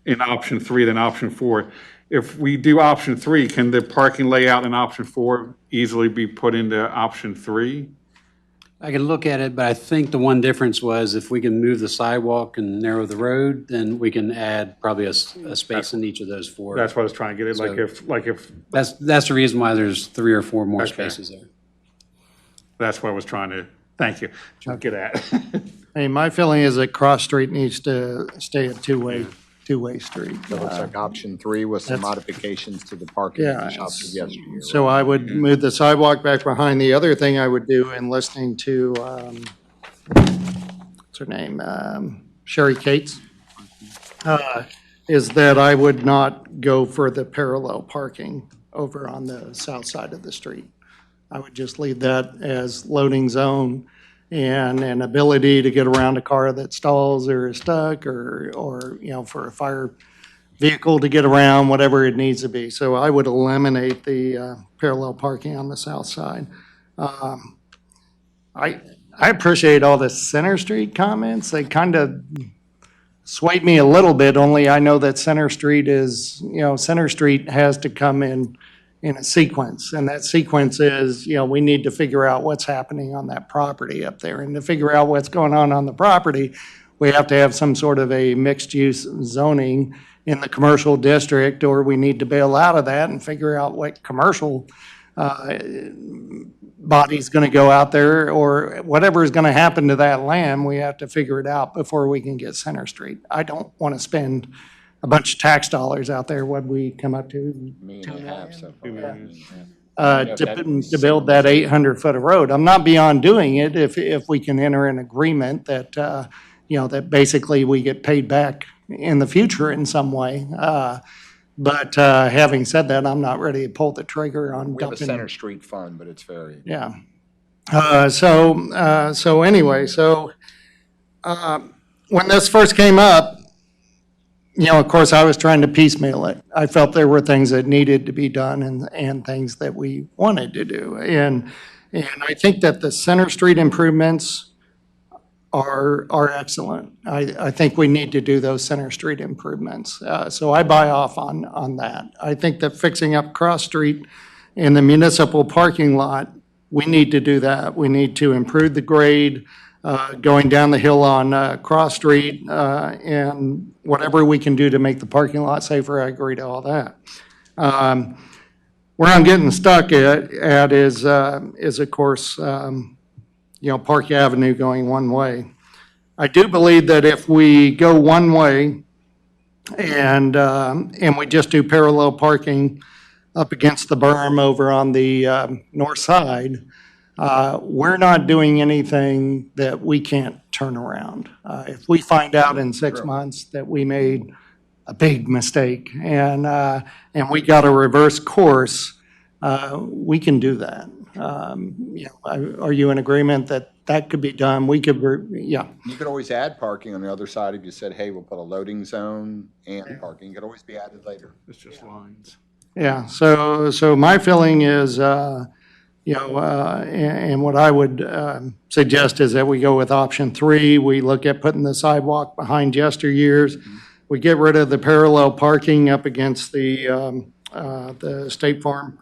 in option 3 than option 4. If we do option 3, can the parking layout in option 4 easily be put into option 3? I can look at it, but I think the one difference was if we can move the sidewalk and narrow the road, then we can add probably a space in each of those 4. That's what I was trying to get at, like if, That's the reason why there's 3 or 4 more Okay. spaces there. that's what I was trying to, thank you, get at. I mean, my feeling is that Cross Street needs to stay a two-way street. So it looks like option 3 with some modifications to the parking Yeah, in Shopee yesteryear. So I would move the sidewalk back behind. The other thing I would do in listening to, what's her name, Cherie Cates, is that I would not go for the parallel parking over on the south side of the street. I would just leave that as loading zone and an ability to get around a car that stalls or is stuck, or for a fire vehicle to get around, whatever it needs to be. So I would eliminate the parallel parking on the south side. I appreciate all the Center Street comments. They kind of swayed me a little bit, only I know that Center Street has to come in a sequence, and that sequence is, we need to figure out what's happening on that property up there, and to figure out what's going on the property, we have to have some sort of a mixed-use zoning in the commercial district, or we need to bail out of that and figure out what commercial body's going to go out there, or whatever is going to happen to that land, we have to figure it out before we can get Center Street. I don't want to spend a bunch of tax dollars out there. What'd we come up to? To build that 800-foot of road. I'm not beyond doing it if we can enter an agreement that, that basically we get paid back in the future in some way. But having said that, I'm not ready to pull the trigger on We have a dumping. Center Street fund, but it's very. Yeah. So anyway, when this first came up, of course, I was trying to piecemeal it. I felt there were things that needed to be done and things that we wanted to do. And I think that the Center Street improvements are excellent. I think we need to do those Center Street improvements. So I buy off on that. I think that fixing up Cross Street in the municipal parking lot, we need to do that. We need to improve the grade going down the hill on Cross Street, and whatever we can do to make the parking lot safer, I agree to all that. Where I'm getting stuck at is of course, Park Avenue going one way. I do believe that if we go one way and we just do parallel parking up against the berm over on the north side, we're not doing anything that we can't turn around. If we find out in 6 months that we made a big mistake and we got a reverse course, we can do that. Are you in agreement that that could be done? We could, yeah. You could always add parking on the other side if you said, hey, we'll put a loading zone and parking. It could always be added later. It's just lines. Yeah, so my feeling is, and what I would suggest is that we go with option 3. We look at putting the sidewalk behind yesteryears. We get rid of the parallel parking up against the State Farm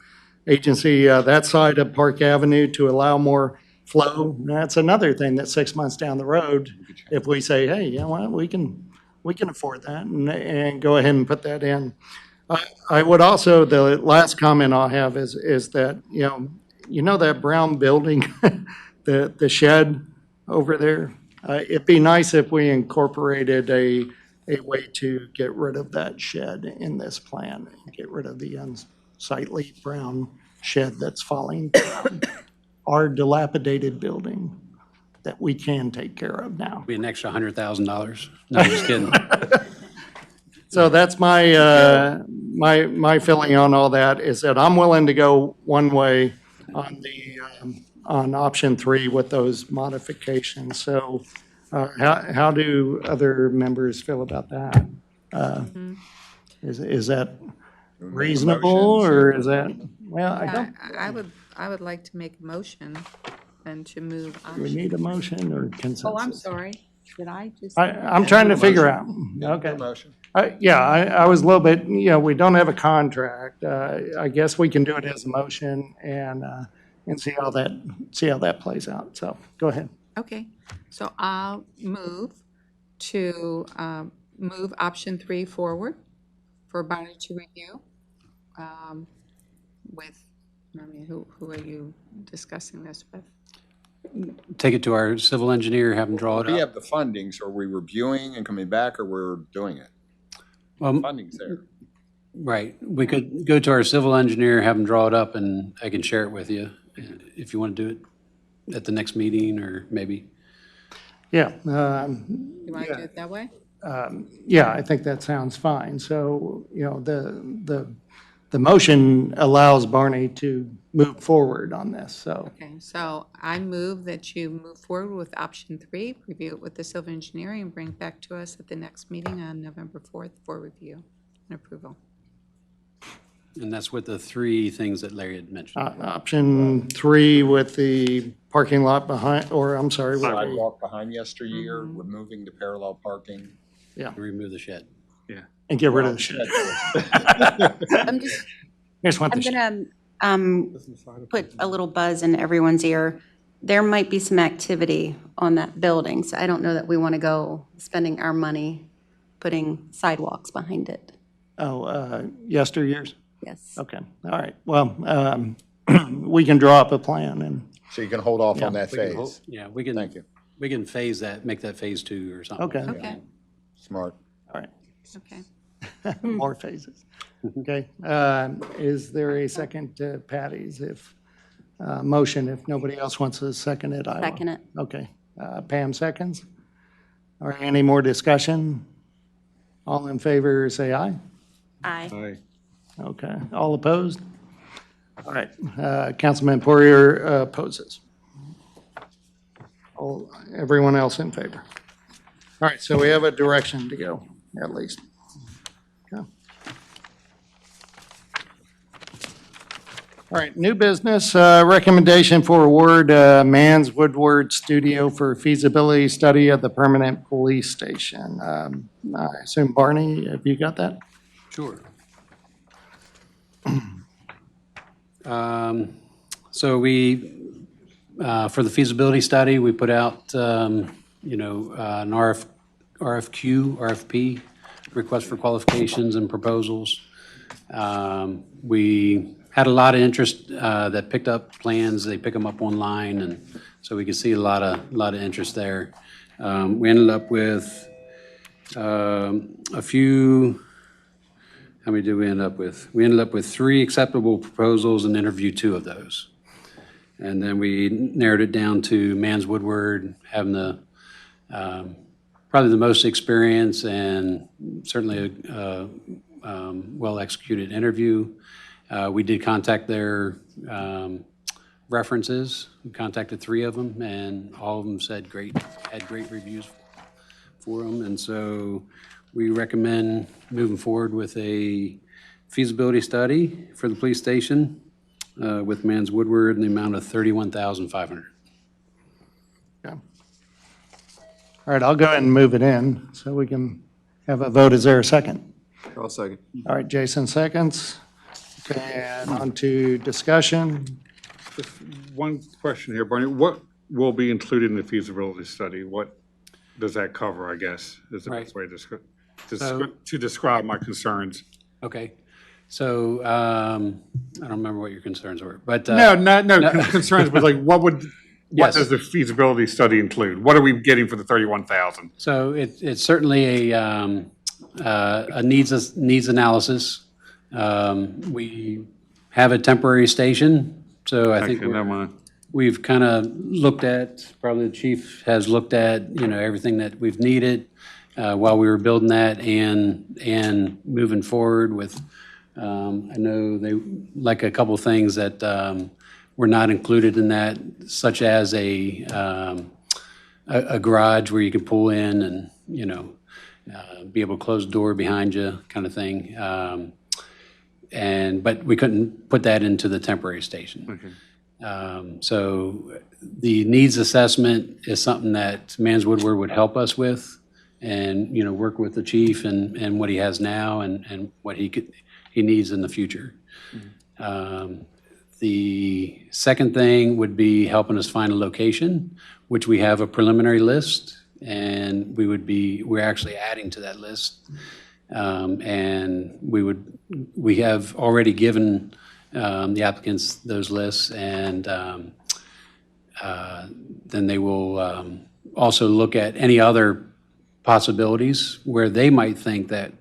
Agency, that side of Park Avenue to allow more flow. That's another thing that 6 months down the road, if we say, hey, you know what, we can afford that and go ahead and put that in. I would also, the last comment I'll have is that, that brown building, the shed over there, it'd be nice if we incorporated a way to get rid of that shed in this plan, get rid of the unsightly brown shed that's falling down our dilapidated building that we can take care of now. Be an extra $100,000. No, I'm just kidding. So that's my feeling on all that, is that I'm willing to go one way on option 3 with those modifications. So how do other members feel about that? Is that reasonable, or is that, well, I don't. I would like to make a motion and to move Do option. we need a motion or consensus? Oh, I'm sorry. Did I just? I'm trying to figure out. Okay. Yeah, I was a little bit, we don't have a contract. I guess we can do it as a motion and see how that plays out. So go ahead. Okay, so I'll move to move option 3 forward for Barney to review. Who are you discussing this with? Take it to our civil engineer, have him draw it We up. have the funding, so are we reviewing and coming back, or we're doing it? Funding's there. Right. We could go to our civil engineer, have him draw it up, and I can share it with you if you want to do it at the next meeting or maybe. Yeah. You want to do it that way? Yeah, I think that sounds fine. So, the motion allows Barney to move forward on this, so. Okay, so I move that you move forward with option 3, review it with the civil engineer, and bring it back to us at the next meeting on November 4th for review and approval. And that's with the 3 things that Larry had mentioned. Option 3 with the parking lot behind, or I'm sorry. with the- Sidewalk behind yesteryear, removing the parallel parking. Yeah. Remove the shed. Yeah. And get rid of the shed. Here's one. I'm gonna put a little buzz in everyone's ear. There might be some activity on that building, so I don't know that we want to go spending our money putting sidewalks behind it. Oh, yesteryears? Yes. Okay, all right. Well, we can draw up a plan and. So you can hold off on that We can hold- phase. Yeah, we can. Thank you. We can phase that, make that phase 2 or something. Okay. Okay, Smart. All right. okay. More phases. Okay. Is there a second to Patty's motion? If nobody else wants to second it, I will. Second it. Okay. Pam seconds. All right, any more discussion? All in favor, say aye. Aye. Okay. All opposed? All right. Councilman Poirier opposes. Everyone else in favor. All right, so we have a direction to go, at least. Okay. All right, new business, recommendation for award Mans Woodward Studio for feasibility study of the permanent police station. I assume Barney, have you got that? Sure. So we, for the feasibility study, we put out, an RFP, request for qualifications and proposals. We had a lot of interest that picked up plans. They pick them up online, and so we could see a lot of interest there. We ended up with a few. How many did we end up with? We ended up with 3 acceptable proposals and interviewed 2 of those. And then we narrowed it down to Mans Woodward having the, probably the most experience and certainly a well-executed interview. We did contact their references. We contacted 3 of them, and all of them said had great reviews for them. And so we recommend moving forward with a feasibility study for the police station with Mans Woodward in the amount of $31,500. Okay. All right, I'll go ahead and move it in so we can have a vote. Is there a second? I'll second. All right, Jason seconds. Okay, and on to discussion. Just one question here, Barney. What will be included in the feasibility study? What does that cover, I guess, is the best way to describe my concerns. Okay. So I don't remember what your concerns were, but No, concerns, but like what Yes. does the feasibility study include? What are we getting for the 31,000? So it's certainly a needs analysis. We have a temporary station, so I think we've kind of looked at, probably the chief has looked at, everything that we've needed while we were building that and moving forward with, I know they like a couple things that were not included in that, such as a garage where you can pull in and, be able to close the door behind you kind of thing. But we couldn't put that into the temporary station. Okay. So the needs assessment is something that Mans Woodward would help us with and, work with the chief and what he has now and what he needs in the future. The second thing would be helping us find a location, which we have a preliminary list, and we're actually adding to that list. And we have already given the applicants those lists, and then they will also look at any other possibilities where they might think that,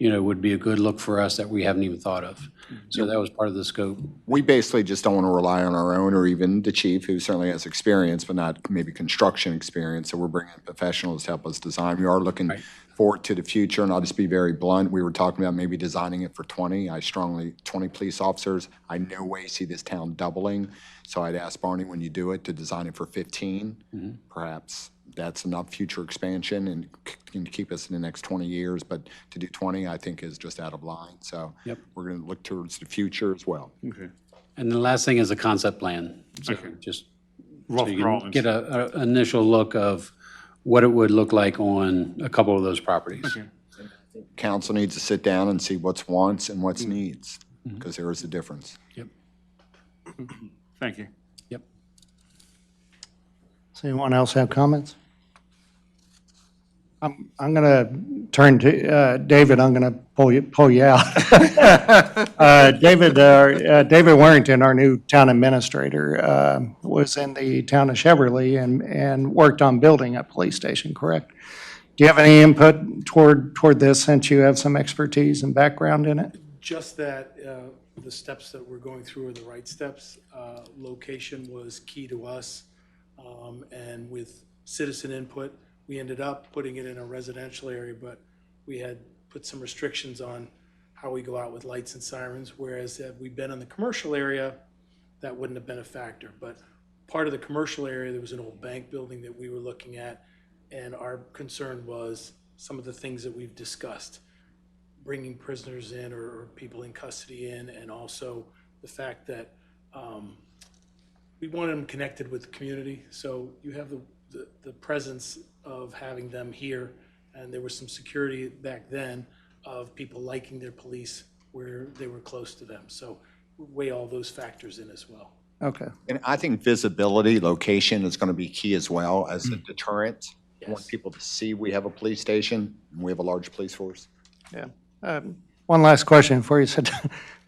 would be a good look for us that we haven't even thought of. So that was part of the scope. We basically just don't want to rely on our own or even the chief, who certainly has experience, but not maybe construction experience. So we're bringing in professionals to help us design. We are looking forward to the future, and I'll just be very blunt. We were talking about maybe designing it for 20. 20 police officers. I no way see this town doubling. So I'd ask Barney, when you do it, to design it for 15. Perhaps that's enough future expansion and can keep us in the next 20 years. But to do 20, I think, is just out of line. So we're going to look towards the future as well. Okay. And the last thing is a concept plan. So just so Rough you can drawings. get an initial look of what it would look like on a couple of those properties. Okay. Council needs to sit down and see what's wants and what's needs, because there is a difference. Yep. Thank you. Yep. Does anyone else have comments? I'm going to turn to David. I'm going to pull you out. David Warrington, our new town administrator, was in the town of Cheverly and worked on building a police station, correct? Do you have any input toward this, since you have some expertise and background in it? Just that the steps that we're going through are the right steps. Location was key to us, and with citizen input, we ended up putting it in a residential area, but we had put some restrictions on how we go out with lights and sirens, whereas had we been in the commercial area, that wouldn't have been a factor. But part of the commercial area, there was an old bank building that we were looking at, and our concern was some of the things that we've discussed, bringing prisoners in or people in custody in, and also the fact that we wanted them connected with the community. So you have the presence of having them here, and there was some security back then of people liking their police where they were close to them. So weigh all those factors in as well. Okay. And I think visibility, location is going to be key as well as a deterrent. I want people to see we have a police station and we have a large police force. Yeah. One last question for you. Said,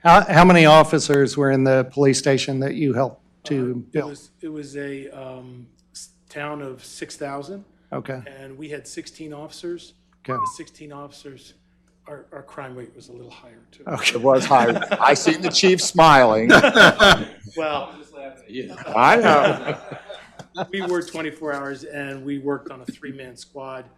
how many officers were in the police station that you helped to build? It was a town of 6,000. Okay. And we had 16 officers. Okay. The 16 officers, our crime rate was a little higher too. Okay. It was higher. I seen the chief smiling. Well, I know. We worked 24 hours, and we worked on a 3-man squad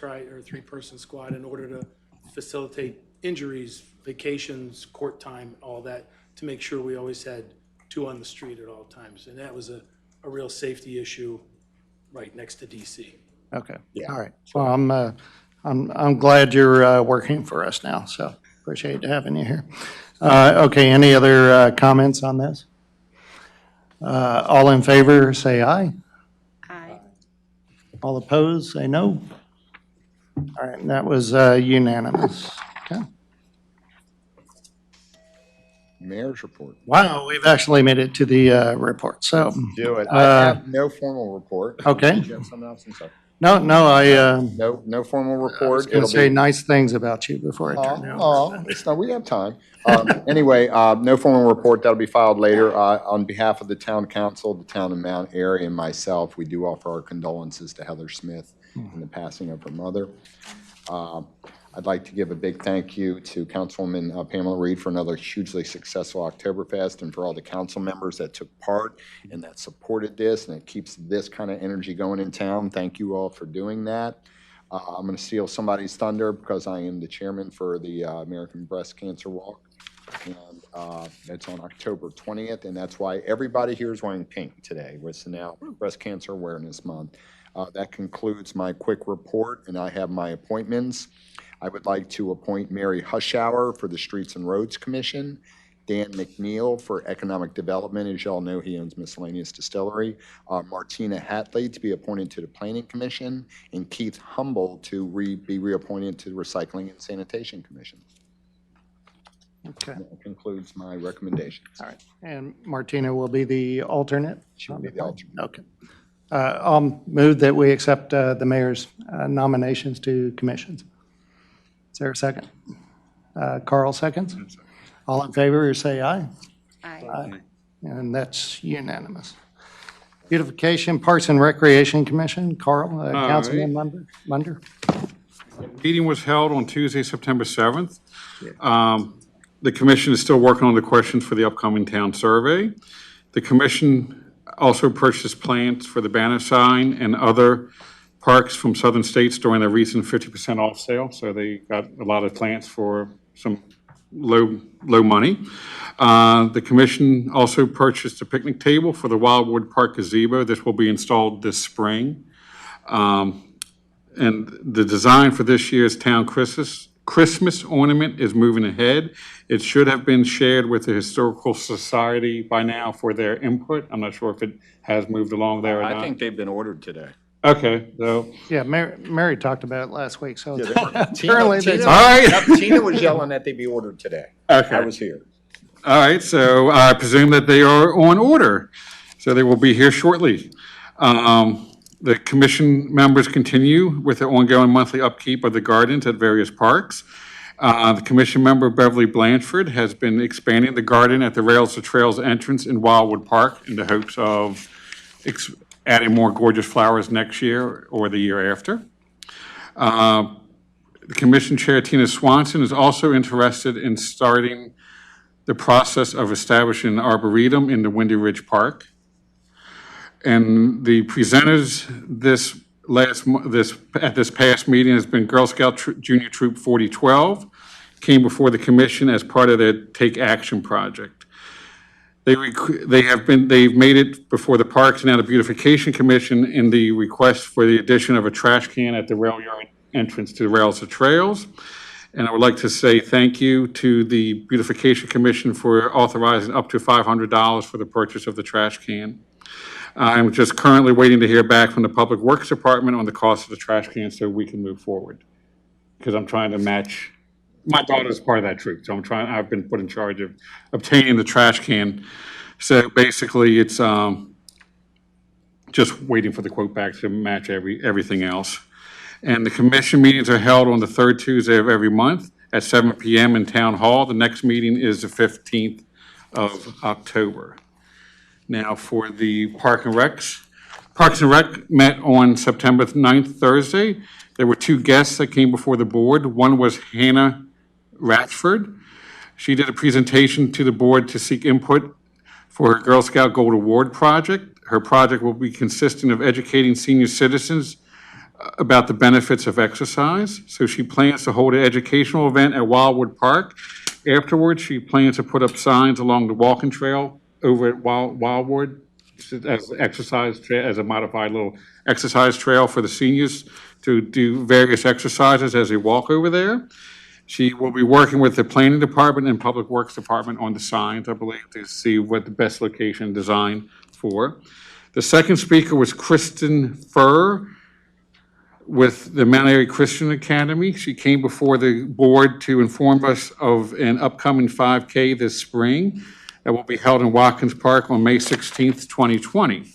or a 3-person squad in order to facilitate injuries, vacations, court time, all that, to make sure we always had two on the street at all times. And that was a real safety issue right next to DC. Okay, Yeah. all right. Well, I'm glad you're working for us now, so appreciate having you here. Okay, any other comments on this? All in favor, say aye. Aye. All opposed, say no. All right, and that was unanimous. Okay. Mayor's report. Wow, we've actually made it to the report, so. Do it. I have no formal report. Okay. Did you have something else? I'm sorry. No, I No formal was report. going to say nice things about you before I turn it over. Oh, it's not, we have time. Anyway, no formal report. That'll be filed later. On behalf of the town council, the town of Mount Airy, and myself, we do offer our condolences to Heather Smith in the passing of her mother. I'd like to give a big thank you to Councilwoman Pamela Reed for another hugely successful Oktoberfest, and for all the council members that took part and that supported this, and it keeps this kind of energy going in town. Thank you all for doing that. I'm going to steal somebody's thunder because I am the chairman for the American Breast Cancer Walk, and it's on October 20th, and that's why everybody here is wearing pink today. It's now Breast Cancer Awareness Month. That concludes my quick report, and I have my appointments. I would like to appoint Mary Hushauer for the Streets and Roads Commission, Dan McNeil for Economic Development. As y'all know, he owns Miscellaneous Distillery. Martina Hatley to be appointed to the Planning Commission, and Keith Humble to be reappointed to the Recycling and Sanitation Commission. Okay. That concludes my recommendations. All right, and Martina will be the alternate? She will be the alternate. Okay. I'll move that we accept the mayor's nominations to commissions. Is there a second? Carl seconds. All in favor, say aye. Aye. And that's unanimous. Beautification, Parks and Recreation Commission, Carl, Councilman Munder. Meeting was held on Tuesday, September 7th. The commission is still working on the questions for the upcoming town survey. The commission also purchased plants for the banner sign and other parks from southern states during their recent 50% off sale. So they got a lot of plants for some low money. The commission also purchased a picnic table for the Wildwood Park gazebo. This will be installed this spring. And the design for this year's town Christmas ornament is moving ahead. It should have been shared with the Historical Society by now for their input. I'm not sure if it has moved along there or not. I think they've been ordered today. Okay, so. Yeah, Mary talked about it last week, so. Tina, Tina was yelling that they be ordered today. Okay. I was here. All right, so I presume that they are on order. So they will be here shortly. The commission members continue with the ongoing monthly upkeep of the gardens at various parks. The commission member Beverly Blanchard has been expanding the garden at the Rails to Trails entrance in Wildwood Park in the hopes of adding more gorgeous flowers next year or the year after. The commission chair, Tina Swanson, is also interested in starting the process of establishing an arboretum in the Windy Ridge Park. And the presenters at this past meeting has been Girl Scout Junior Troop 4012, came before the commission as part of their Take Action project. They've made it before the Parks and now the Beautification Commission in the request for the addition of a trash can at the rail yard entrance to the Rails to Trails. And I would like to say thank you to the Beautification Commission for authorizing up to $500 for the purchase of the trash can. I'm just currently waiting to hear back from the Public Works Department on the cost of the trash can so we can move forward. Because I'm trying to match, my daughter's part of that troop, so I've been put in charge of obtaining the trash can. So basically it's just waiting for the quote back to match everything else. And the commission meetings are held on the third Tuesday of every month at 7 p.m. in Town Hall. The next meeting is the 15th of October. Now for the Parks and Rec met on September 9th, Thursday. There were two guests that came before the board. One was Hannah Ratchford. She did a presentation to the board to seek input for her Girl Scout Gold Award project. Her project will be consisting of educating senior citizens about the benefits of exercise. So she plans to hold an educational event at Wildwood Park. Afterwards, she plans to put up signs along the walking trail over at Wildwood as as a modified little exercise trail for the seniors to do various exercises as they walk over there. She will be working with the Planning Department and Public Works Department on the signs, I believe, to see what the best location design for. The second speaker was Kristen Furr with the Mount Airy Christian Academy. She came before the board to inform us of an upcoming 5K this spring that will be held in Watkins Park on May 16th, 2020.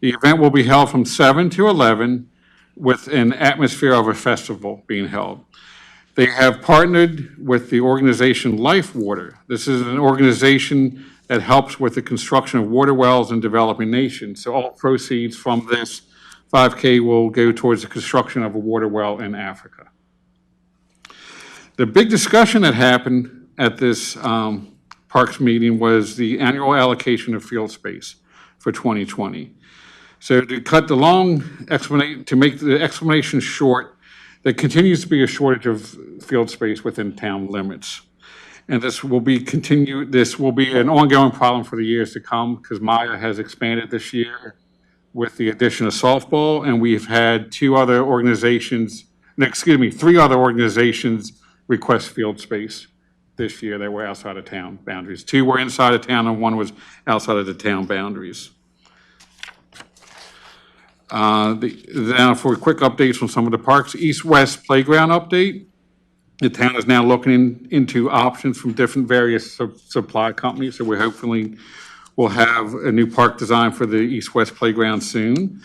The event will be held from 7 to 11 with an atmosphere of a festival being held. They have partnered with the organization Life Water. This is an organization that helps with the construction of water wells in developing nations. So all proceeds from this 5K will go towards the construction of a water well in Africa. The big discussion that happened at this Parks meeting was the annual allocation of field space for 2020. So to cut the long explanation, to make the explanation short, there continues to be a shortage of field space within town limits. And this will be an ongoing problem for the years to come because Maya has expanded this year with the addition of softball, and we've had three other organizations request field space this year that were outside of town boundaries. 2 were inside of town and 1 was outside of the town boundaries. Now for quick updates on some of the parks, East-West Playground update. The town is now looking into options from different various supply companies, so we hopefully will have a new park design for the East-West Playground soon.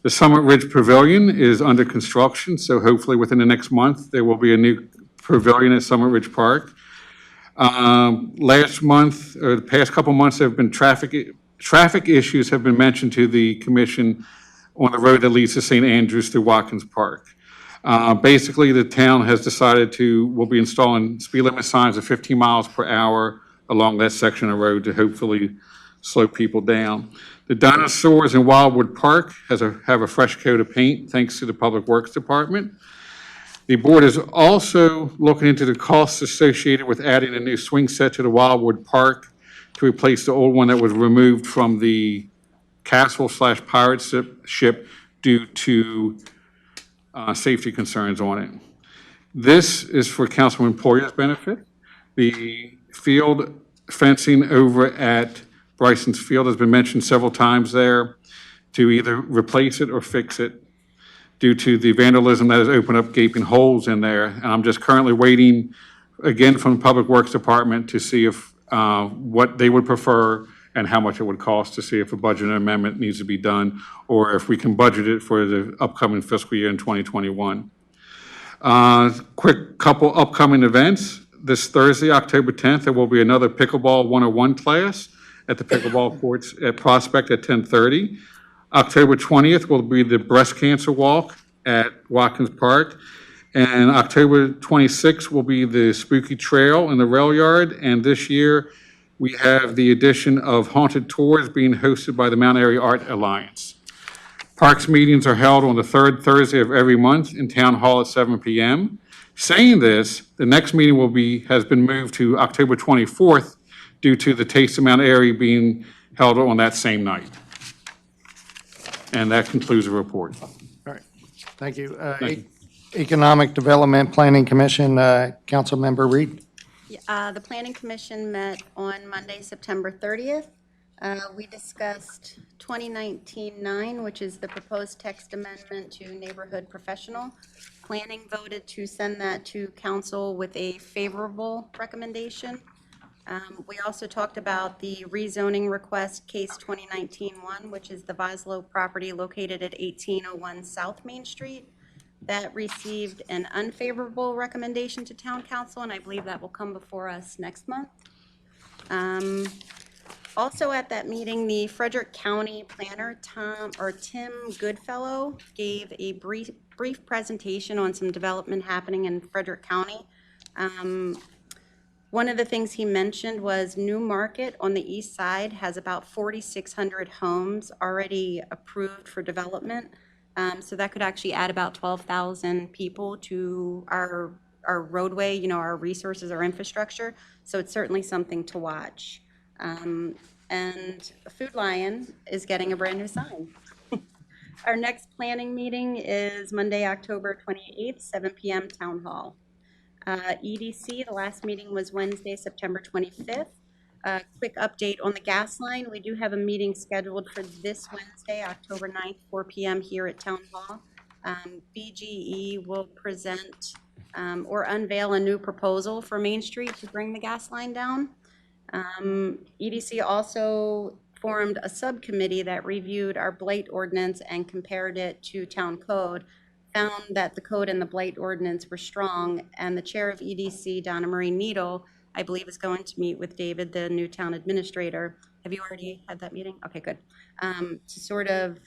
The Summit Ridge Pavilion is under construction, so hopefully within the next month, there will be a new pavilion at Summit Ridge Park. Last month, or the past couple months, there have been traffic issues have been mentioned to the commission on the road that leads to St. Andrews through Watkins Park. Basically, the town has decided will be installing speed limit signs of 15 miles per hour along that section of road to hopefully slow people down. The dinosaurs in Wildwood Park have a fresh coat of paint thanks to the Public Works Department. The board is also looking into the costs associated with adding a new swing set to the Wildwood Park to replace the old one that was removed from the castle/pirate ship due to safety concerns on it. This is for Councilman Poyer's benefit. The field fencing over at Bryson's Field has been mentioned several times there to either replace it or fix it due to the vandalism that has opened up gaping holes in there. And I'm just currently waiting again from the Public Works Department to see if what they would prefer and how much it would cost to see if a budget amendment needs to be done or if we can budget it for the upcoming fiscal year in 2021. Quick couple upcoming events. This Thursday, October 10th, there will be another Pickleball 101 class at the pickleball courts at Prospect at 10:30. October 20th will be the breast cancer walk at Watkins Park. And October 26th will be the Spooky Trail in the rail yard. And this year, we have the addition of haunted tours being hosted by the Mount Airy Art Alliance. Parks meetings are held on the 3rd Thursday of every month in Town Hall at 7 p.m. Saying this, the next meeting has been moved to October 24th due to the Taste of Mount Airy being held on that same night. And that concludes the report. All right, thank you. Economic Development Planning Commission, Councilmember Reed. The Planning Commission met on Monday, September 30th. We discussed 2019-9, which is the proposed text amendment to neighborhood professional. Planning voted to send that to council with a favorable recommendation. We also talked about the rezoning request, case 2019-1, which is the Voslo property located at 1801 South Main Street. That received an unfavorable recommendation to town council, and I believe that will come before us next month. Also at that meeting, the Frederick County planner, Tim Goodfellow, gave a brief presentation on some development happening in Frederick County. One of the things he mentioned was New Market on the east side has about 4,600 homes already approved for development. So that could actually add about 12,000 people to our roadway, our resources, our infrastructure. So it's certainly something to watch. And Food Lion is getting a brand new sign. Our next planning meeting is Monday, October 28th, 7 PM, Town Hall. EDC, the last meeting was Wednesday, September 25th. Quick update on the gas line. We do have a meeting scheduled for this Wednesday, October 9th, 4 PM here at Town Hall. BGE will present or unveil a new proposal for Main Street to bring the gas line down. EDC also formed a subcommittee that reviewed our blight ordinance and compared it to town code, found that the code and the blight ordinance were strong, and the chair of EDC, Donna Marie Needle, I believe is going to meet with David, the new town administrator. Have you already had that meeting? Okay, good. To sort of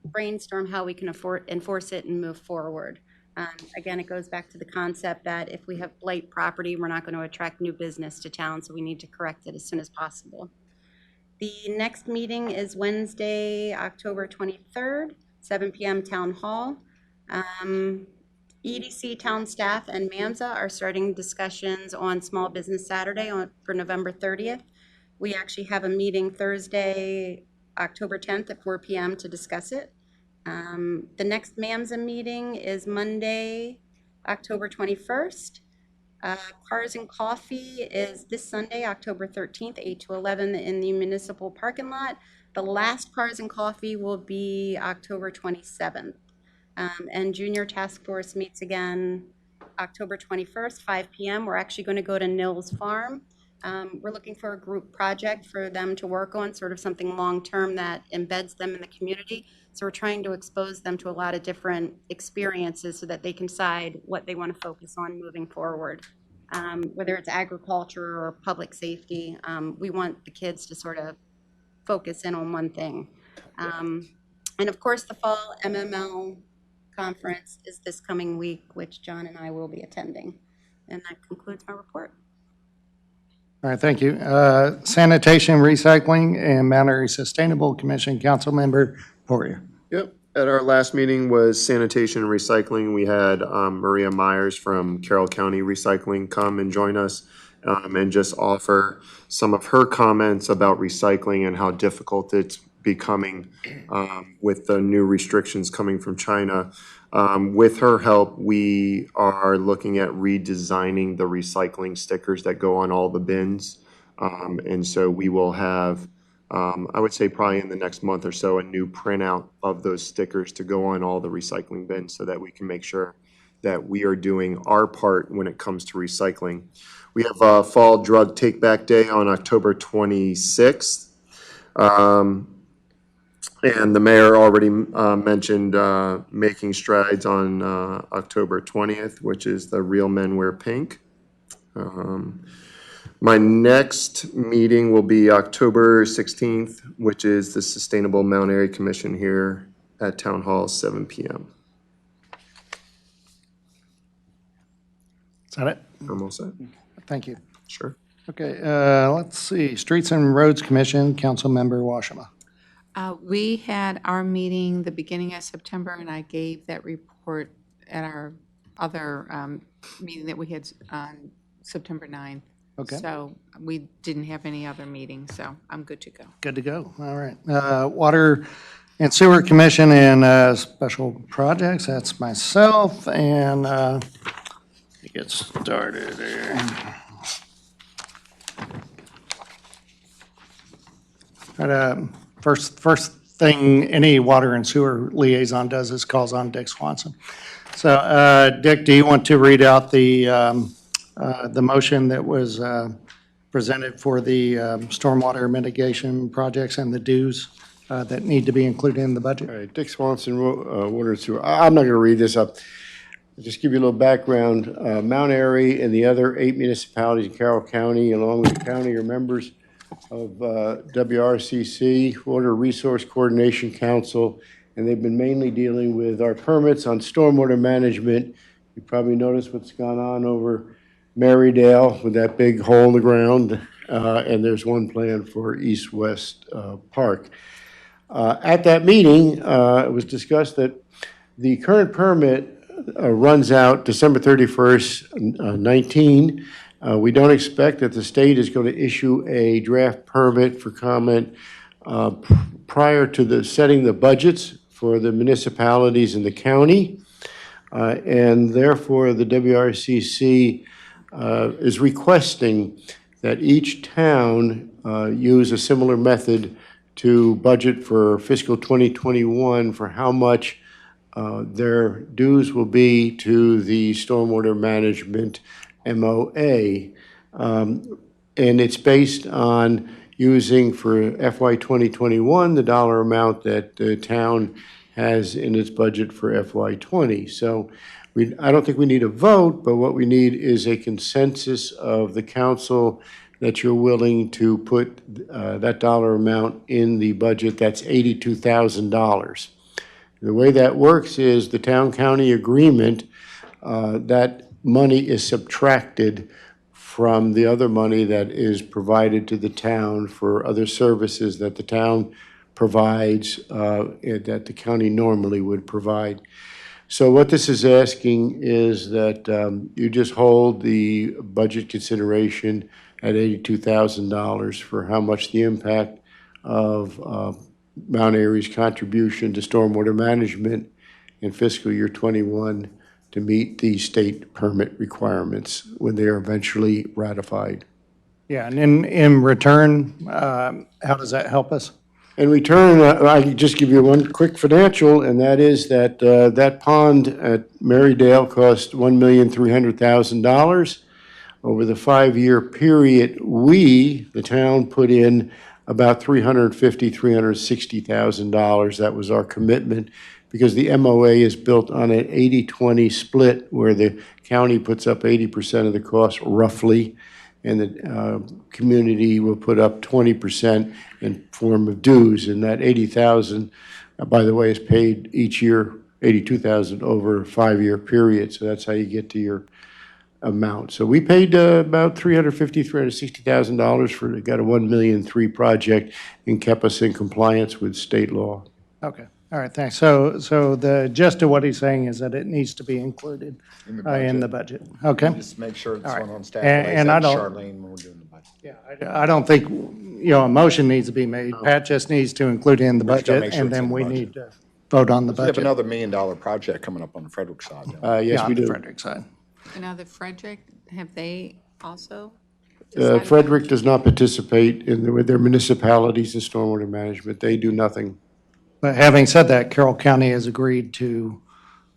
brainstorm how we can enforce it and move forward. Again, it goes back to the concept that if we have blight property, we're not going to attract new business to town, so we need to correct it as soon as possible. The next meeting is Wednesday, October 23rd, 7 PM, Town Hall. EDC town staff and MAMSA are starting discussions on Small Business Saturday for November 30th. We actually have a meeting Thursday, October 10th at 4 PM to discuss it. The next MAMSA meeting is Monday, October 21st. Cars and Coffee is this Sunday, October 13th, 8 to 11 in the municipal parking lot. The last Cars and Coffee will be October 27th. And Junior Task Force meets again October 21st, 5 PM. We're actually going to go to Nils Farm. We're looking for a group project for them to work on, sort of something long-term that embeds them in the community. So we're trying to expose them to a lot of different experiences so that they can decide what they want to focus on moving forward. Whether it's agriculture or public safety, we want the kids to sort of focus in on one thing. And of course, the fall MML conference is this coming week, which John and I will be attending. And that concludes my report. All right, thank you. Sanitation, Recycling, and Mount Airy Sustainable Commission Council Member Poirier. Yep. At our last meeting was sanitation and recycling. We had Maria Myers from Carroll County Recycling come and join us and just offer some of her comments about recycling and how difficult it's becoming with the new restrictions coming from China. With her help, we are looking at redesigning the recycling stickers that go on all the bins. And so we will have, I would say probably in the next month or so, a new printout of those stickers to go on all the recycling bins so that we can make sure that we are doing our part when it comes to recycling. We have a Fall Drug Take Back Day on October 26th. And the mayor already mentioned making strides on October 20th, which is the Real Men Wear Pink. My next meeting will be October 16th, which is the Sustainable Mount Airy Commission here at Town Hall, 7 PM. Is that it? I'm all set. Thank you. Sure. Okay, let's see. Streets and Roads Commission, Council Member Washima. We had our meeting the beginning of September, and I gave that report at our other meeting that we had on September 9th. Okay. So we didn't have any other meetings, so I'm good to go. Good to go. All right. Water and Sewer Commission and Special Projects, that's myself, and get started there. But, first thing any water and sewer liaison does is calls on Dick Swanson. So, Dick, do you want to read out the motion that was presented for the stormwater mitigation projects and the dues that need to be included in the budget? All right, Dick Swanson, Water and Sewer. I'm not going to read this up. I'll just give you a little background. Mount Airy and the other 8 municipalities in Carroll County, along with the county, are members of WRCC, Water Resource Coordination Council, and they've been mainly dealing with our permits on stormwater management. You probably noticed what's gone on over Marydale with that big hole in the ground, and there's one plan for East-West Park. At that meeting, it was discussed that the current permit runs out December 31st, 19. We don't expect that the state is going to issue a draft permit for comment prior to the setting the budgets for the municipalities in the county. And therefore, the WRCC is requesting that each town use a similar method to budget for fiscal 2021 for how much their dues will be to the stormwater management MOA. And it's based on using for FY 2021 the dollar amount that the town has in its budget for FY 20. So I don't think we need a vote, but what we need is a consensus of the council that you're willing to put that dollar amount in the budget. That's $82,000. The way that works is the town-county agreement, that money is subtracted from the other money that is provided to the town for other services that the town provides, that the county normally would provide. So what this is asking is that you just hold the budget consideration at $82,000 for how much the impact of Mount Airy's contribution to stormwater management in fiscal year 21 to meet the state permit requirements when they are eventually ratified. Yeah, and in return, how does that help us? In return, I can just give you one quick financial, and that is that that pond at Marydale cost $1,300,000. Over the 5-year period, we, the town, put in about $350,000, $360,000. That was our commitment, because the MOA is built on an 80-20 split where the county puts up 80% of the cost roughly, and the community will put up 20% in form of dues. And that $80,000, by the way, is paid each year, $82,000 over a 5-year period. So that's how you get to your amount. So we paid about $350,000, $360,000 for, got a $1.3 million project and kept us in compliance with state law. Okay, all right, thanks. So the gist of what he's saying is that it needs to be included in the budget. Okay. Just make sure it's All right. one on staff. And I don't, Charlene, when we're doing the budget. yeah, I don't think, a motion needs to be made. Pat just needs to include it in the We just gotta budget, make sure and it's in then the we budget. need to vote on the We have budget. another $1 million project coming up on the Frederick side. Yes, we On the do. Frederick side. And now the Frederick, have they also? Frederick does not participate with their municipalities in stormwater management. They do nothing. But having said that, Carroll County has agreed to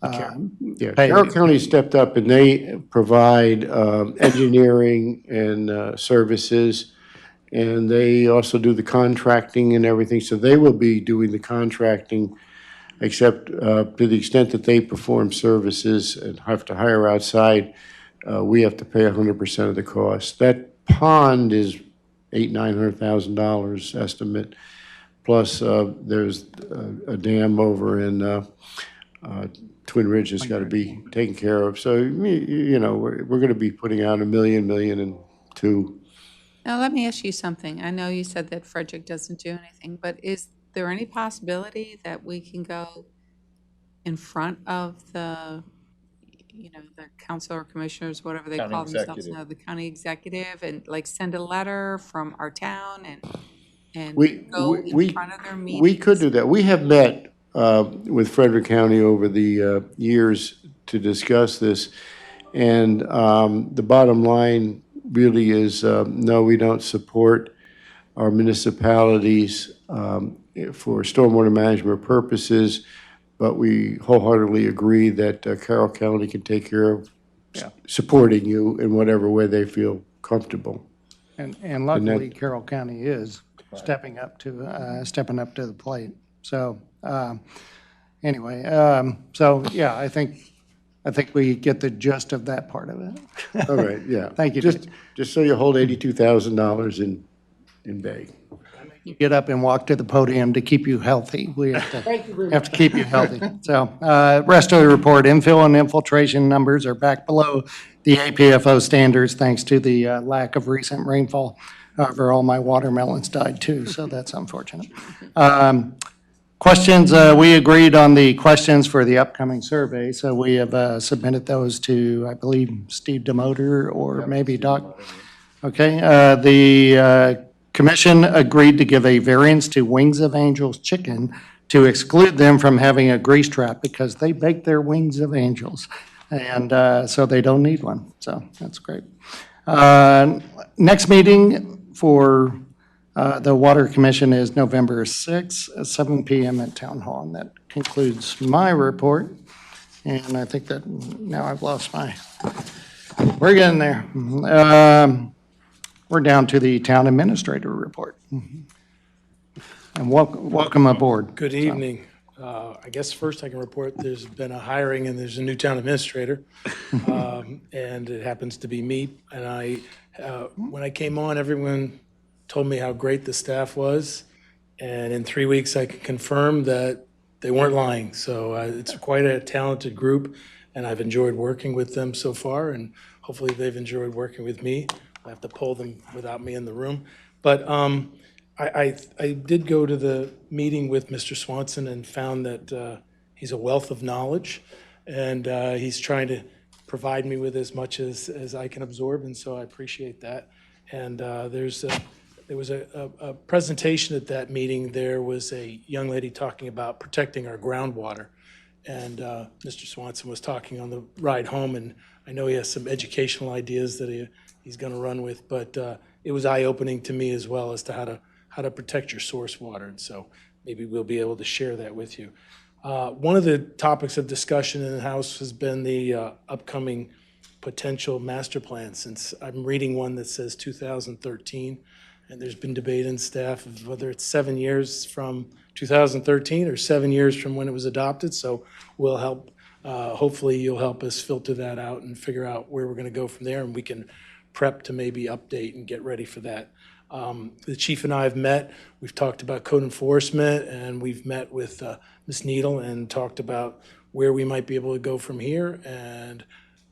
Yeah, pay. Carroll County stepped up and they provide engineering and services, and they also do the contracting and everything. So they will be doing the contracting, except to the extent that they perform services and have to hire outside, we have to pay 100% of the cost. That pond is $800,000-$900,000 estimate. Plus, there's a dam over in Twin Ridge that's got to be taken care of. So, we're going to be putting out $1 million, $1.2 million. Now, let me ask you something. I know you said that Frederick doesn't do anything, but is there any possibility that we can go in front of the council or commissioners, whatever they County call themselves executive. now, the county executive, and like send a letter from our town and We, go in we, front of their meetings? we could do that. We have met with Frederick County over the years to discuss this. And the bottom line really is, no, we don't support our municipalities for stormwater management purposes, but we wholeheartedly agree that Carroll County can take care of supporting you in whatever way they feel comfortable. And luckily, Carroll County is stepping up to the plate. So, anyway, yeah, I think we get the gist of that part of it. All right, yeah. Thank you. Just so you hold $82,000 in bay. You get up and walk to the podium to keep you healthy. We have to keep you healthy. So, rest of the report, infill and infiltration numbers are back below the APFO standards thanks to the lack of recent rainfall. However, all my watermelons died too, so that's unfortunate. Questions, we agreed on the questions for the upcoming survey, so we have submitted those to, I believe, Steve Demoter or maybe Doc. Okay, the commission agreed to give a variance to Wings of Angels Chicken to exclude them from having a grease trap because they bake their Wings of Angels. And so they don't need one, so that's great. Next meeting for the Water Commission is November 6th, at 7 PM at Town Hall. And that concludes my report. And I think that now I've lost my, we're getting there. We're down to the Town Administrator report. And welcome aboard. Good evening. I guess first I can report there's been a hiring and there's a new town administrator. And it happens to be me. And when I came on, everyone told me how great the staff was. And in 3 weeks, I can confirm that they weren't lying. So it's quite a talented group, and I've enjoyed working with them so far, and hopefully they've enjoyed working with me. I have to poll them without me in the room. But I did go to the meeting with Mr. Swanson and found that he's a wealth of knowledge, and he's trying to provide me with as much as I can absorb, and so I appreciate that. And there was a presentation at that meeting. There was a young lady talking about protecting our groundwater. And Mr. Swanson was talking on the ride home, and I know he has some educational ideas that he's going to run with, but it was eye-opening to me as well as to how to protect your source water. And so maybe we'll be able to share that with you. One of the topics of discussion in the House has been the upcoming potential master plan, since I'm reading one that says 2013. And there's been debate in staff of whether it's 7 years from 2013 or 7 years from when it was adopted. So we'll help, hopefully you'll help us filter that out and figure out where we're going to go from there, and we can prep to maybe update and get ready for that. The chief and I have met. We've talked about code enforcement, and we've met with Ms. Needle and talked about where we might be able to go from here. And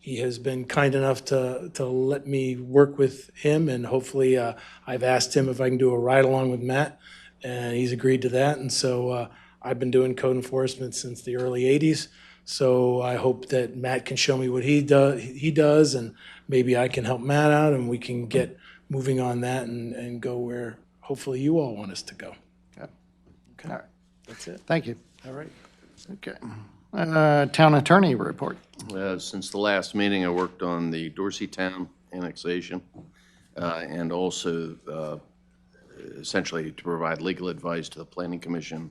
he has been kind enough to let me work with him, and hopefully I've asked him if I can do a ride-along with Matt, and he's agreed to that. And so I've been doing code enforcement since the early 80s, so I hope that Matt can show me what he does, and maybe I can help Matt out, and we can get moving on that and go where hopefully you all want us to go. Okay. Okay. All right. That's it. Thank you. All right. Okay. Town Attorney report. Since the last meeting, I worked on the Dorsey Town annexation and also essentially to provide legal advice to the Planning Commission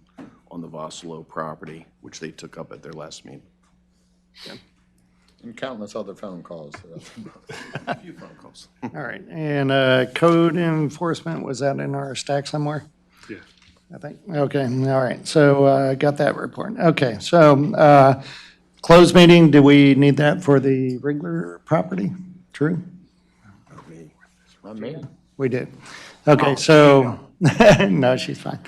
on the Vossloh property, which they took up at their last meeting. And countless other phone calls. A few phone calls. All right. And code enforcement, was that in our stack somewhere? Yeah. I think, okay, all right, so got that report. Okay, so closed meeting, do we need that for the regular property? True? Not me. We did. Okay, so, no, she's fine.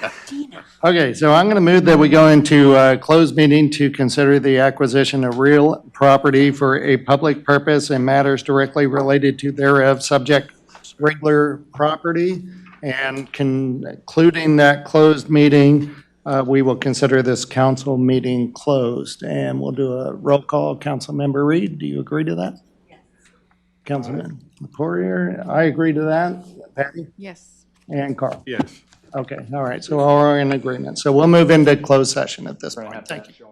Okay, so I'm going to move that we go into closed meeting to consider the acquisition of real property for a public purpose and matters directly related to thereof, subject regular property. And concluding that closed meeting, we will consider this council meeting closed. And we'll do a roll call. Councilmember Reed, do you agree to that? Yes. Councilman Poirier, I agree to that. Patty? Yes. And Carl? Yes. Okay, all right, so we're in agreement. So we'll move into closed session at this point. Thank you.